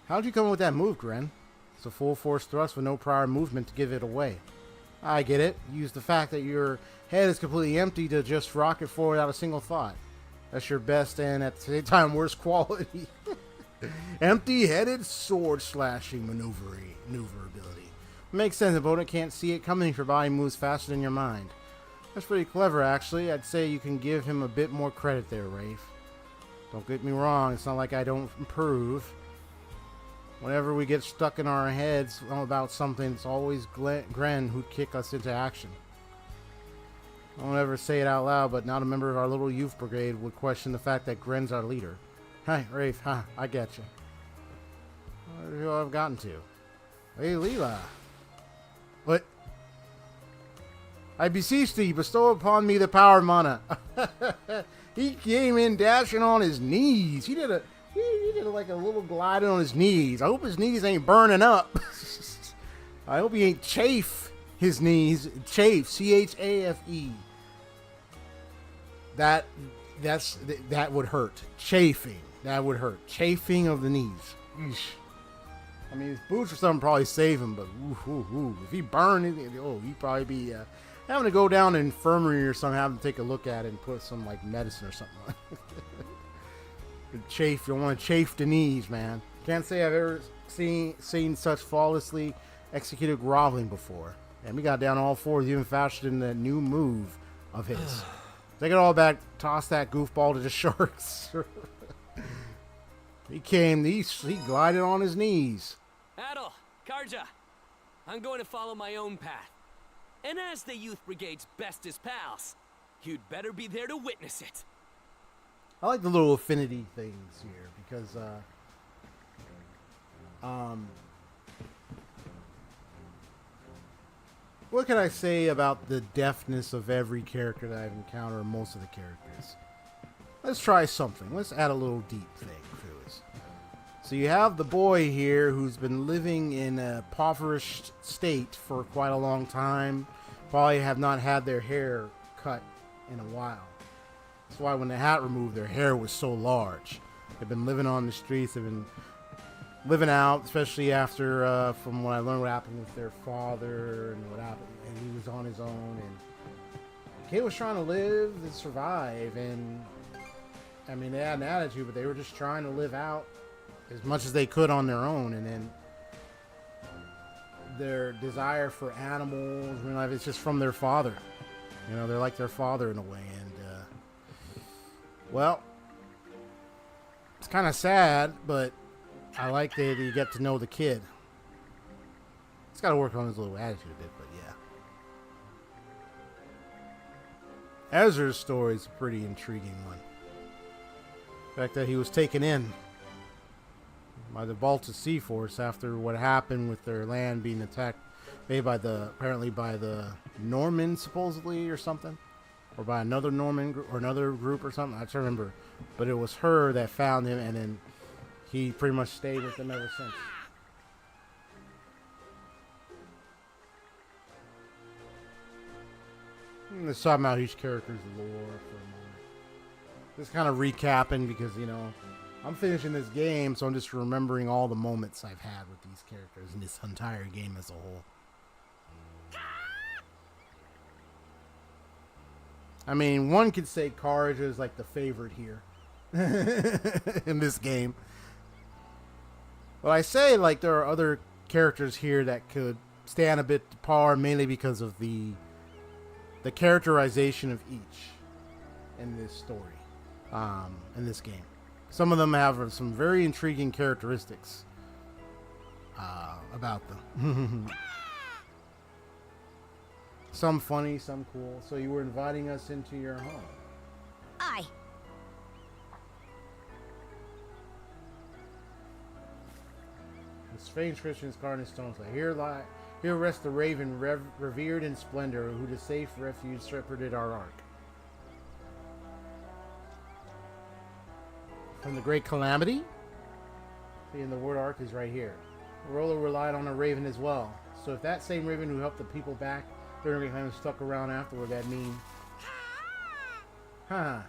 How'd you come up with that move, Gren? It's a full force thrust with no prior movement to give it away. I get it. Use the fact that your head is completely empty to just rocket forward without a single thought. That's your best and at the same time worst quality. Empty-headed sword slashing maneuverability. Makes sense. The opponent can't see it coming if your body moves faster than your mind. That's pretty clever, actually. I'd say you can give him a bit more credit there, Rafe. Don't get me wrong. It's not like I don't improve. Whenever we get stuck in our heads about something, it's always Gren who'd kick us into action. I won't ever say it out loud, but not a member of our little youth brigade would question the fact that Gren's our leader. Hi, Rafe. I get you. Where have I gotten to? Hey, Leela. What? I beseech thee, bestow upon me the power of mana. He came in dashing on his knees. He did like a little gliding on his knees. I hope his knees ain't burning up. I hope he ain't chafe his knees. Chafe, C-H-A-F-E. That would hurt. Chafing. That would hurt. Chafing of the knees. Eesh. I mean, his boots or something probably save him, but if he burned it, he'd probably be having to go down to an infirmary or something, have him take a look at it and put some like medicine or something. Chafe, you want to chafe the knees, man. Can't say I've ever seen such flawlessly executed groveling before. And we got down all fours even faster than the new move of his. Take it all back, toss that goofball to the sharks. He glided on his knees. Adol, Karja. I'm going to follow my own path. And as the Youth Brigade's bestest pals, you'd better be there to witness it. I like the little affinity things here because, what can I say about the deftness of every character that I've encountered, or most of the characters? Let's try something. Let's add a little deep thing to this. So you have the boy here who's been living in a impoverished state for quite a long time. Probably have not had their hair cut in a while. That's why when the hat removed, their hair was so large. They've been living on the streets. They've been living out, especially after, from what I learned, what happened with their father and what happened. And he was on his own. And the kid was trying to live and survive. And, I mean, they had an attitude, but they were just trying to live out as much as they could on their own. And then their desire for animals, real life, it's just from their father. You know, they're like their father in a way. And, well, it's kind of sad, but I like that you get to know the kid. He's got to work on his little attitude a bit, but yeah. Ezra's story is a pretty intriguing one. The fact that he was taken in by the Baltic Sea Force after what happened with their land being attacked, made by apparently by the Normans, supposedly, or something, or by another Norman or another group or something. I can't remember, but it was her that found him, and then he pretty much stayed with them ever since. Let's talk about each character's lore for a moment. Just kind of recapping because, you know, I'm finishing this game, so I'm just remembering all the moments I've had with these characters in this entire game as a whole. I mean, one could say Karja is like the favorite here in this game. But I say, like, there are other characters here that could stand a bit par, mainly because of the characterization of each in this story, in this game. Some of them have some very intriguing characteristics about them. Some funny, some cool. So you were inviting us into your home. Aye. The strange Christians carved in stones. Like, here rests the raven, revered in splendor, who to safe refuge shepherded our ark. From the great calamity? See, and the word ark is right here. Rolo relied on a raven as well. So if that same raven who helped the people back during the calamity stuck around afterward, that means... Huh.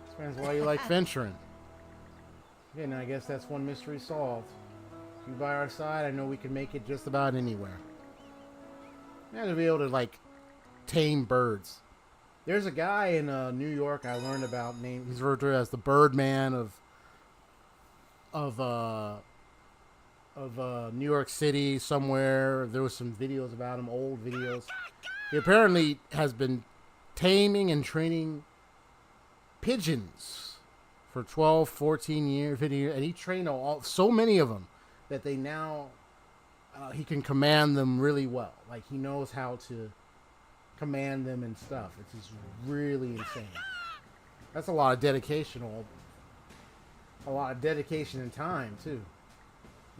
Explains why you like venturing. Okay, now I guess that's one mystery solved. You by our side, I know we can make it just about anywhere. And to be able to, like, tame birds. There's a guy in New York I learned about, named, he's referred to as the Birdman of New York City somewhere. There was some videos about him, old videos. He apparently has been taming and training pigeons for 12, 14 years, 15 years, and he trained so many of them that they now, he can command them really well. Like, he knows how to command them and stuff. It's just really insane. That's a lot of dedication, and time, too.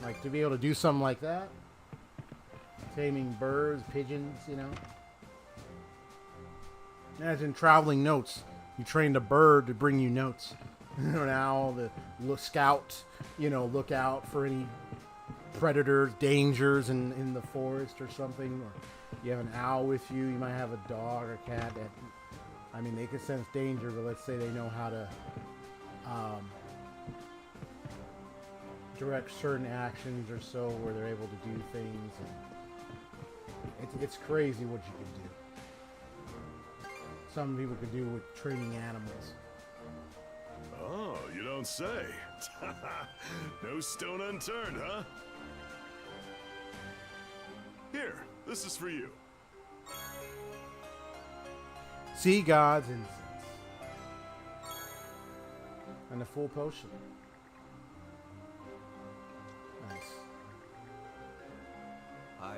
Like, to be able to do something like that, taming birds, pigeons, you know. Imagine traveling notes. You trained a bird to bring you notes. An owl, the scout, you know, look out for any predators, dangers in the forest or something. Or you have an owl with you. You might have a dog or cat that, I mean, they can sense danger, but let's say they know how to direct certain actions or so, where they're able to do things. And it's crazy what you can do. Some people could do with training animals. Oh, you don't say. No stone unturned, huh? Here, this is for you. Sea God's incense. And a full potion. Nice.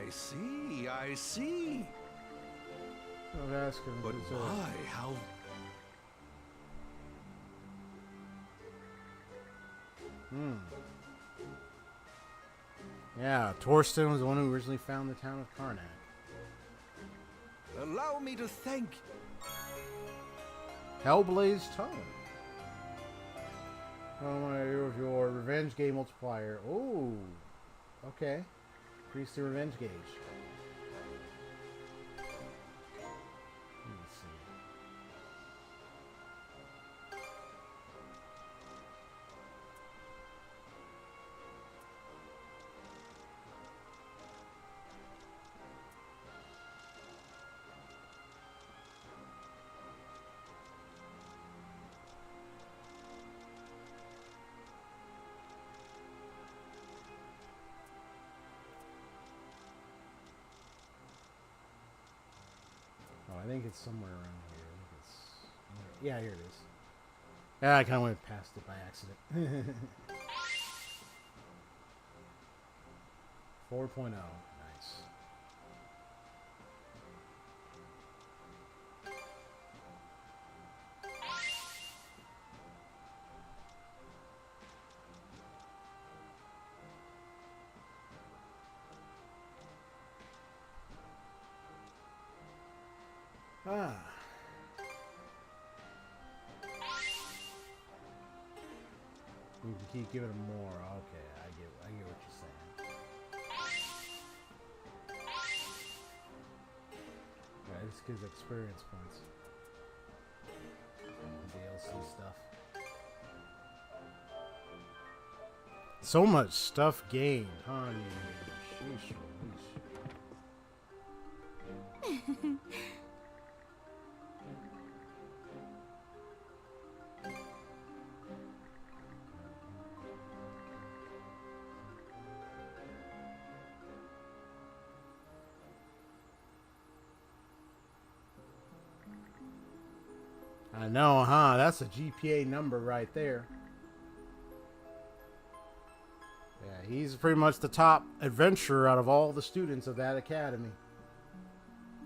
I see, I see. I'll ask him. But why? How? Yeah, Torsten was the one who originally found the town of Karnak. Allow me to thank. Hellblaze Tome. Of your revenge game multiplier. Oh, okay. Increase the revenge gauge. Let's see. I think it's somewhere around here. I think it's, yeah, here it is. Yeah, I kind of went past it by accident. 4.0. Nice. Ah. You can keep giving him more. Okay, I get what you're saying. Yeah, this gives experience points. DLC stuff. So much stuff gained, huh? Sheesh, I know, huh? That's a GPA number right there. Yeah, he's pretty much the top adventurer out of all the students of that academy.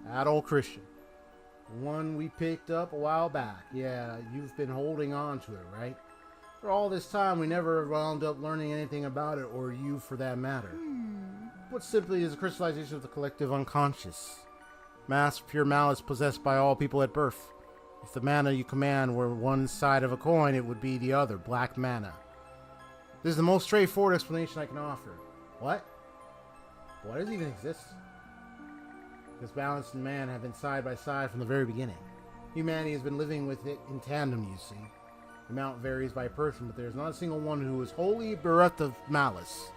Adol Christin. One we picked up a while back. Yeah, you've been holding on to it, right? For all this time, we never wound up learning anything about it, or you for that matter. What simply is a crystallization of the collective unconscious. Mass pure malice possessed by all people at birth. If the mana you command were one side of a coin, it would be the other, black mana. This is the most straightforward explanation I can offer. What? Why does it even exist? Because balance and man have been side by side from the very beginning. Humanity has been living with it in tandem, you see. The amount varies by person, but there is not a single one who is wholly bereft of malice.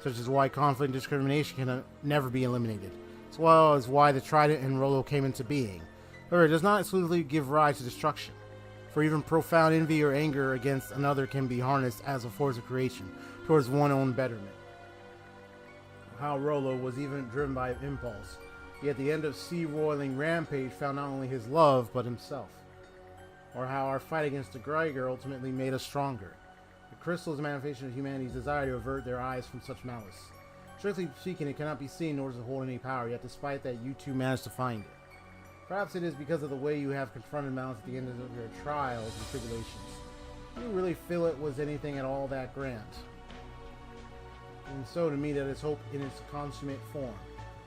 Such is why conflict and discrimination can never be eliminated, as well as why the Trident and Rollo came into being. However, it does not exclusively give rise to destruction, for even profound envy or anger against another can be harnessed as a force of creation towards one's own betterment. How Rollo was even driven by impulse, yet the end of sea-roiling rampage found not only his love, but himself. Or how our fight against the Griegr ultimately made us stronger. The crystal is a manifestation of humanity's desire to avert their eyes from such malice. Strictly speaking, it cannot be seen nor does it hold any power, yet despite that you two managed to find it. Perhaps it is because of the way you have confronted malice at the end of your trials and tribulations. Do you really feel it was anything at all that grand? And so to me that is hope in its consummate form,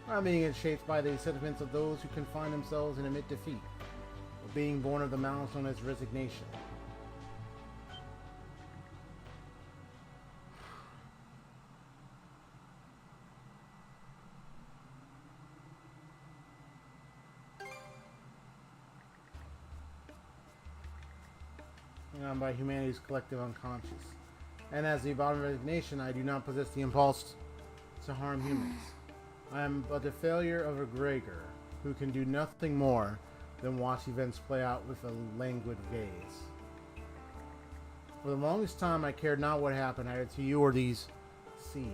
not being shaped by the sentiments of those who confine themselves and admit defeat, but being born of the malice known as resignation. By humanity's collective unconscious. And as the embodiment of resignation, I do not possess the impulse to harm humans. I am but the failure of a Griegr, who can do nothing more than watch events play out with a languid gaze. For the longest time, I cared not what happened either to you or these seas.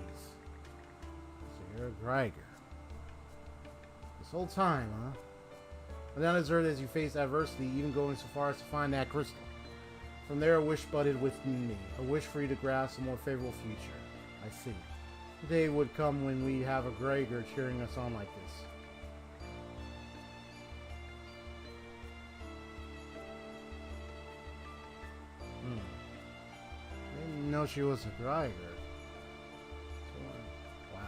So you're a Griegr. This whole time, huh? But not as early as you face adversity, even going so far as to find that crystal. From there, a wish budded within me, a wish for you to grasp a more favorable future. I see. day would come when we have a Griegr cheering us on like this. I didn't know she was a Griegr. Wow.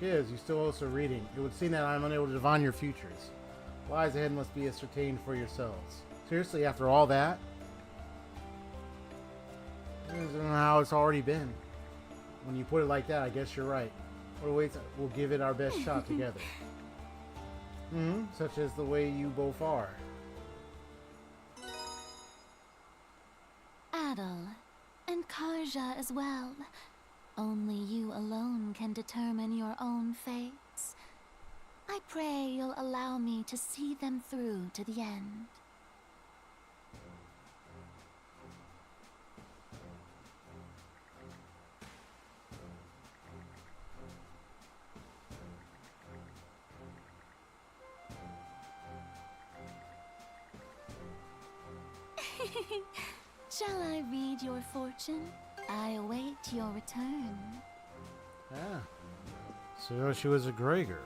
Kids, you still also reading. It would seem that I am unable to divine your futures. Lies ahead must be ascertained for yourselves. Seriously, after all that? This isn't how it's already been. When you put it like that, I guess you're right. What awaits, we'll give it our best shot together. Such as the way you both are. Adol, and Karja as well. Only you alone can determine your own fates. I pray you'll allow me to see them through to the end. Shall I read your fortune? I await your return. Yeah. So she was a Griegr.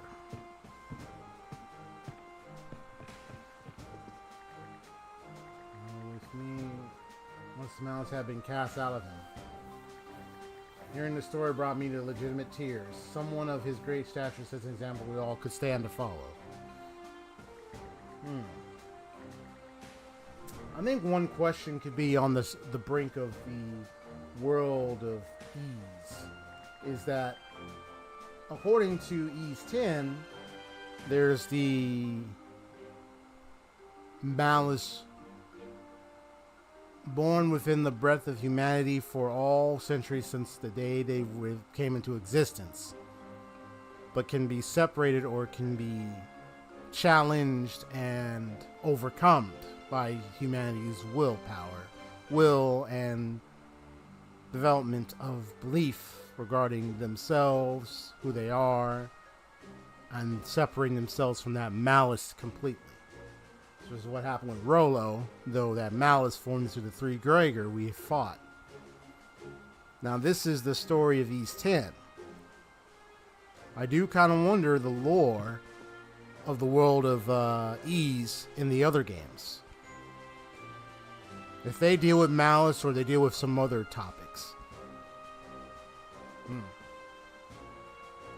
With me, once the malice had been cast out of him. Hearing the story brought me to legitimate tears. Someone of his great stature sets an example we all could stand to follow. I think one question could be on the brink of the world of Ys is that according to Ys 10, there's the malice born within the breadth of humanity for all centuries since the day they came into existence, but can be separated or can be challenged and overcome by humanity's will and development of belief regarding themselves, who they are, and separating themselves from that malice completely. This is what happened with Rollo, though that malice formed into the three Griegr we fought. Now this is the story of Ys 10. I do kind of wonder the lore of the world of Ys in the other games. If they deal with malice or they deal with some other topics.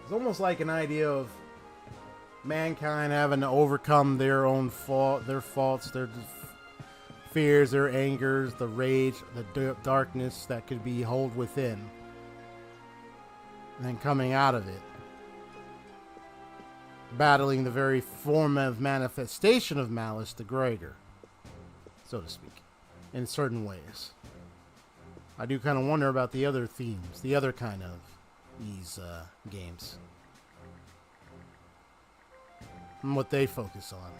It's almost like an idea of mankind having to overcome their own their faults, their fears, their angers, the rage, the darkness that could be held within, and then coming out of it, battling the very form of manifestation of malice, the Griegr, so to speak, in certain ways. I do kind of wonder about the other themes, the other kind of these games, and what they focus on.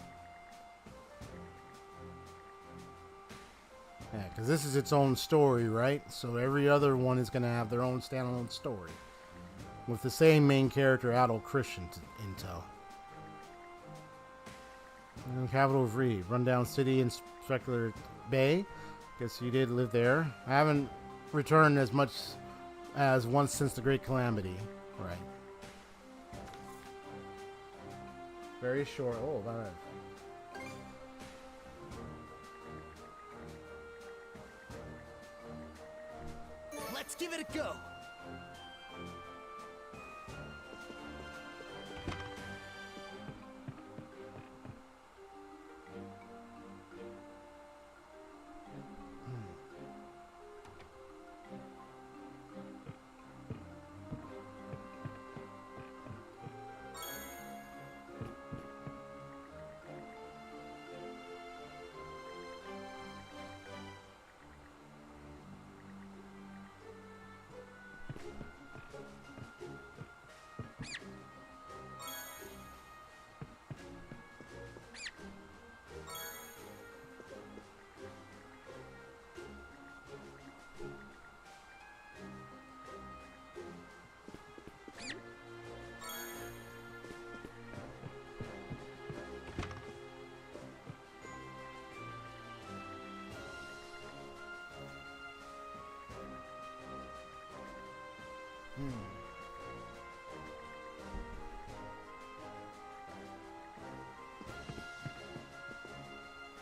Yeah, because this is its own story, right? So every other one is going to have their own standalone story with the same main character, Adol Christin, in tow. And capital of Reed, rundown city in Specular Bay. Guess you did live there. I haven't returned as much as once since the Great Calamity, right? Very short. Oh, about it. Let's give it a go.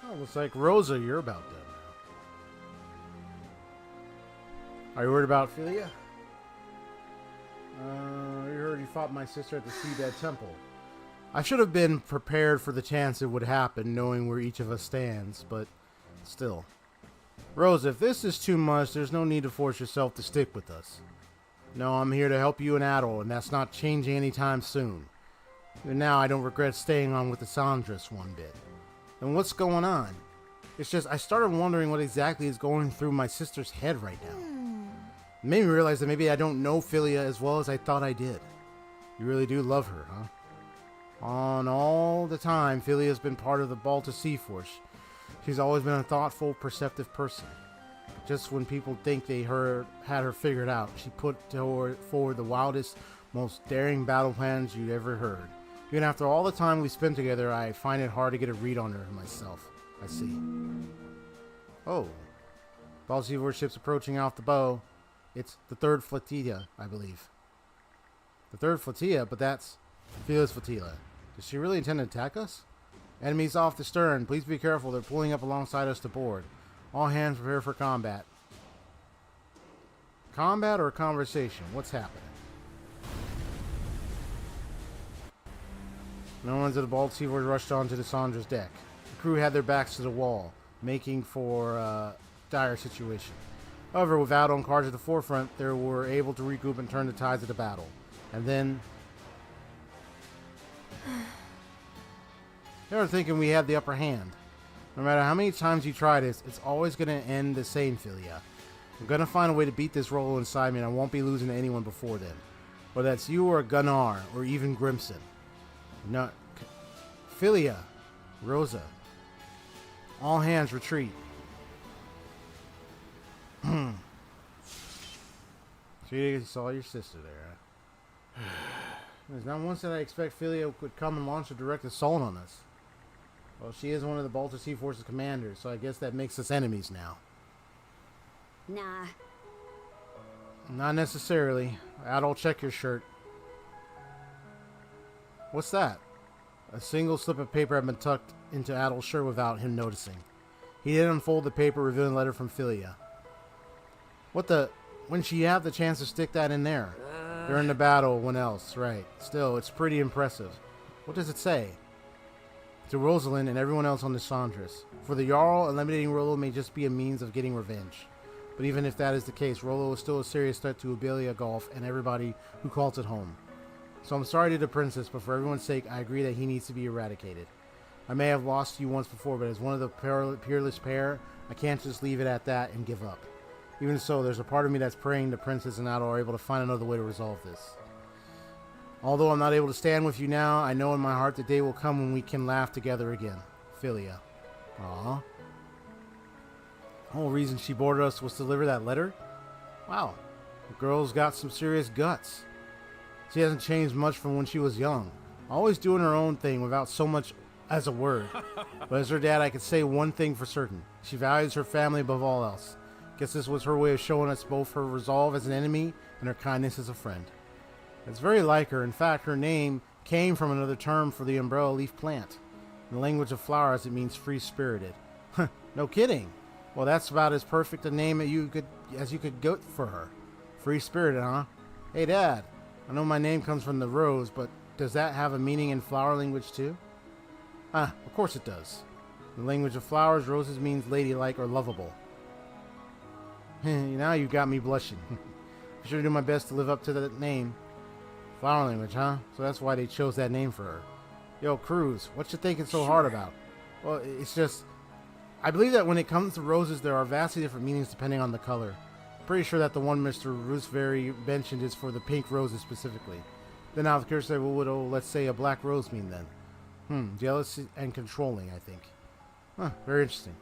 Oh, looks like Rosa, you're about done now. Are you worried about Philia? You heard you fought my sister at the Seabed Temple. I should have been prepared for the chance it would happen, knowing where each of us stands, but still. Rosa, if this is too much, there's no need to force yourself to stick with us. No, I'm here to help you and Adol, and that's not changing anytime soon. Even now, I don't regret staying on with the Sandras one bit. And what's going on? It's just, I started wondering what exactly is going through my sister's head right now. It made me realize that maybe I don't know Philia as well as I thought I did. You really do love her, huh? On all the time, Philia's been part of the Balta Sea Force. She's always been a thoughtful, perceptive person. Just when people think they had her figured out, she put forward the wildest, most daring battle plans you'd ever heard. Even after all the time we spent together, I find it hard to get a read on her myself. I see. Oh. Balta Sea Force ships approaching off the bow. It's the 3rd Flotilla, I believe. The 3rd Flotilla, but that's Philia's Flotilla. Does she really intend to attack us? Enemies off the stern. Please be careful. They're pulling up alongside us to board. All hands prepare for combat. Combat or conversation? What's happening? No one's at the Balta Sea Force rushed onto the Sandra's deck. The crew had their backs to the wall, making for a dire situation. However, with Adol and Karja at the forefront, they were able to regroup and turn the tides of the battle. And then they were thinking we had the upper hand. No matter how many times you try this, it's always going to end the same, Philia. I'm going to find a way to beat this role inside me, and I won't be losing to anyone before then. Whether that's you or Gunnar, or even Grimson. No, Philia, Rosa. All hands retreat. So you saw your sister there. There's not once that I expect Philia would come and launch a direct assault on us. Well, she is one of the Balta Sea Force's commanders, so I guess that makes us enemies now. Nah. Not necessarily. Adol, check your shirt. What's that? A single slip of paper had been tucked into Adol's shirt without him noticing. He did unfold the paper, revealing a letter from Philia. What the... When she have the chance to stick that in there? During the battle, when else? Right. Still, it's pretty impressive. What does it say? To Rosalind and everyone else on the Sandras. For the Jarl, eliminating Rollo may just be a means of getting revenge. But even if that is the case, Rollo is still a serious threat to Obelia Gulf and everybody who calls it home. So I'm sorry to the princess, but for everyone's sake, I agree that he needs to be eradicated. I may have lost you once before, but as one of the peerless pair, I can't just leave it at that and give up. Even so, there's a part of me that's praying the princess and Adol are able to find another way to resolve this. Although I'm not able to stand with you now, I know in my heart the day will come when we can laugh together again. Philia. Aww. The whole reason she boarded us was to deliver that letter? Wow. The girl's got some serious guts. She hasn't changed much from when she was young. Always doing her own thing without so much as a word. But as her dad, I could say one thing for certain. She values her family above all else. Guess this was her way of showing us both her resolve as an enemy and her kindness as a friend. It's very like her. In fact, her name came from another term for the umbrella leaf plant. In the language of flowers, it means free-spirited. No kidding. Well, that's about as perfect a name as you could go for her. Free-spirited, huh? Hey, Dad. I know my name comes from the rose, but does that have a meaning in flower language too? Of course it does. In the language of flowers, roses means ladylike or lovable. Now you got me blushing. I should do my best to live up to that name. Flower language, huh? So that's why they chose that name for her. Yo, Cruz, what you thinking so hard about? Well, it's just... I believe that when it comes to roses, there are vastly different meanings depending on the color. I'm pretty sure that the one Mr. Roosevary mentioned is for the pink roses specifically. Then out of curiosity, what would, let's say, a black rose mean then? Jealous and controlling, I think. Huh, very interesting.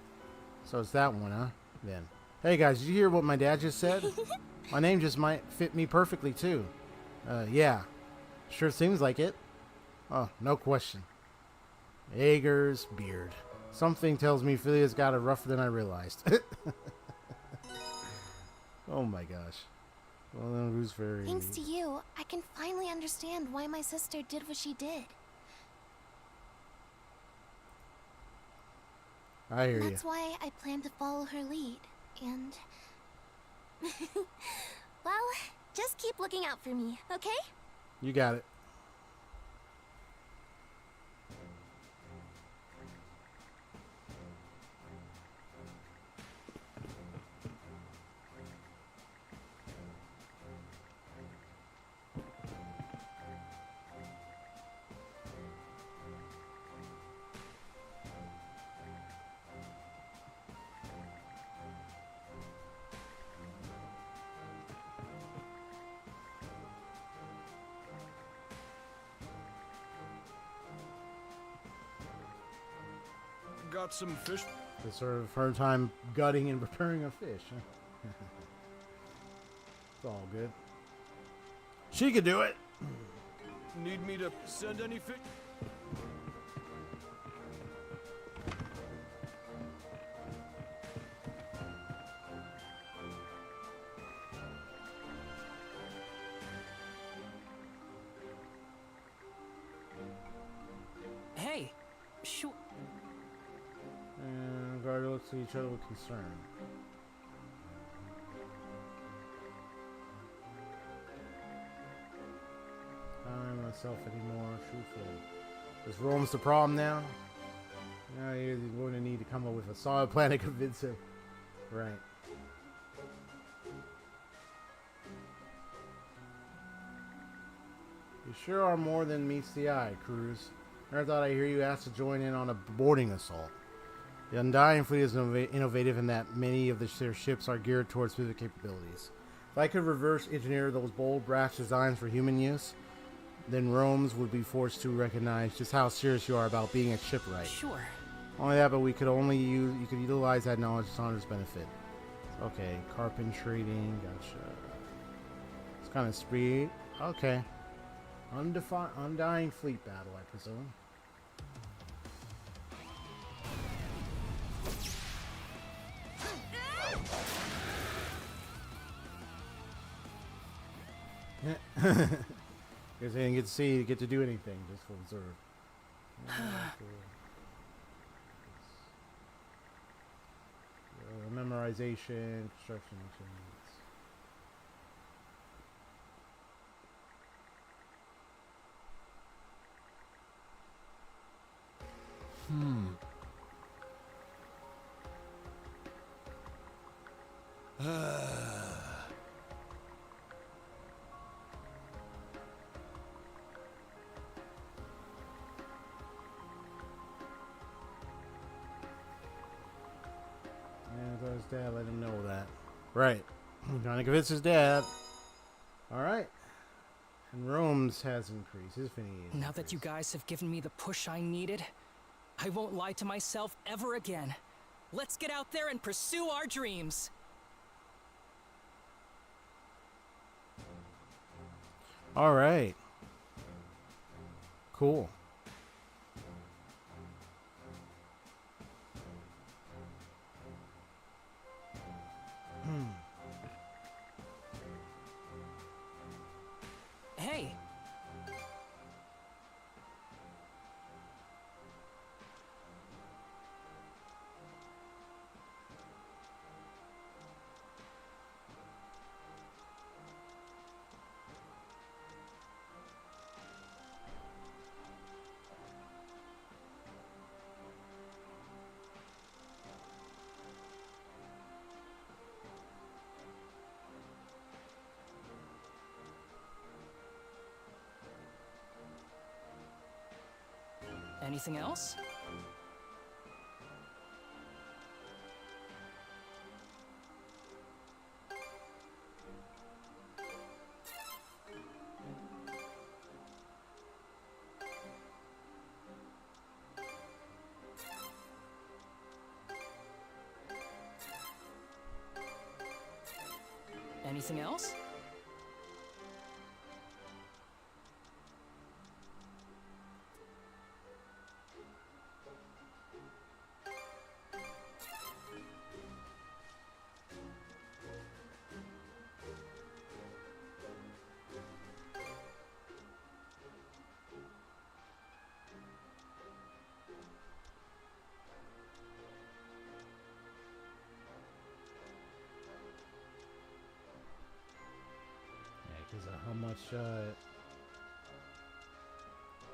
So it's that one, huh? Then. Hey guys, did you hear what my dad just said? My name just might fit me perfectly too. Yeah. Sure seems like it. Oh, no question. Ager's beard. Something tells me Philia's got it rougher than I realized. Oh my gosh. Well then, who's very... Thanks to you, I can finally understand why my sister did what she did. I hear you. That's why I plan to follow her lead, and... well, just keep looking out for me, okay? You got it. Got some fish. The sort of her time gutting and preparing a fish. Huh? It's all good. She could do it. Need me to send any fish? Hey, sure. And Karja looks at each other with concern. I don't know myself anymore, truthfully. Is Rome's the problem now? Now he's going to need to come up with a solid plan to convince him. Right. You sure are more than meets the eye, Cruz. Never thought I'd hear you ask to join in on a boarding assault. The Undying fleet is innovative in that many of their ships are geared towards specific capabilities. If I could reverse engineer those bold, brash designs for human use, then Rome's would be forced to recognize just how serious you are about being a shipwright. Sure. Only that, but we could only use, you could utilize that knowledge to honors benefit. Okay, carpent trading, gotcha. It's kind of speed. Okay. Undying fleet battle, I presume. Because they didn't get to see, get to do anything, just for observe. Memorization, construction machines. And his dad let him know that. Right. Trying to convince his dad. Alright. And Rome's has increased. His finny is Now that you guys have given me the push I needed, I won't lie to myself ever again. Let's get out there and pursue our dreams. Alright. Cool. Hey. Anything else? Anything else?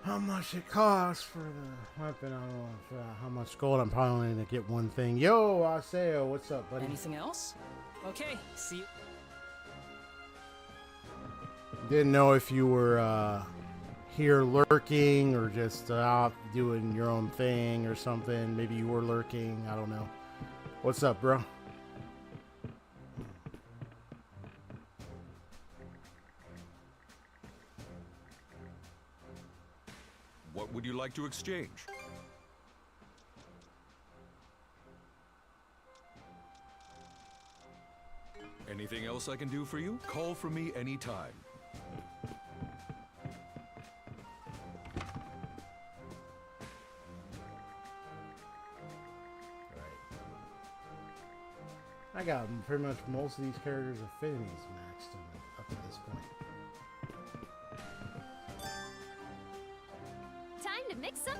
how much it costs for the weapon. I don't know how much gold. I'm probably only gonna get one thing. Yo, Aseo, what's up, buddy? Anything else? Okay, see you. Didn't know if you were here lurking or just out doing your own thing or something. Maybe you were lurking. I don't know. What's up, bro? What would you like to exchange? Anything else I can do for you? Call for me anytime. I got pretty much most of these characters' affinities maxed up to this point. Time to mix some.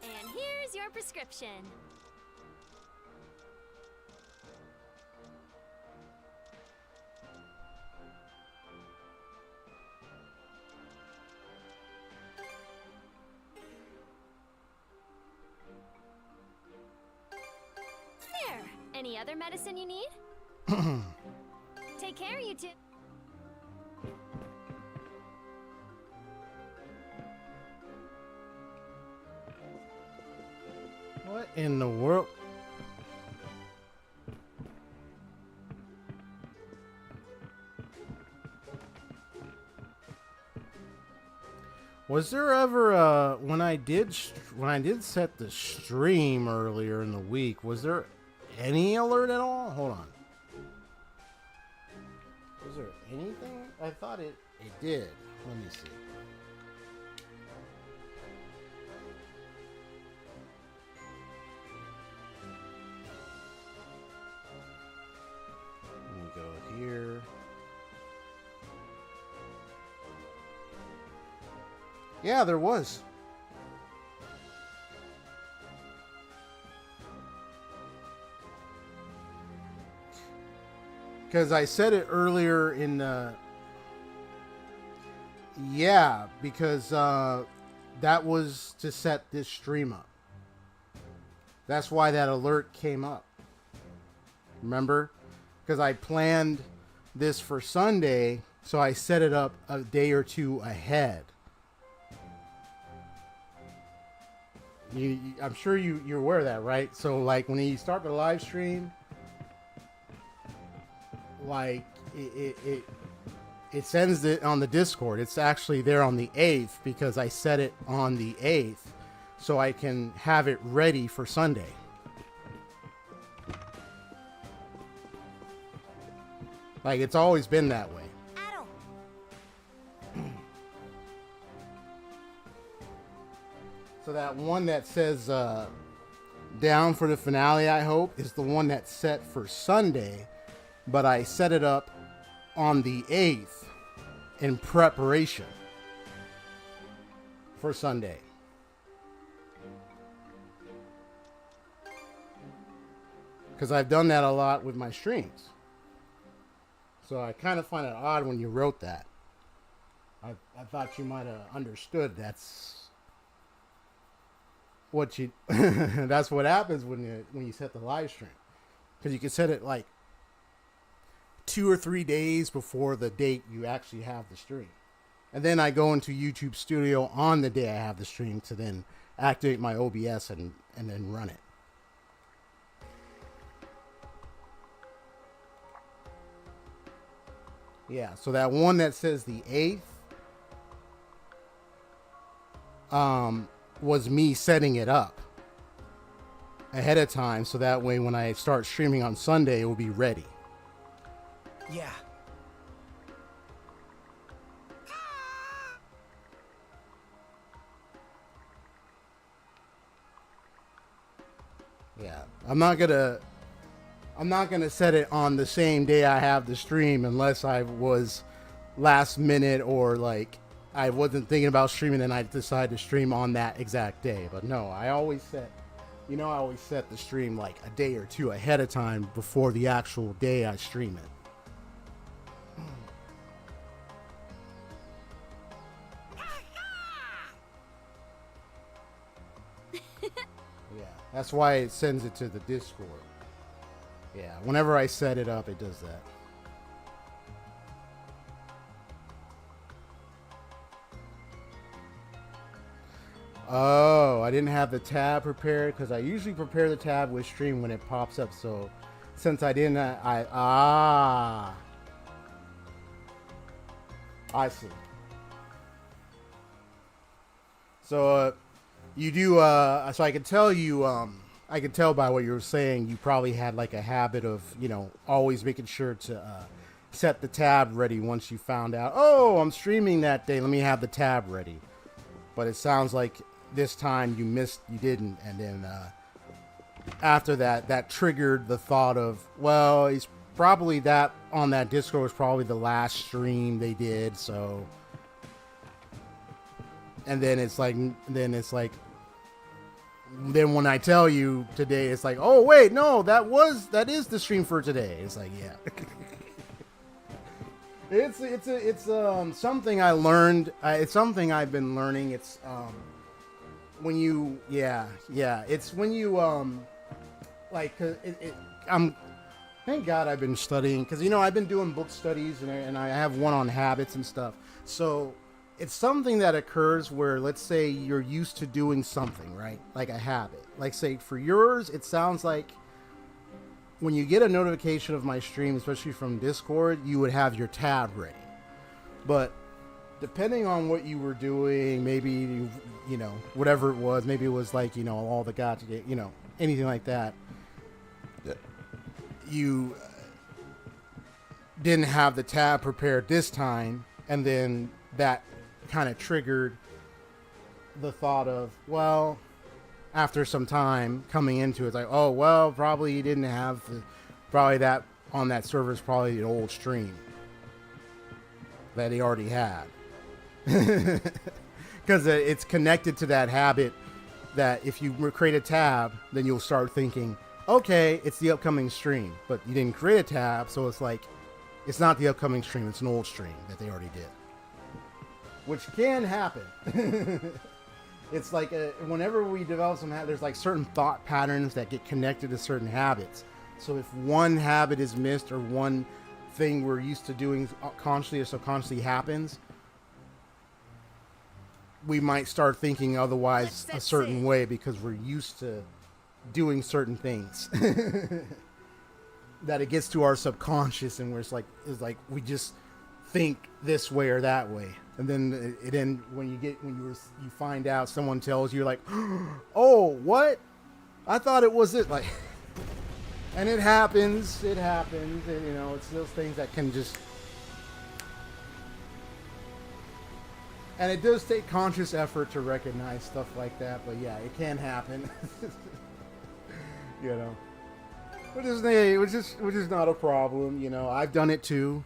And here's your prescription. There. Any other medicine you need? Take care, you two. What in the world? Was there ever when I did set the stream earlier in the week, was there any alert at all? Hold on. Was there anything? I thought it did. Let me see. Let me go here. Yeah, there was. Because I said it earlier in the... Yeah, because that was to set this stream up. That's why that alert came up. Remember? Because I planned this for Sunday, so I set it up a day or two ahead. I'm sure you're aware of that, right? So, like, when you start the live stream, like, it sends it on the Discord. It's actually there on the 8th because I set it on the 8th so I can have it ready for Sunday. Like, it's always been that way. So that one that says down for the finale, I hope, is the one that's set for Sunday, but I set it up on the 8th in preparation for Sunday. Because I've done that a lot with my streams. So I kind of find it odd when you wrote that. I thought you might have understood that's what you that's what happens when you set the live stream, because you can set it like 2 or 3 days before the date you actually have the stream, and then I go into YouTube Studio on the day I have the stream to then activate my OBS and then run it. Yeah, so that one that says the 8th was me setting it up ahead of time, so that way when I start streaming on Sunday, it will be ready. Yeah. Yeah, I'm not gonna set it on the same day I have the stream unless I was last minute or like I wasn't thinking about streaming and I decided to stream on that exact day. But no, I always set You know, I always set the stream like a day or two ahead of time before the actual day I stream it. Yeah, that's why it sends it to the Discord. Yeah, whenever I set it up, it does that. Oh, I didn't have the tab prepared because I usually prepare the tab with stream when it pops up. So since I didn't, I see. So you do, so I can tell you, I can tell by what you were saying, you probably had like a habit of, you know, always making sure to set the tab ready once you found out, oh, I'm streaming that day, let me have the tab ready. But it sounds like this time you didn't, and then after that triggered the thought of, well, it's probably that on that Discord was probably the last stream they did, so. And then it's like, then when I tell you today, it's like, oh wait, no, that is the stream for today. It's like, yeah. It's something I learned. It's something I've been learning. It's when you, it's when you like, thank God I've been studying, because, you know, I've been doing book studies, and I have one on habits and stuff. So it's something that occurs where, let's say you're used to doing something, right? Like a habit. Like, say for yours, it sounds like when you get a notification of my stream, especially from Discord, you would have your tab ready. But depending on what you were doing, maybe, you know, whatever it was, maybe it was like, you know, all the gotcha, you know, anything like that. You didn't have the tab prepared this time, and then that kind of triggered the thought of, well, after some time coming into it, it's like, oh, well, probably you didn't have probably that on that server is probably an old stream that he already had. Because it's connected to that habit that if you create a tab, then you'll start thinking, okay, it's the upcoming stream, but you didn't create a tab, so it's like, it's not the upcoming stream, it's an old stream that they already did. Which can happen. It's like whenever we develop some habits, there's like certain thought patterns that get connected to certain habits. So if one habit is missed, or one thing we're used to doing consciously or subconsciously happens, we might start thinking otherwise a certain way because we're used to doing certain things. That it gets to our subconscious, and it's like we just think this way or that way. And then when you find out, someone tells you, you're like, oh, what? I thought it was it. Like, and it happens, and, you know, it's those things that can just, and it does take conscious effort to recognize stuff like that, but yeah, it can happen. You know, which is not a problem. You know, I've done it too.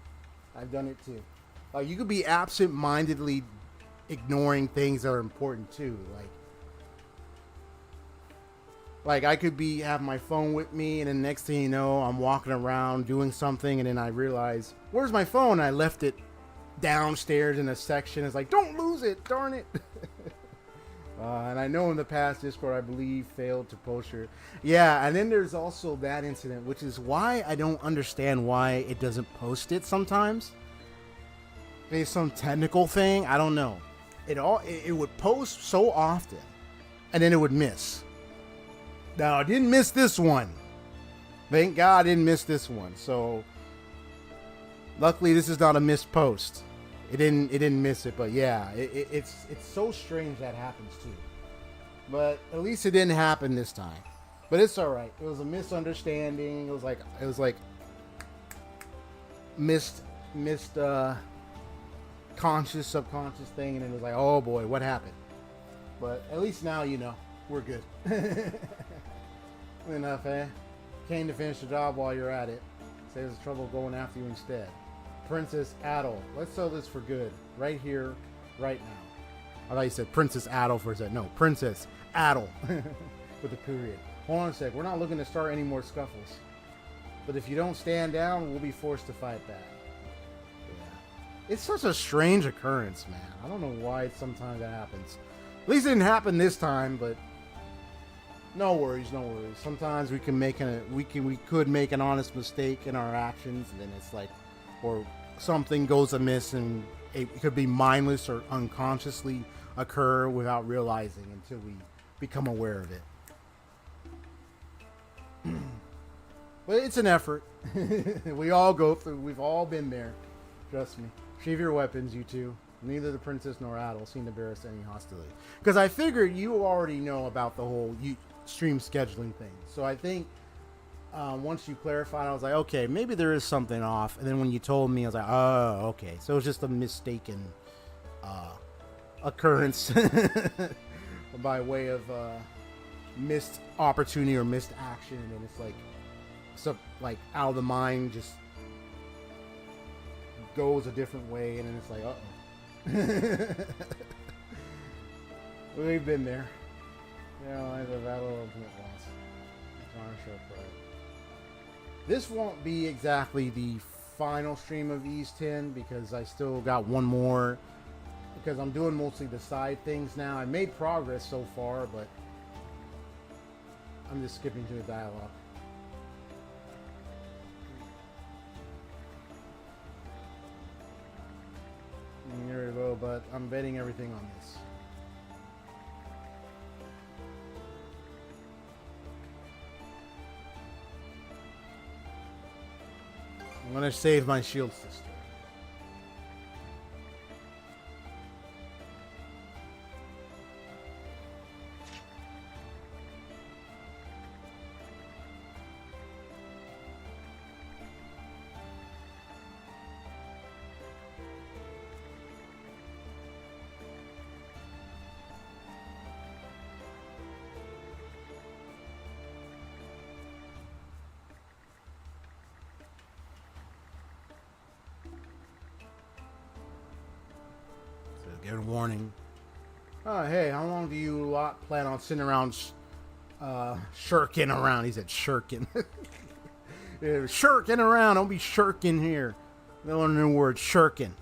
You could be absent-mindedly ignoring things that are important too. Like I could have my phone with me, and then next thing you know, I'm walking around doing something, and then I realize, where's my phone? I left it downstairs in a section. It's like, don't lose it, darn it. And I know in the past, Discord, I believe, failed to post your... Yeah, and then there's also that incident, which is why I don't understand why it doesn't post it sometimes. Maybe some technical thing, I don't know. It would post so often, and then it would miss. Now, I didn't miss this one. Thank God I didn't miss this one. So, luckily, this is not a missed post. It didn't miss it, but yeah, it's so strange that happens too. But at least it didn't happen this time. But it's all right. It was a misunderstanding. It was like missed conscious, subconscious thing, and it was like, oh boy, what happened? But at least now you know we're good. Enough, eh? Came to finish the job while you're at it. Saves the trouble going after you instead. Princess Adol. Let's sell this for good. Right here, right now. I thought you said Princess Adol for a second. No, Princess Adol. with the period. Hold on a sec. We're not looking to start any more scuffles. But if you don't stand down, we'll be forced to fight back. Yeah. It's such a strange occurrence, man. I don't know why sometimes that happens. At least it didn't happen this time, but no worries, no worries. Sometimes we can make we could make an honest mistake in our actions, and then it's like, or something goes amiss, and it could be mindless or unconsciously occur without realizing until we become aware of it. But it's an effort. We all go through. We've all been there. Trust me. Sheathe your weapons, you two. Neither the princess nor Adol seem to bear us any hostility. Because I figured you already know about the whole stream scheduling thing. So I think once you clarified, I was like, okay, maybe there is something off. And then when you told me, I was like, oh, okay. So it was just a mistaken occurrence by way of missed opportunity or missed action. And it's like, like out of the mind, just goes a different way, and then it's like, uh-oh. We've been there. Yeah, lines of Adol ultimate loss. This won't be exactly the final stream of Ys 10 because I still got one more, because I'm doing mostly the side things now. I made progress so far, but I'm just skipping to the dialogue. Here we go, but I'm betting everything on this. I'm gonna save my shield sister. Get a warning. Oh, hey, how long do you lot plan on sitting around shirking around? He said shirking. Yeah, shirking around. Don't be shirking here. No one new word, shirking.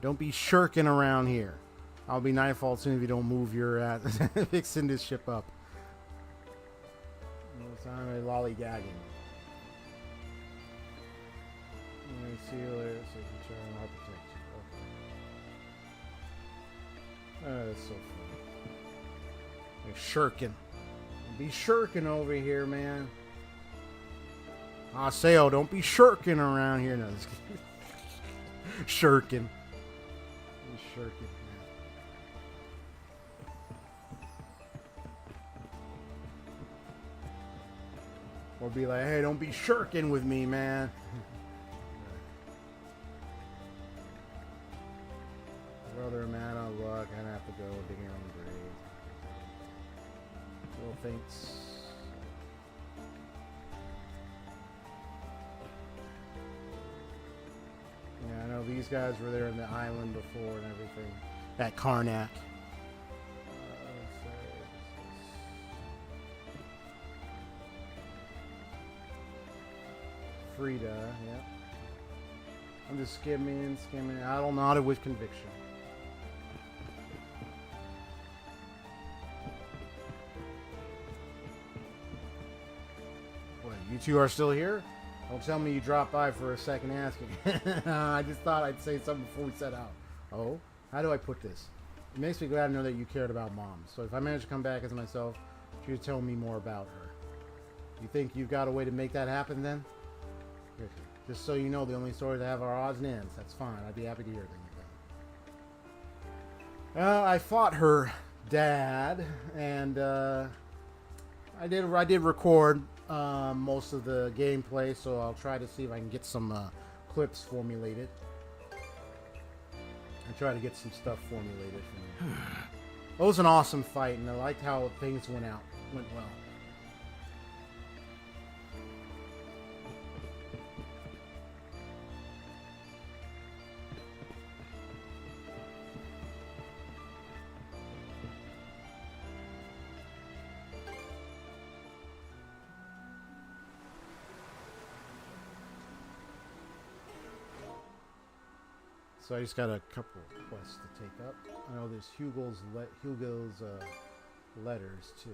Don't be shirking around here. I'll be nightfall soon if you don't move your ass. Fixing this ship up. No time of lollygagging. Let me see you later so you can try and I'll protect you. Oh, that's so funny. Like shirking. Be shirking over here, man. I say, oh, don't be shirking around here. No, just kidding. Shirking. Be shirking, man. Or be like, hey, don't be shirking with me, man. Brother, man, on luck. I'd have to go dig your own grave. Little thanks. Yeah, I know these guys were there in the island before and everything. At Karnak. Frida, yeah. I'm just skimming. Adol nodded with conviction. You two are still here? Don't tell me you dropped by for a second asking. I just thought I'd say something before we set out. Oh? How do I put this? It makes me glad to know that you cared about Mom. So if I manage to come back as myself, you tell me more about her. You think you've got a way to make that happen then? Just so you know, the only stories I have are odds and ends. That's fine. I'd be happy to hear them. I fought her dad, and I did record most of the gameplay, so I'll try to see if I can get some clips formulated. I try to get some stuff formulated from them. It was an awesome fight, and I liked how things went well. So I just got a couple of quests to take up. I know there's Hugo's letters too.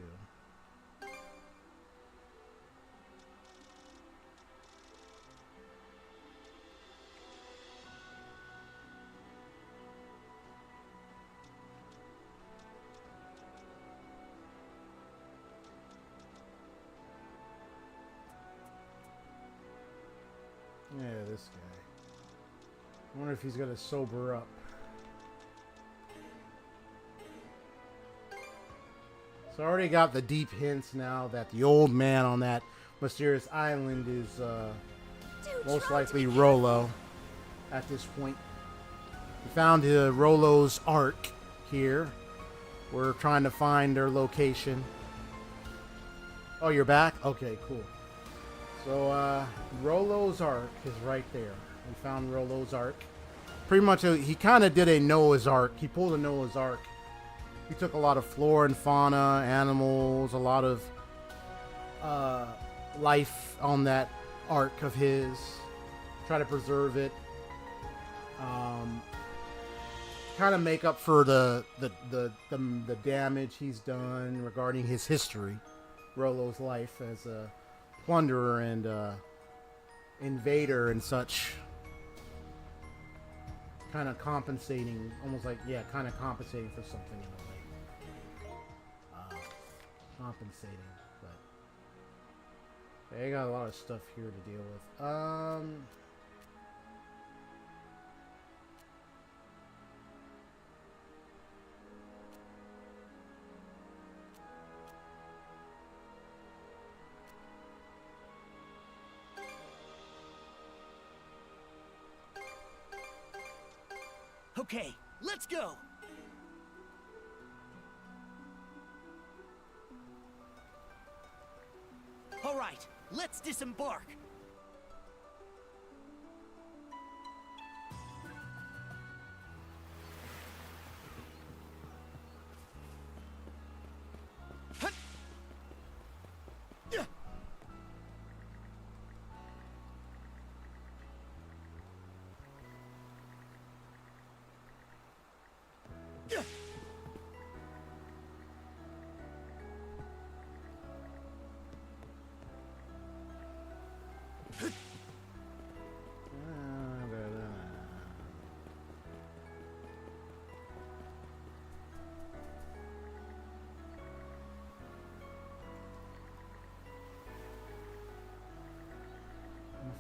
Yeah, this guy. I wonder if he's gonna sober up. So I already got the deep hints now that the old man on that mysterious island is most likely Rollo at this point. We found Rollo's Ark here. We're trying to find their location. Oh, you're back? Okay, cool. So, Rollo's Ark is right there. We found Rollo's Ark. Pretty much, he kind of did a Noah's Ark. He pulled a Noah's Ark. He took a lot of flora and fauna, animals, a lot of life on that ark of his. Try to preserve it. Kind of make up for the damage he's done regarding his history. Rollo's life as a plunderer and invader and such. Kind of compensating, almost like, yeah, kind of compensating for something in a way. Compensating, but they got a lot of stuff here to deal with. Okay, let's go! All right, let's disembark.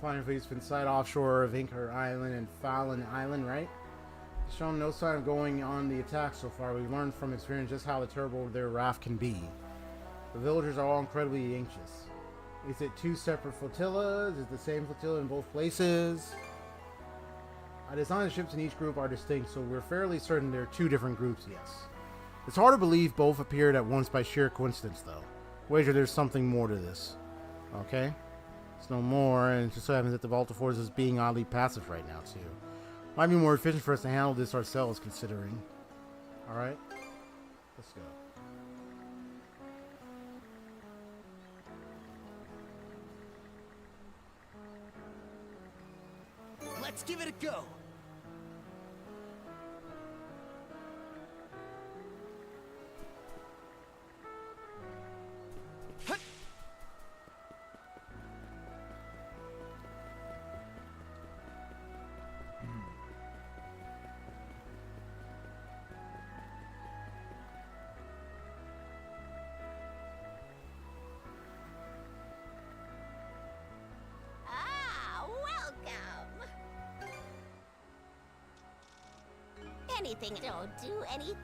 Flying fleet's been sighted offshore of Anchor Island and Fallon Island, right? It's shown no sign of going on the attack so far. We've learned from experience just how terrible their raft can be. The villagers are all incredibly anxious. Is it two separate flotillas? Is it the same flotilla in both places? I designed the ships in each group are distinct, so we're fairly certain there are two different groups, yes. It's hard to believe both appeared at once by sheer coincidence, though. Wager there's something more to this. Okay? It's no more, and it just so happens that the Vault of Force is being oddly passive right now, too. Might be more efficient for us to handle this ourselves, considering. Alright? Let's go. Let's give it a go! Anything don't do any.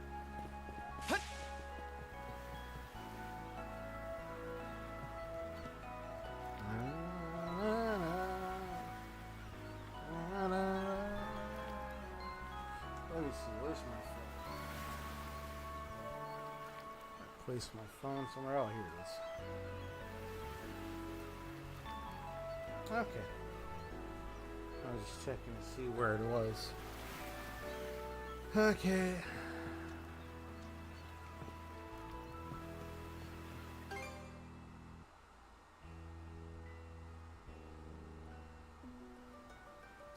Let me see, where's my phone? I placed my phone somewhere. Oh, here it is. Okay. I was just checking to see where it was. Okay.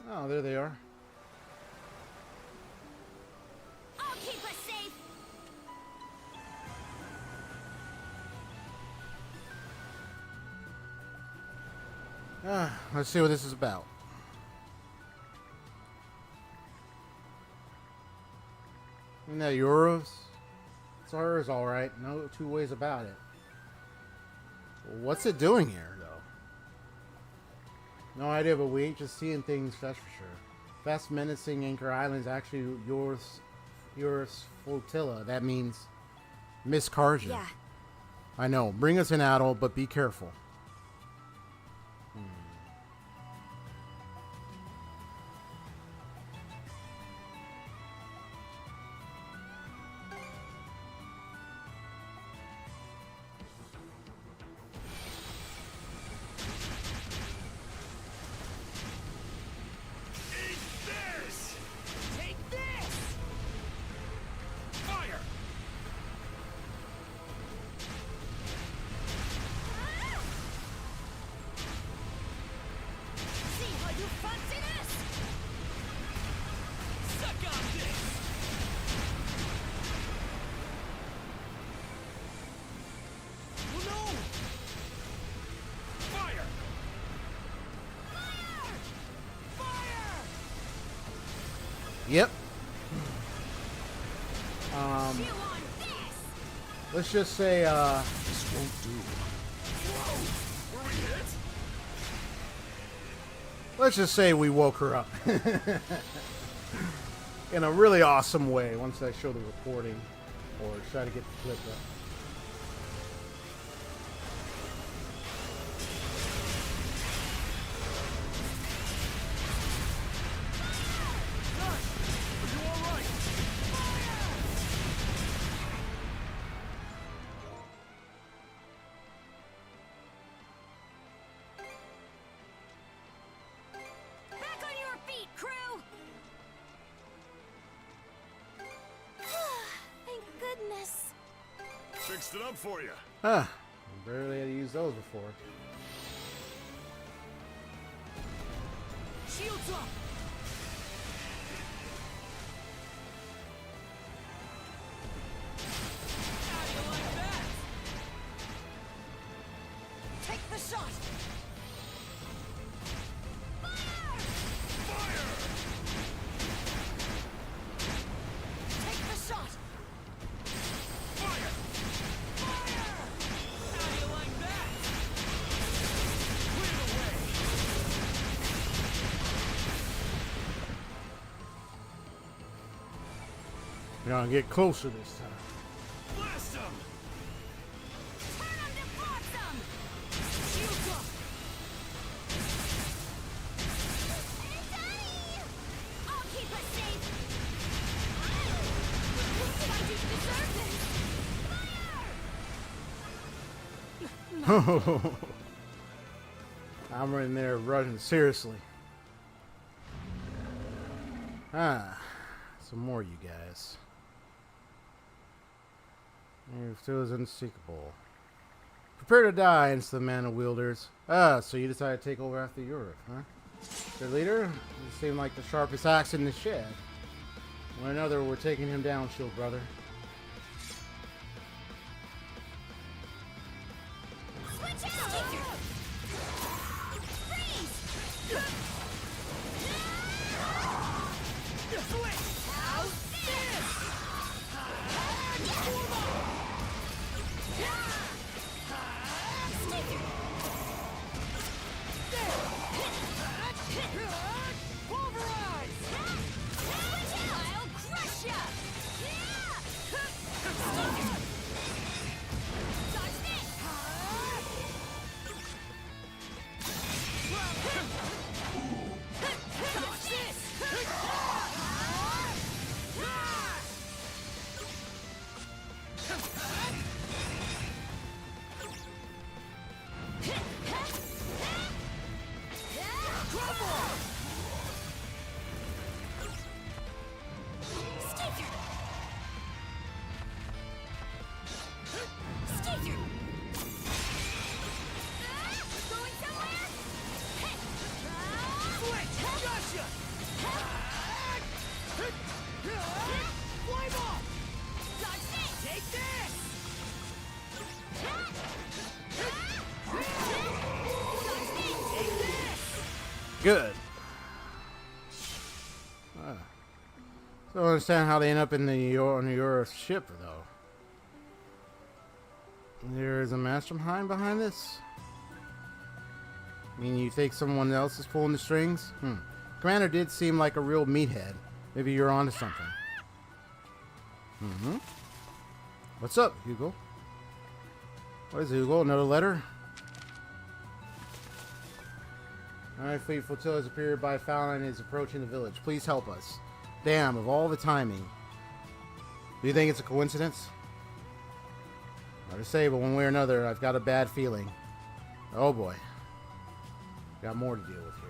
Oh, there they are. Let's see what this is about. Isn't that yours? It's ours, all right. No two ways about it. What's it doing here, though? No idea, but we ain't just seeing things, that's for sure. Fast menacing Anchor Island is actually yours flotilla. That means Miss Karja. Yeah. I know. Bring us an Adol, but be careful. Yep. Let's just say, this won't do. Let's just say we woke her up. In a really awesome way once I show the recording. Or try to get the clip up. Fixed it up for you. Huh. I barely had to use those before. Shields up! How do you like that? Take the shot! Fire! Fire! Take the shot! Fire! Fire! How do you like that? Clear the way! We're gonna get closer this time. Blast him! Turn him to bottom! Shields up! I'll keep us safe. I just deserve this. I'm in there running seriously. Some more, you guys. Your still is unseekable. Prepare to die, instant mana wielders. So you decided to take over after Europe, huh? Their leader? You seem like the sharpest axe in the shed. One another, we're taking him down, shield brother. Switch out! Freeze! Switch! How's this? Pulverize! I'll crush ya! Dodge this! Dodge this! Going somewhere? Switch! Gotcha! Flame off! Dodge this! Take this! Dodge this! Take this! Good. So I don't understand how they end up in on your ship, though. There is a mastermind behind this? I mean, you think someone else is pulling the strings? Commander did seem like a real meathead. Maybe you're onto something. What's up, Hugo? What is it, Hugo? Another letter? Alright, fleet flotilla has appeared by Fallon and is approaching the village. Please help us. Damn, of all the timing. Do you think it's a coincidence? Hard to say, but one way or another, I've got a bad feeling. Oh boy. Got more to deal with here.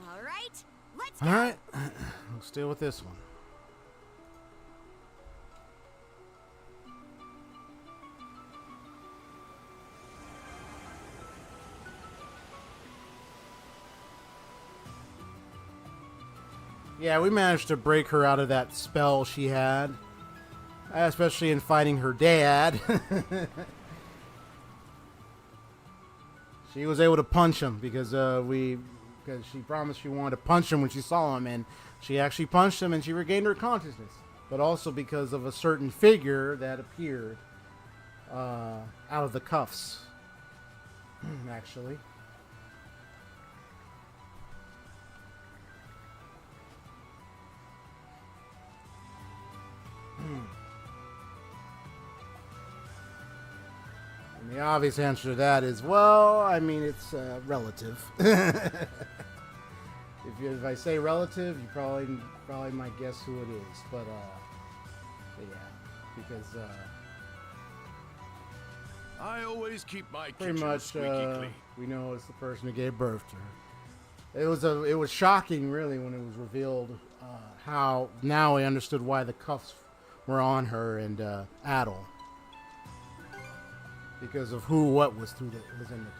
All right, let's go. All right, we'll stay with this one. Yeah, we managed to break her out of that spell she had, especially in fighting her dad. She was able to punch him because she promised she wanted to punch him when she saw him, and she actually punched him and she regained her consciousness. But also because of a certain figure that appeared out of the cuffs, actually. And the obvious answer to that is, well, I mean, it's relative. If I say relative, you probably might guess who it is. But yeah, because I always keep my pretty kitchen much squeaky clean. we know it's the person who gave birth to her. It was shocking, really, when it was revealed how now I understood why the cuffs were on her and Adol, because of what was in the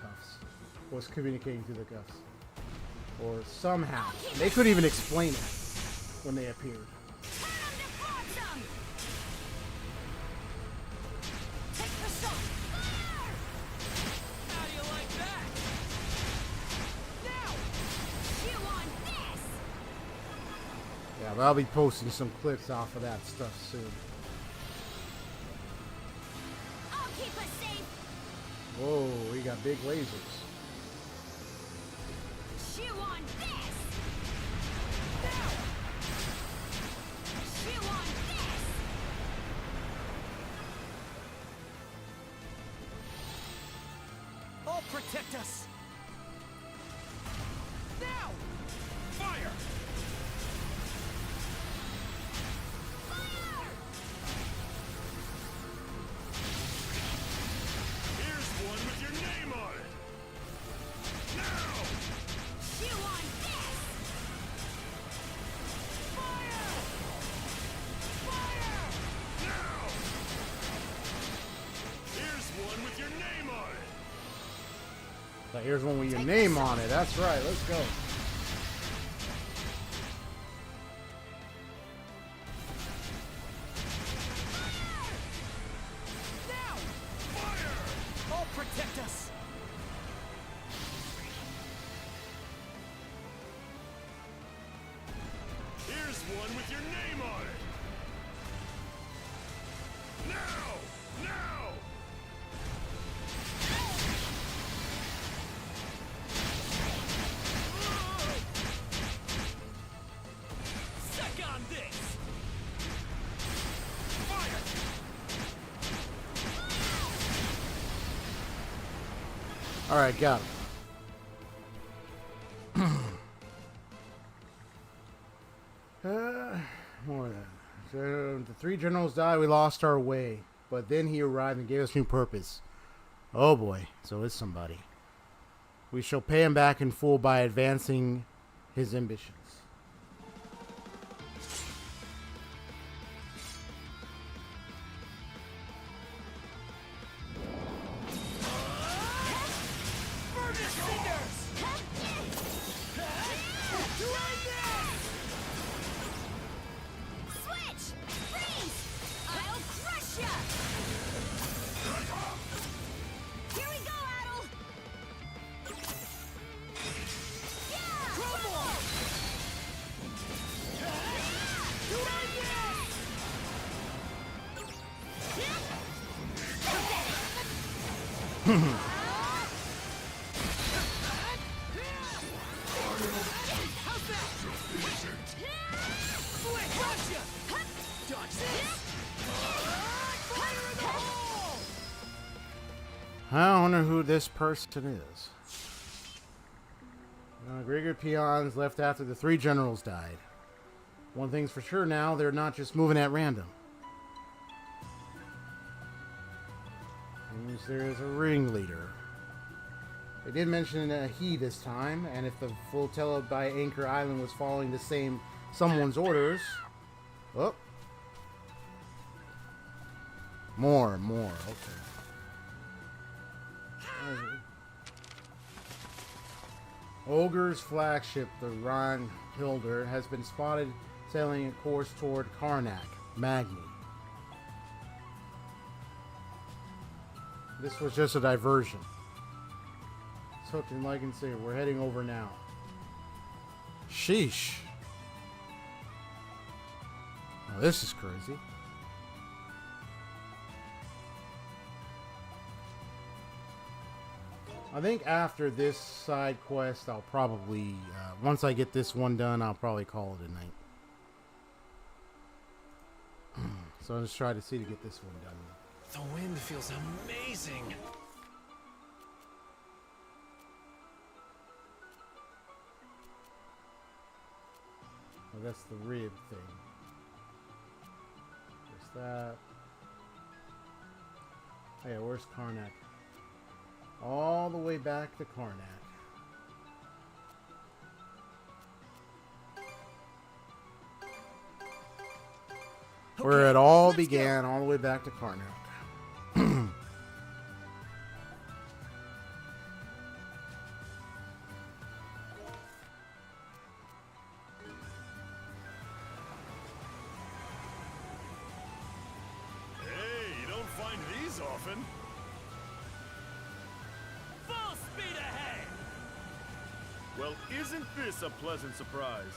cuffs, was communicating through the cuffs, or somehow they couldn't even explain it when they appeared. Yeah, but I'll be posting some clips off of that stuff soon. I'll keep us safe. Whoa, we got big lasers. Chew on this. Now. Chew on this. I'll protect us. Now! Fire! Here's one with your name on it. Now! Chew on this. Fire! Fire! Now! Here's one with your name on it. So here's one with your name on it. That's right. Let's go. I'll protect us. Here's one with your name on it. Now! Now! Suck on this! Fire! All right, got it. More of that. So the three generals died. We lost our way, but then he arrived and gave us new purpose. Oh boy, so it's somebody. We shall pay him back in full by advancing his ambitions. I wonder who this person is. Griegr peons left after the 3 generals died. One thing's for sure now, they're not just moving at random. Seems there is a ringleader. They did mention he this time, and if the flotilla by Anchor Island was following the same someone's orders... Oh. More, okay. Ogre's flagship, the Hilder, has been spotted sailing a course toward Karnak, Magni. This was just a diversion. It's hooked and like and say, we're heading over now. Sheesh. Now this is crazy. I think after this side quest, I'll probably, once I get this one done, I'll probably call it a night. So I'll just try to see to get this one done. The wind feels amazing. Oh, that's the rib thing. There's that. Oh, yeah, where's Karnak? All the way back to Karnak. Where it all began, all the way back to Karnak. Hey, you don't find these often. Full speed ahead! Well, isn't this a pleasant surprise?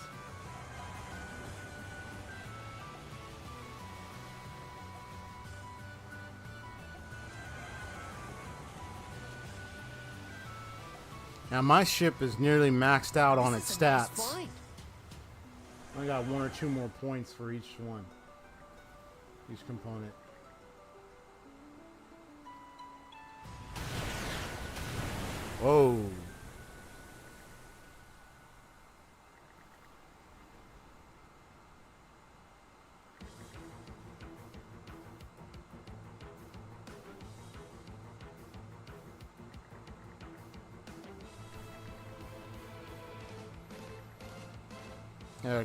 Now my ship is nearly maxed out on its stats. I got 1 or 2 more points for each one. Each component. Whoa.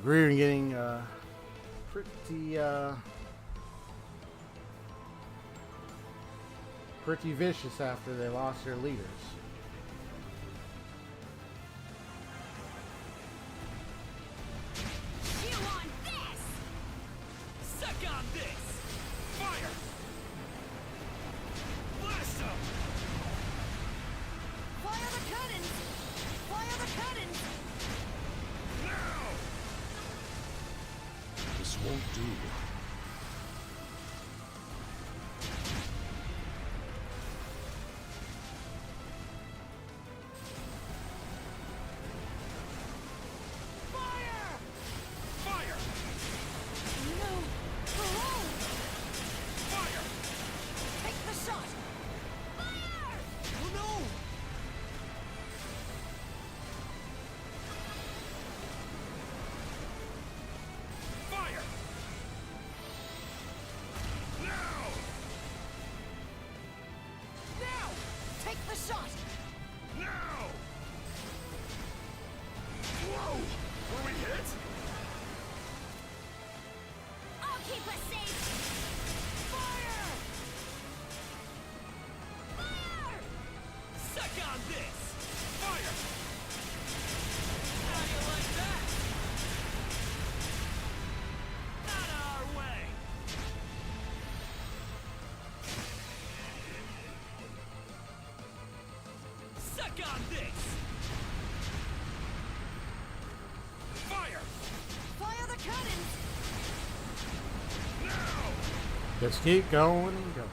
Griegr getting pretty vicious after they lost their leaders. You want this? Suck on this! Fire! Blast them! Fire the cannons! Fire the cannons! Now! This won't do. Shot! Now! Whoa! Were we hit? I'll keep us safe. Fire! Fire! Suck on this! Fire! How do you like that? Out of our way! Suck on this! Fire! Fire the cannons! Now! Just keep going and going.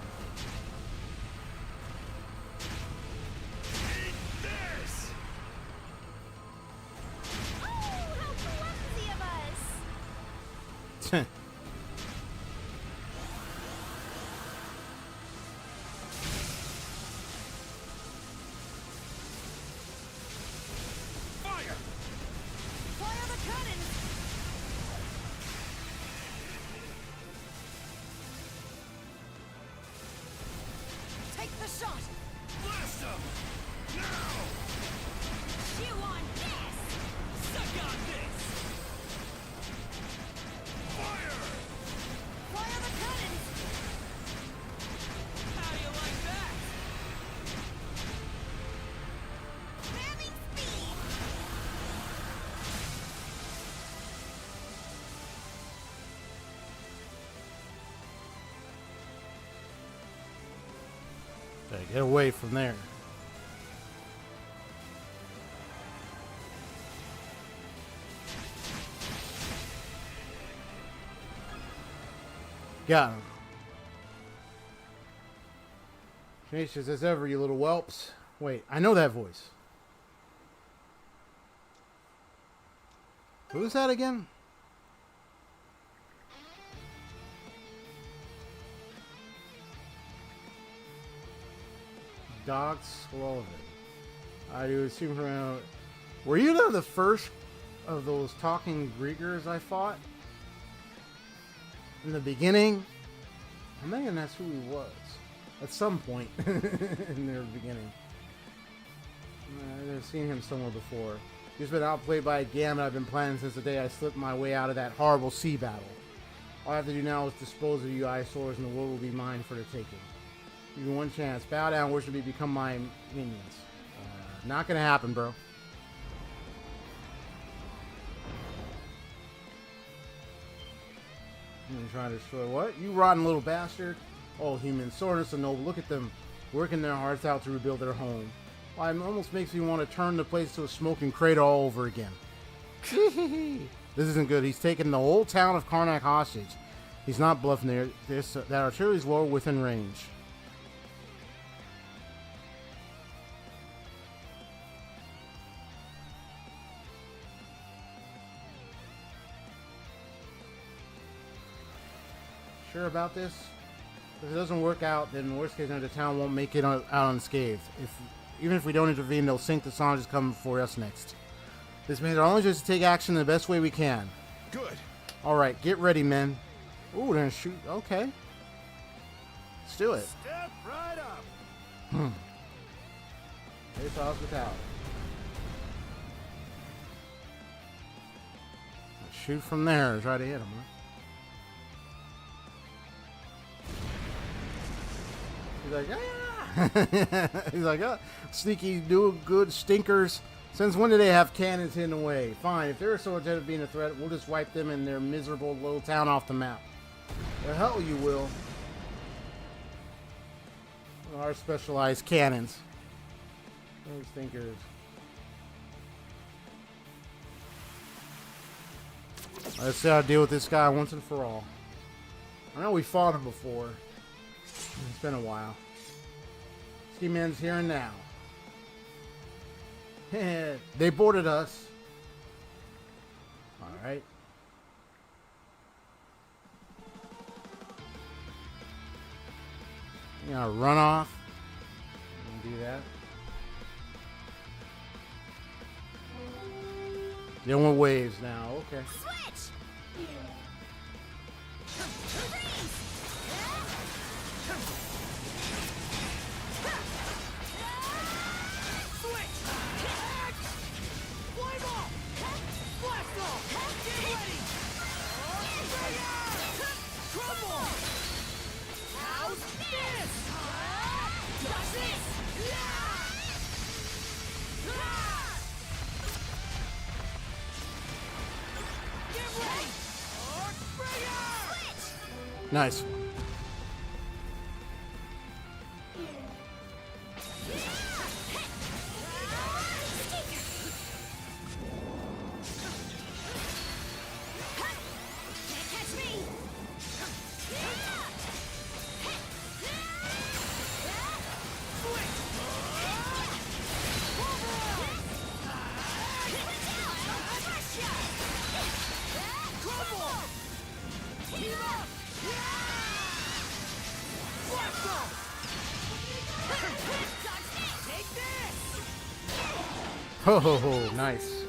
Okay, get away from there. Got him. Tenacious as ever, you little whelps. Wait, I know that voice. Who's that again? Doc Sullivan. I do assume from. Were you the first of those talking Griegrs I fought? In the beginning? I'm thinking that's who he was. At some point in their beginning. I've seen him somewhere before. He's been outplayed by a gamut I've been planning since the day I slipped my way out of that horrible sea battle. All I have to do now is dispose of you eyesores and the world will be mine for the taking. Give me one chance. Bow down, worship me, become my minions. Not gonna happen, bro. I'm trying to destroy what? You rotten little bastard. Oh, humans, soreness and noble. Look at them, working their hearts out to rebuild their home. Why, it almost makes me want to turn the place to a smoking crater all over again. This isn't good. He's taken the whole town of Karnak hostage. He's not bluffing there. That artillery's low within range. Sure about this? If it doesn't work out, then worst case, the town won't make it out unscathed. Even if we don't intervene, they'll sink the Sandra's coming for us next. This means our only choice is to take action in the best way we can. Good. All right, get ready, men. Ooh, they're gonna shoot. Okay. Let's do it. Step right up. Face hospitality. Shoot from there. Try to hit him, huh? He's like, ah! He's like, ah, sneaky, do good stinkers. Since when do they have cannons hidden away? Fine, if they're so intent of being a threat, we'll just wipe them and their miserable little town off the map. The hell you will. Our specialized cannons. Those stinkers. Let's see how to deal with this guy once and for all. I know we fought him before. It's been a while. Ski Man's here and now. They boarded us. Alright. You gotta run off. Do that. They want waves now. Okay. Switch! Nice. Ho ho ho, nice.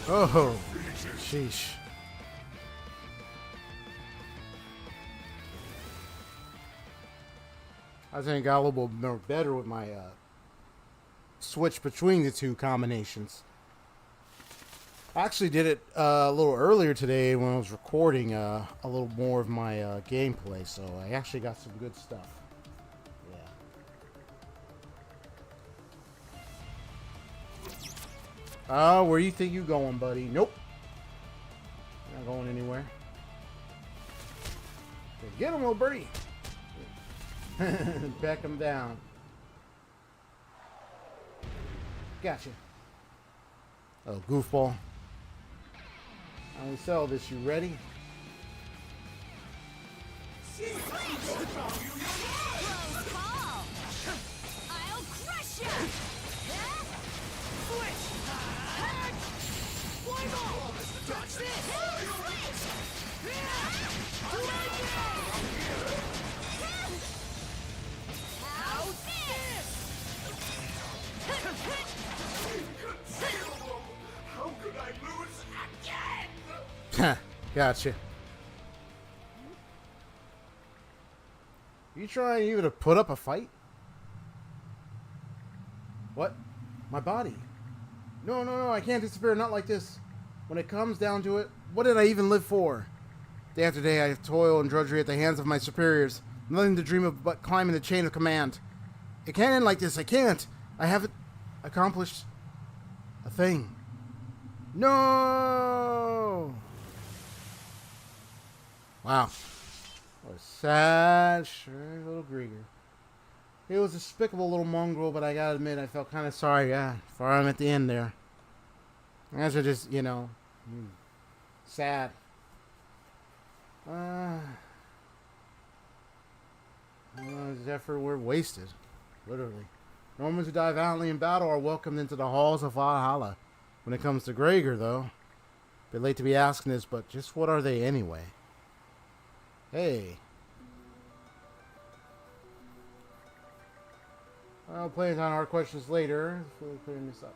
Oh, sheesh. I think I got a little bit more better with my switch between the two combinations. I actually did it a little earlier today when I was recording a little more of my gameplay, so I actually got some good stuff. Yeah. Where you think you going, buddy? Nope. Not going anywhere. Get him, little birdie. Back him down. Gotcha. Oh, goofball. I'm gonna sell this. You ready? I'll crush you! Touch this! How could I lose again? Gotcha. You trying even to put up a fight? What? My body? No, I can't disappear, not like this. When it comes down to it, what did I even live for? Day after day, I have toil and drudgery at the hands of my superiors. Nothing to dream of but climbing the chain of command. It can't end like this, I can't. I haven't accomplished a thing. No! Wow. What a sad, sure little Griegr. He was a despicable little mongrel, but I gotta admit, I felt kind of sorry, for him at the end there. I guess I just, sad. His effort were wasted, literally. Normans who die valiantly in battle are welcomed into the halls of Valhalla. When it comes to Griegr, though, bit late to be asking this, but just what are they anyway? Hey. I'll play on hard questions later. Clearing this up.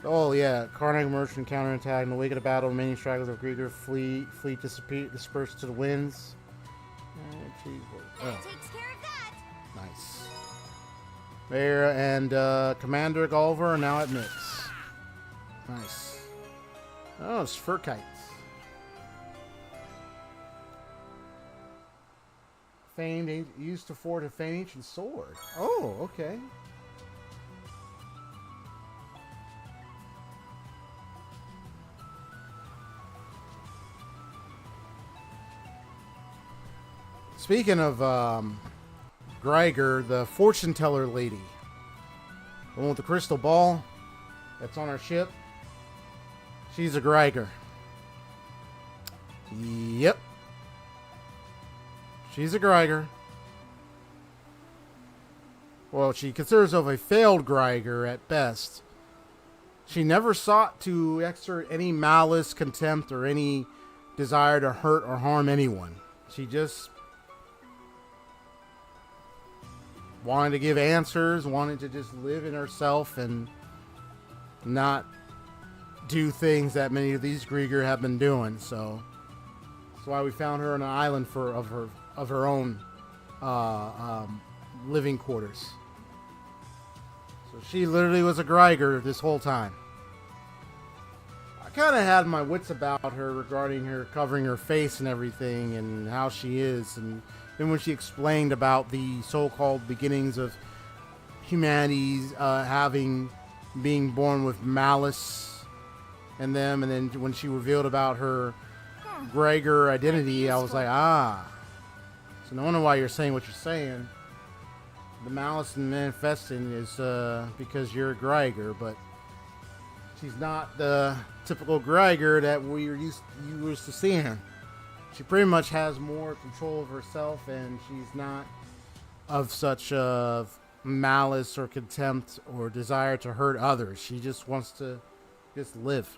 Oh yeah, Karja merchant counterattack. In the wake of the battle, remaining stragglers of Griegr fleet dispersed to the winds. That takes care of that. Nice. Mayor and Commander Gulf are now at Mix. Nice. Oh, it's fur kites. Famed, used to forge a famed ancient sword. Oh, okay. Speaking of Griegr, the fortune teller lady, the one with the crystal ball that's on our ship, she's a Griegr. Yep. She's a Griegr. Well, she considers herself a failed Griegr at best. She never sought to exert any malice, contempt, or any desire to hurt or harm anyone. She just wanted to give answers, wanted to just live in herself and not do things that many of these Griegr have been doing. So that's why we found her on an island of her own living quarters. So she literally was a Griegr this whole time. I kind of had my wits about her regarding her covering her face and everything and how she is, and then when she explained about the so-called beginnings of humanity's being born with malice in them, and then when she revealed about her Griegr identity, I was like, ah. So no wonder why you're saying what you're saying. The malice in manifesting is because you're a Griegr, but she's not the typical Griegr that you used to seeing. She pretty much has more control of herself, and she's not of such malice or contempt or desire to hurt others. She just wants to just live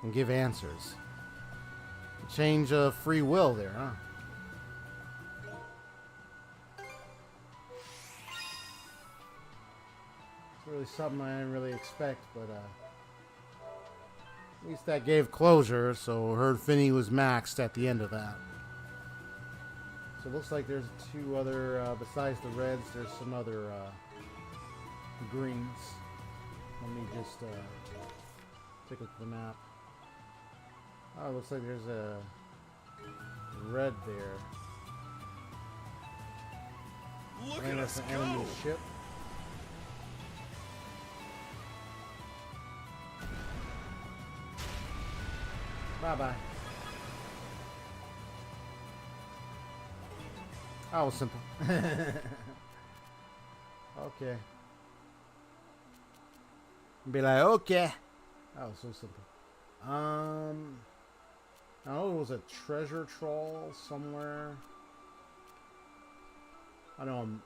and give answers. Change of free will there, huh? It's really something I didn't really expect, but at least that gave closure, so her Finny was maxed at the end of that. So it looks like there's two other, besides the reds, there's some other greens. Let me just take a look at the map. Oh, it looks like there's a red there. Look I think at that's us an enemy go! ship. Bye-bye. That was simple. Okay. Be like, okay. That was so simple. I know it was a treasure trawl somewhere. I know I'm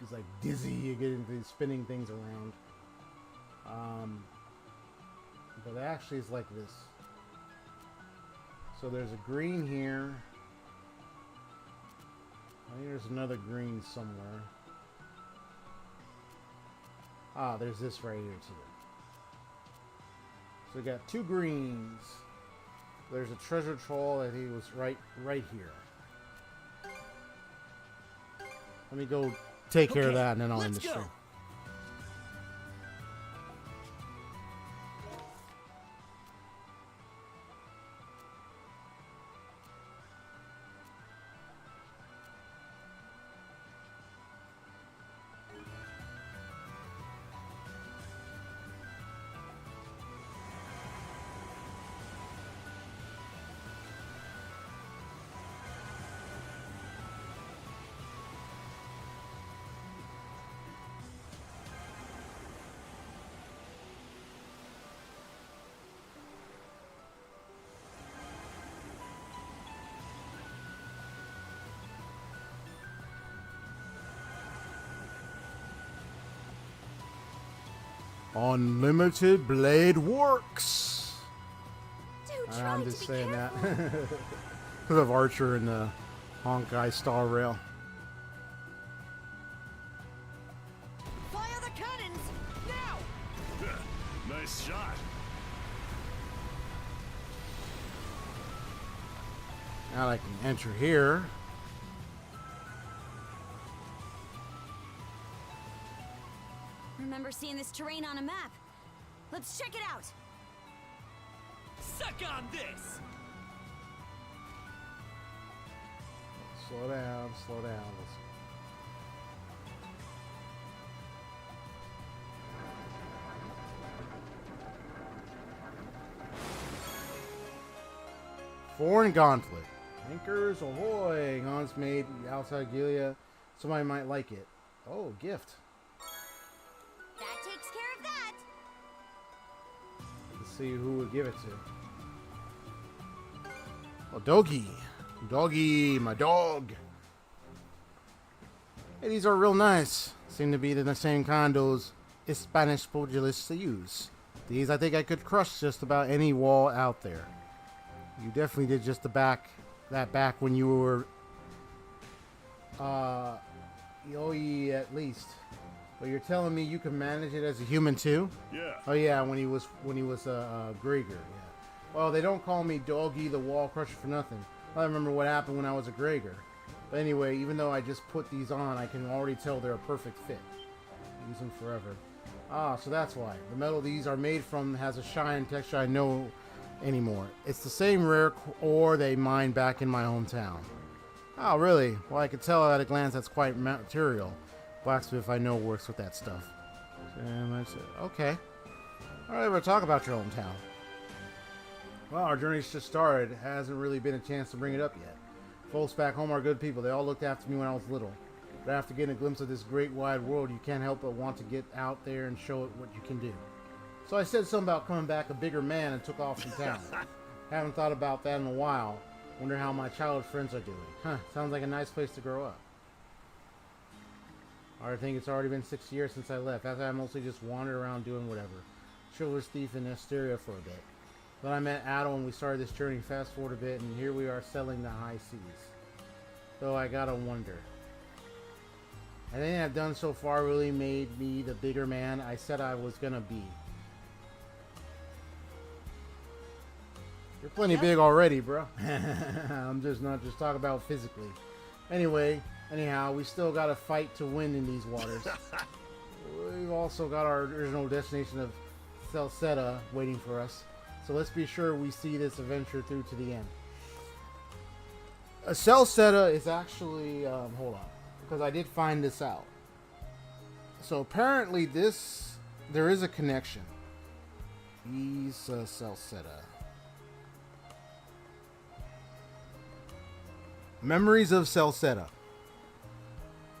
just like dizzy getting these spinning things around. But it actually is like this. So there's a green here. I think there's another green somewhere. Ah, there's this right here too. So we got two greens. There's a treasure troll. I think it was right here. Let me go take care of that, and then I'll end the stream. Unlimited Blade Works. I'm just saying that. We have Archer and the Honkai Star Rail. Fire the cannons now! Nice shot. Now I can enter here. Remember seeing this terrain on a map. Let's check it out. Suck on this! Slow down, slow down. Foreign conflict. Anchors ahoy! Hans made outside Gilia. Somebody might like it. Oh, gift. That takes care of that. Let's see who would give it to. Oh, Doggy. Doggy, my dog. Hey, these are real nice. Seem to be the same kind those Spanish pugilists use. These I think I could crush just about any wall out there. You definitely did just back when you were Yoi at least. But you're telling me you can manage it as a human too? Yeah. Oh yeah, when he was Griegr, yeah. Well, they don't call me Doggy the Wall Crusher for nothing. I remember what happened when I was a Griegr. But anyway, even though I just put these on, I can already tell they're a perfect fit. Use them forever. Ah, so that's why. The metal these are made from has a shine texture I know anymore. It's the same rare ore they mined back in my hometown. Oh, really? Well, I could tell at a glance that's quite material. Blacksmith I know works with that stuff. And that's it. Okay. Alright, we'll talk about your hometown. Well, our journey's just started. It hasn't really been a chance to bring it up yet. Folks back home are good people. They all looked after me when I was little. But after getting a glimpse of this great wide world, you can't help but want to get out there and show it what you can do. So I said something about coming back a bigger man and took off from town. Haven't thought about that in a while. Wonder how my childhood friends are doing. Huh, sounds like a nice place to grow up. I think it's already been 6 years since I left. After I mostly just wandered around doing whatever. Chivalrous thief in Asteria for a bit. Then I met Adol and we started this journey. Fast forward a bit and here we are sailing the high seas. Though I gotta wonder. Anything I've done so far really made me the bigger man I said I was gonna be. You're plenty big already, bro. I'm just not just talking about physically. Anyhow, we still got to fight to win in these waters. We've also got our original destination of Celceta waiting for us. So let's be sure we see this adventure through to the end. Celceta is actually, hold on, because I did find this out. So apparently there is a connection. Ys Celceta. Memories of Celceta.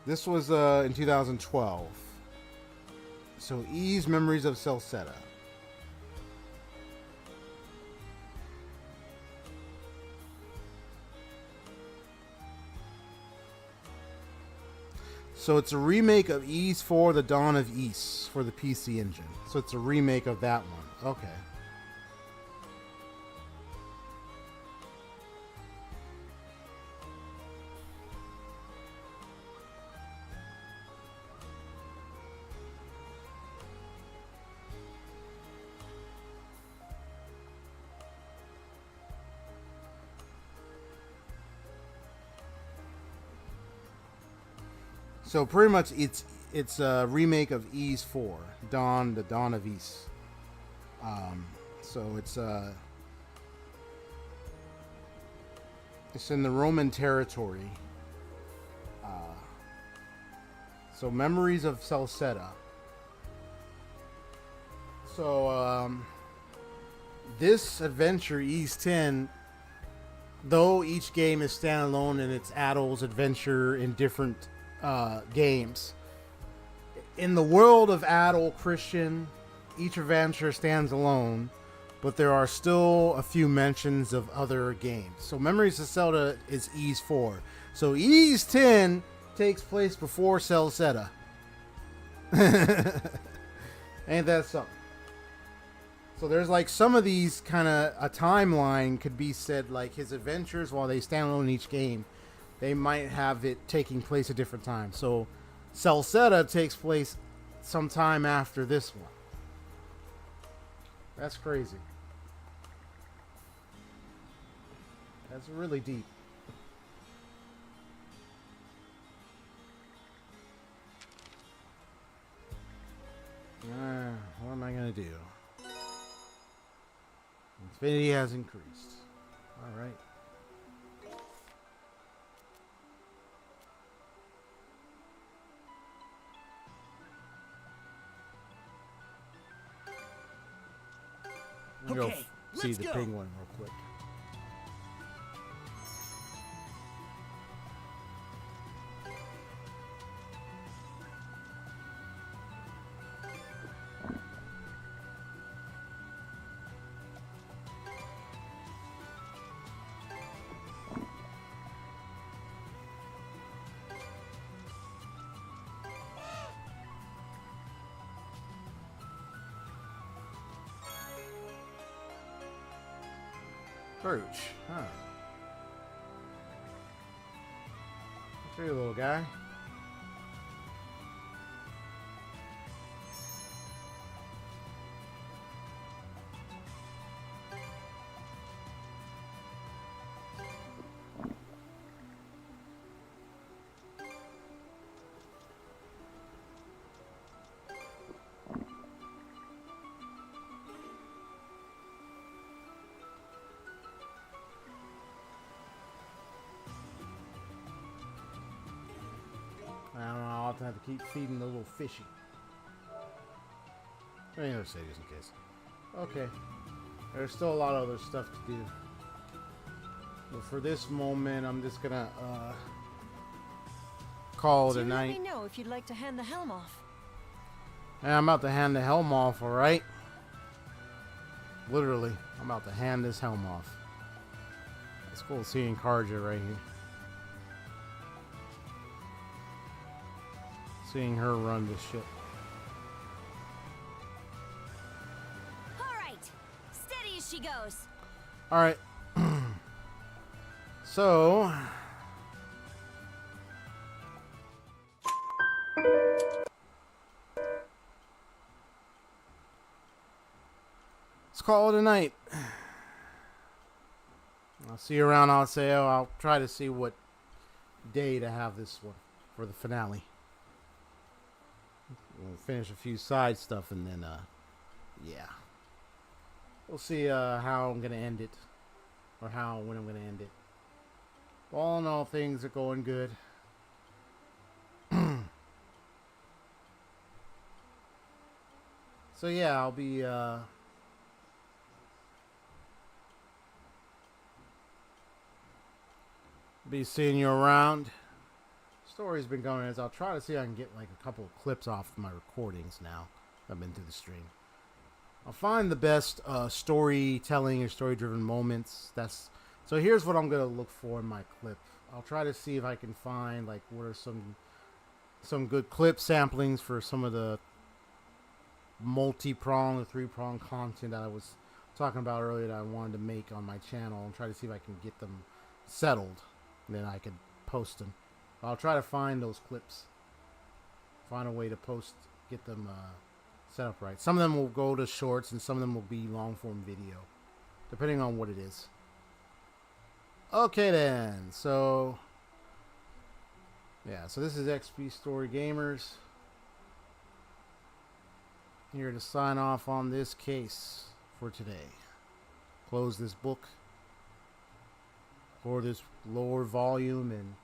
This was in 2012. So Ys Memories of Celceta. So it's a remake of Ys 4, The Dawn of Ys for the PC Engine. So it's a remake of that one. Okay. So pretty much it's a remake of Ys 4, The Dawn of Ys. So it's in the Roman territory. So Memories of Celceta. So this adventure, Ys 10, though each game is standalone and it's Adol's adventure in different games. In the world of Adol Christin, each adventure stands alone, but there are still a few mentions of other games. So Memories of Celceta is Ys 4. So Ys 10 takes place before Celceta. Ain't that something? So there's like some of these kind of a timeline could be said like his adventures while they stand alone in each game. They might have it taking place at different times. So Celceta takes place sometime after this one. That's crazy. That's really deep. What am I going to do? Infinity has increased. All right. Okay, see let's the go. penguin real quick. Perch, huh? Hey, little guy. I have to keep feeding the little fishy. Any other say just in case. Okay. There's still a lot of other stuff to do. But for this moment, I'm just gonna call it a night. Let me know if you'd like to hand the helm off. Yeah, I'm about to hand the helm off, alright? Literally, I'm about to hand this helm off. It's cool seeing Karja right here. Seeing her run this ship. Alright, steady as she goes. Alright. So... let's call it a night. I'll see you around Oseo. I'll try to see what day to have this one for the finale. We'll finish a few side stuff and then, yeah. We'll see how I'm going to end it. Or when I'm going to end it. All in all, things are going good. So yeah, I'll be seeing you around. Story's been going as I'll try to see if I can get like a couple of clips off my recordings now. I've been through the stream. I'll find the best storytelling or story-driven moments. So here's what I'm gonna look for in my clip. I'll try to see if I can find like what are some good clip samplings for some of the multi-prong or three-prong content that I was talking about earlier that I wanted to make on my channel, and try to see if I can get them settled. And then I could post them. I'll try to find those clips. Find a way to get them set up right. Some of them will go to shorts and some of them will be long-form video. Depending on what it is. Okay then, so... yeah, so this is XP Story Gamers. Here to sign off on this case for today. Close this book. For this lower volume and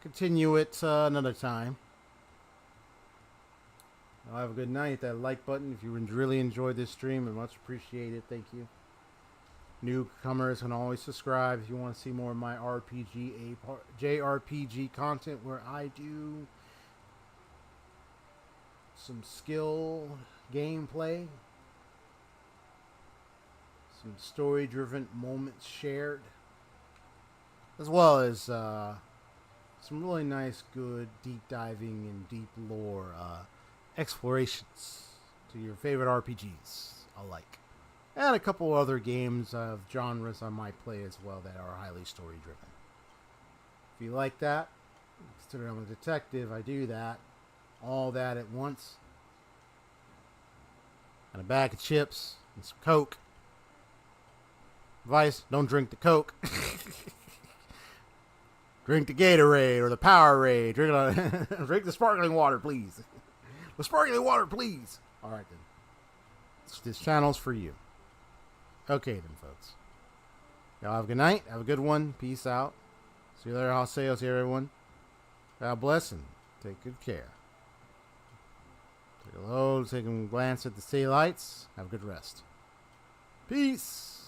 continue it another time. I'll have a good night. Hit that like button if you really enjoyed this stream, and much appreciated. Thank you. Newcomers can always subscribe if you want to see more of my jrpg content, where I do some skill gameplay, some story-driven moments shared, as well as some really nice, good, deep diving and deep lore explorations to your favorite RPGs alike. And a couple other games of genres I might play as well that are highly story-driven. If you like that, consider I'm a detective. I do that. All that at once. And a bag of chips and some Coke. Advice, don't drink the Coke. Drink the Gatorade or the Powerade. Drink the sparkling water, please. The sparkling water, please. All right, then. This channel's for you. Okay, then, folks. Y'all have a good night. Have a good one. Peace out. See you later. I'll see you, everyone. God bless and take good care. Take a load. Take a glance at the sea lights. Have a good rest. Peace.